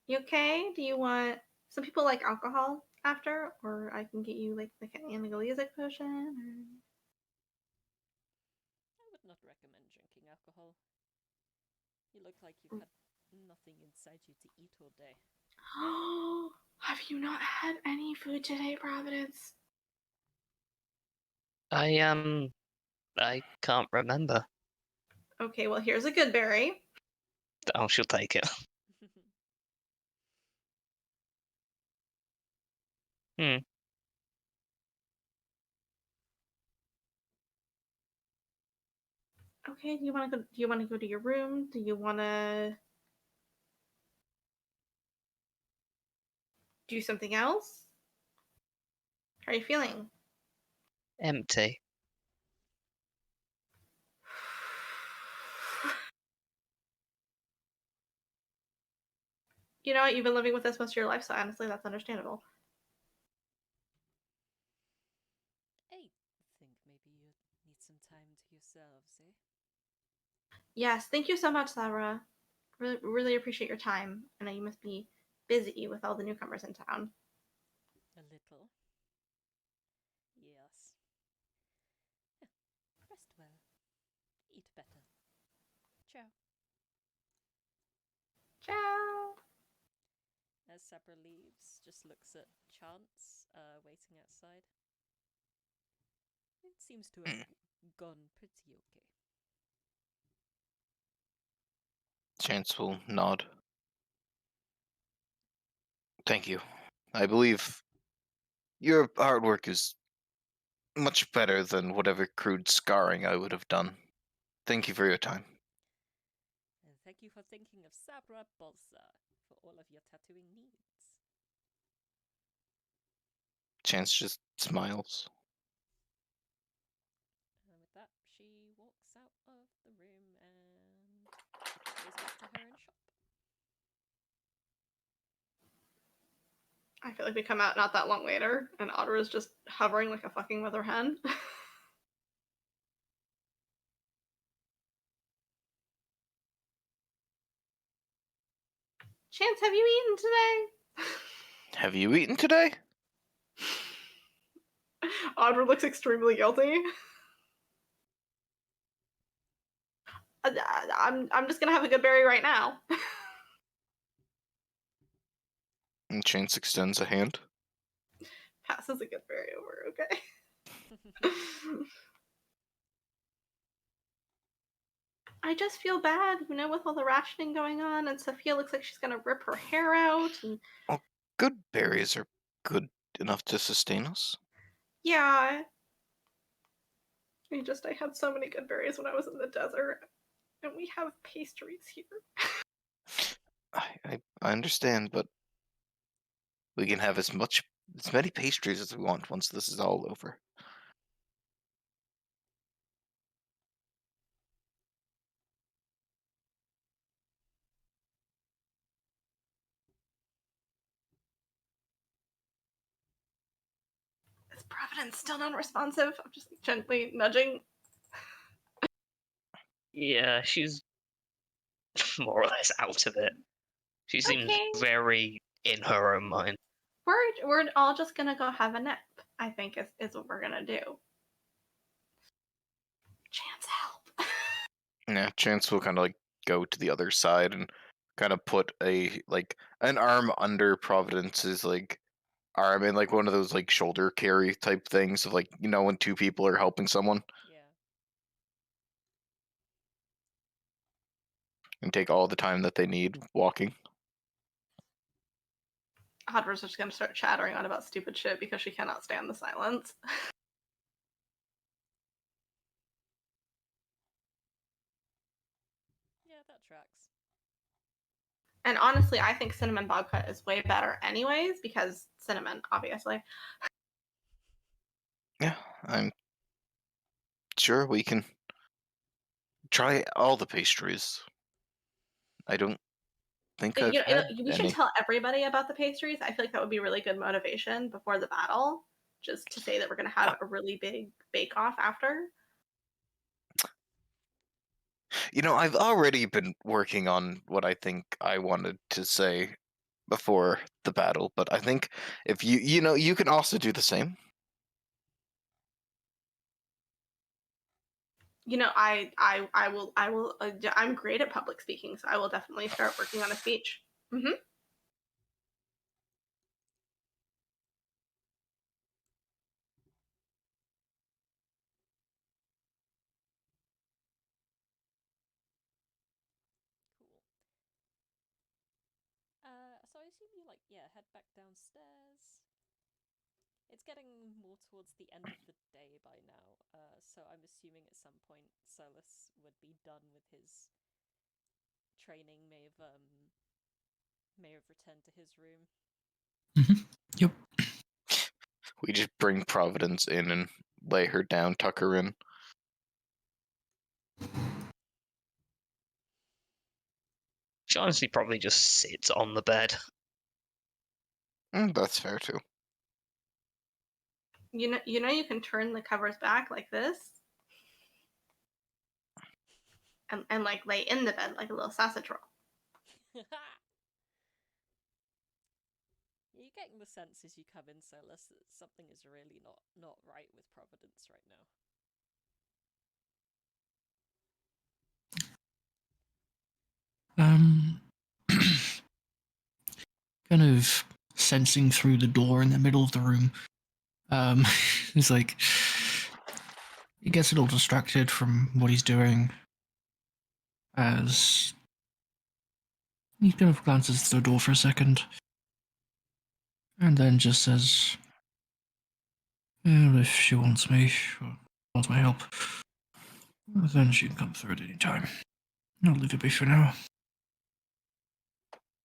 You okay? Do you want? Some people like alcohol after, or I can get you like an analgesic potion. I would not recommend drinking alcohol. You look like you've had nothing inside you to eat all day. Oh, have you not had any food today, Providence? I can't remember. Okay, well here's a good berry. Oh, she'll take it. Hmm. Okay, do you want to go? Do you want to go to your room? Do you want to do something else? How are you feeling? Empty. You know what? You've been living with this most of your life, so honestly, that's understandable. I think maybe you need some time to yourselves, eh? Yes, thank you so much, Sarah. Really, really appreciate your time. I know you must be busy with all the newcomers in town. A little. Yes. Yeah. Rest well. Eat better. Ciao. Ciao. As Sabra leaves, just looks at Chance, waiting outside. It seems to have gone pretty okay. Chance will nod. Thank you. I believe your hard work is much better than whatever crude scarring I would have done. Thank you for your time. And thank you for thinking of Sabra Bolsa for all of your tattooing needs. Chance just smiles. And with that, she walks out of the room and goes back to her own shop. I feel like we come out not that long later, and Audra is just hovering like a fucking mother hen. Chance, have you eaten today? Have you eaten today? Audra looks extremely guilty. I'm just gonna have a good berry right now. And Chance extends a hand. Passes a good berry over, okay? I just feel bad, with all the rationing going on, and Sophia looks like she's gonna rip her hair out, and Good berries are good enough to sustain us. yeah. I had so many good berries when I was in the desert, and we have pastries here. I understand, but we can have as many pastries as we want once this is all over. Is Providence still non-responsive? I'm just gently nudging. Yeah, she's more or less out of it. She seems Okay. very in her own mind. We're all just gonna go have a nap, I think is what we're gonna do. Chance help. Yeah, Chance will kind of like go to the other side and kind of put an arm under Providence's like arm and like one of those like shoulder carry type things of like, you know, when two people are helping someone, Yeah. and take all the time that they need walking. Audra's just gonna start chattering on about stupid shit because she cannot stand the silence. Yeah, that tracks. And honestly, I think cinnamon vodka is way better anyways, because cinnamon, obviously. Yeah, I'm sure we can try all the pastries. I don't think I've had We should any. tell everybody about the pastries. I feel like that would be really good motivation before the battle, just to say that we're going to have a really big bake-off after. You know, I've already been working on what I think I wanted to say before the battle, but I think if you can also do the same. You know, I will. I'm great at public speaking, so I will definitely start working on a speech. Mm-hmm. Cool. So I assume you head back downstairs. It's getting more towards the end of the day by now, so I'm assuming at some point Solas would be done with his training, may have returned to his room. Yep. We just bring Providence in and lay her down, tuck her in. She honestly probably just sits on the bed. That's fair too. You know, you can turn the covers back like this, and like lay in the bed like a little sausage roll. You're getting the sense as you come in, Solas, that something is really not right with Providence right now. Kind of sensing through the door in the middle of the room. He's like, he gets a little distracted from what he's doing as he kind of glances through the door for a second and then just says, well, if she wants me, or wants my help, then she can come through at any time. I'll leave it be for now.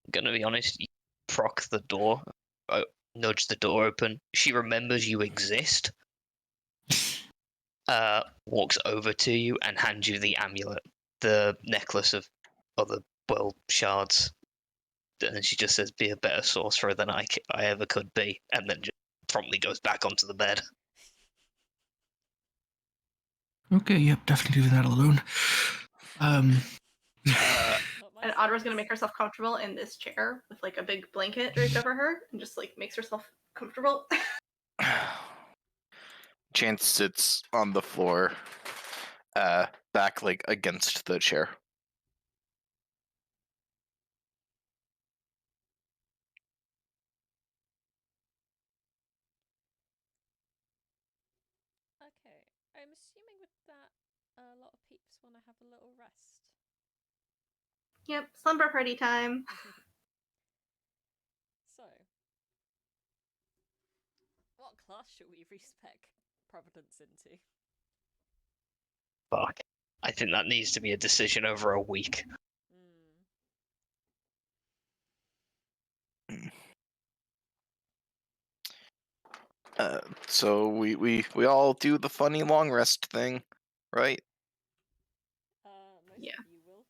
Gonna be honest, you proc the door, nudge the door open. She remembers you exist, walks over to you and hands you the amulet, the necklace of other shards. And then she just says, "Be a better sorcerer than I ever could be," and then just promptly goes back onto the bed. Okay, yep, definitely leaving that alone. And Audra's gonna make herself comfortable in this chair with like a big blanket draped over her, and just like makes herself comfortable. Chance sits on the floor, back like against the chair. Okay, I'm assuming with that, a lot of peeps want to have a little rest. Yep, slumber party time. So, what class should we respec Providence into? Fuck. I think that needs to be a decision over a week. So we all do the funny long rest thing, right? Most Yeah. of you will.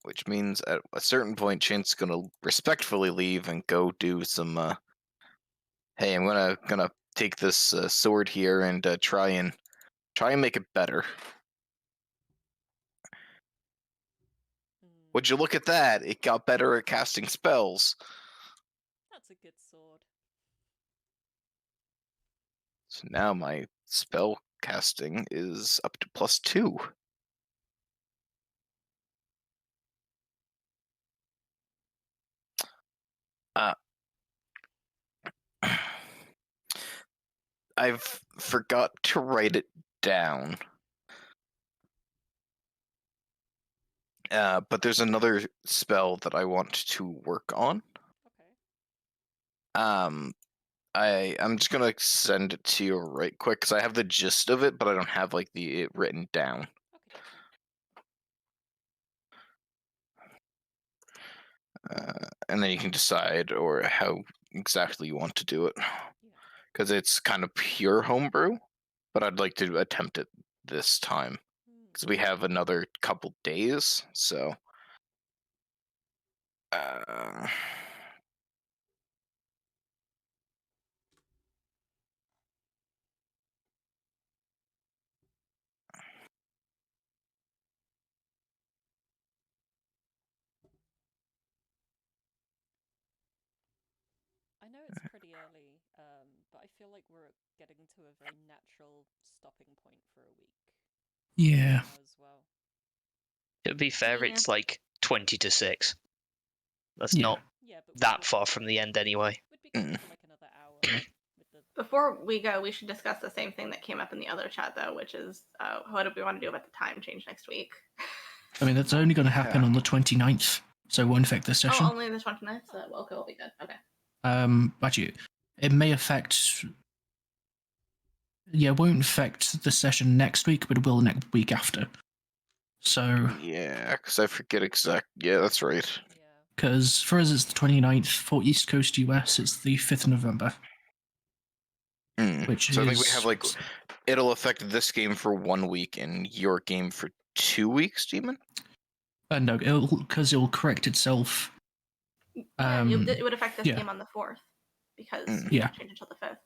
Which means at a certain point, Chint's gonna respectfully leave and go do some. Hey, I'm gonna take this sword here and try and make it better. Would you look at that? It got better at casting spells. That's a good sword. So now my spell casting is up to +2. I've forgot to write it down. But there's another spell that I want to work on. Okay. I'm just gonna send it to you right quick because I have the gist of it, but I don't have like it written down. And then you can decide or how exactly you want to do it, because it's kind of pure homebrew, but I'd like to attempt it this time because we have another couple days. So, I know it's pretty early, but I feel like we're getting to a very natural stopping point for a week. Yeah. As well. To be fair, Yeah. it's like 20 to 6. That's Yeah. not But that far from the end anyway. Would be good for like another hour. Before we go, we should discuss the same thing that came up in the other chat, though, which is what do we want to do about the time change next week? I mean, that's only going to happen on the 29th, so it won't affect this session. Oh, only the 29th? So, well, okay, we'll be good. Okay. Actually, it may affect... Yeah, it won't affect the session next week, but it will next week after. So... Yeah, because I forget exact... Yeah, that's right. Because for us it's the 29th, for East Coast US it's the 5th of November. Which so is... I think we have like... It'll affect this game for 1 week and your game for 2 weeks, Demon? No, because it'll correct itself. It would affect this game on the 4th, because we don't change until the 5th.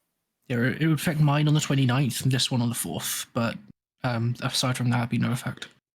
Yeah, it would affect mine on the 29th and this one on the 4th, but aside from that, it'd be no effect.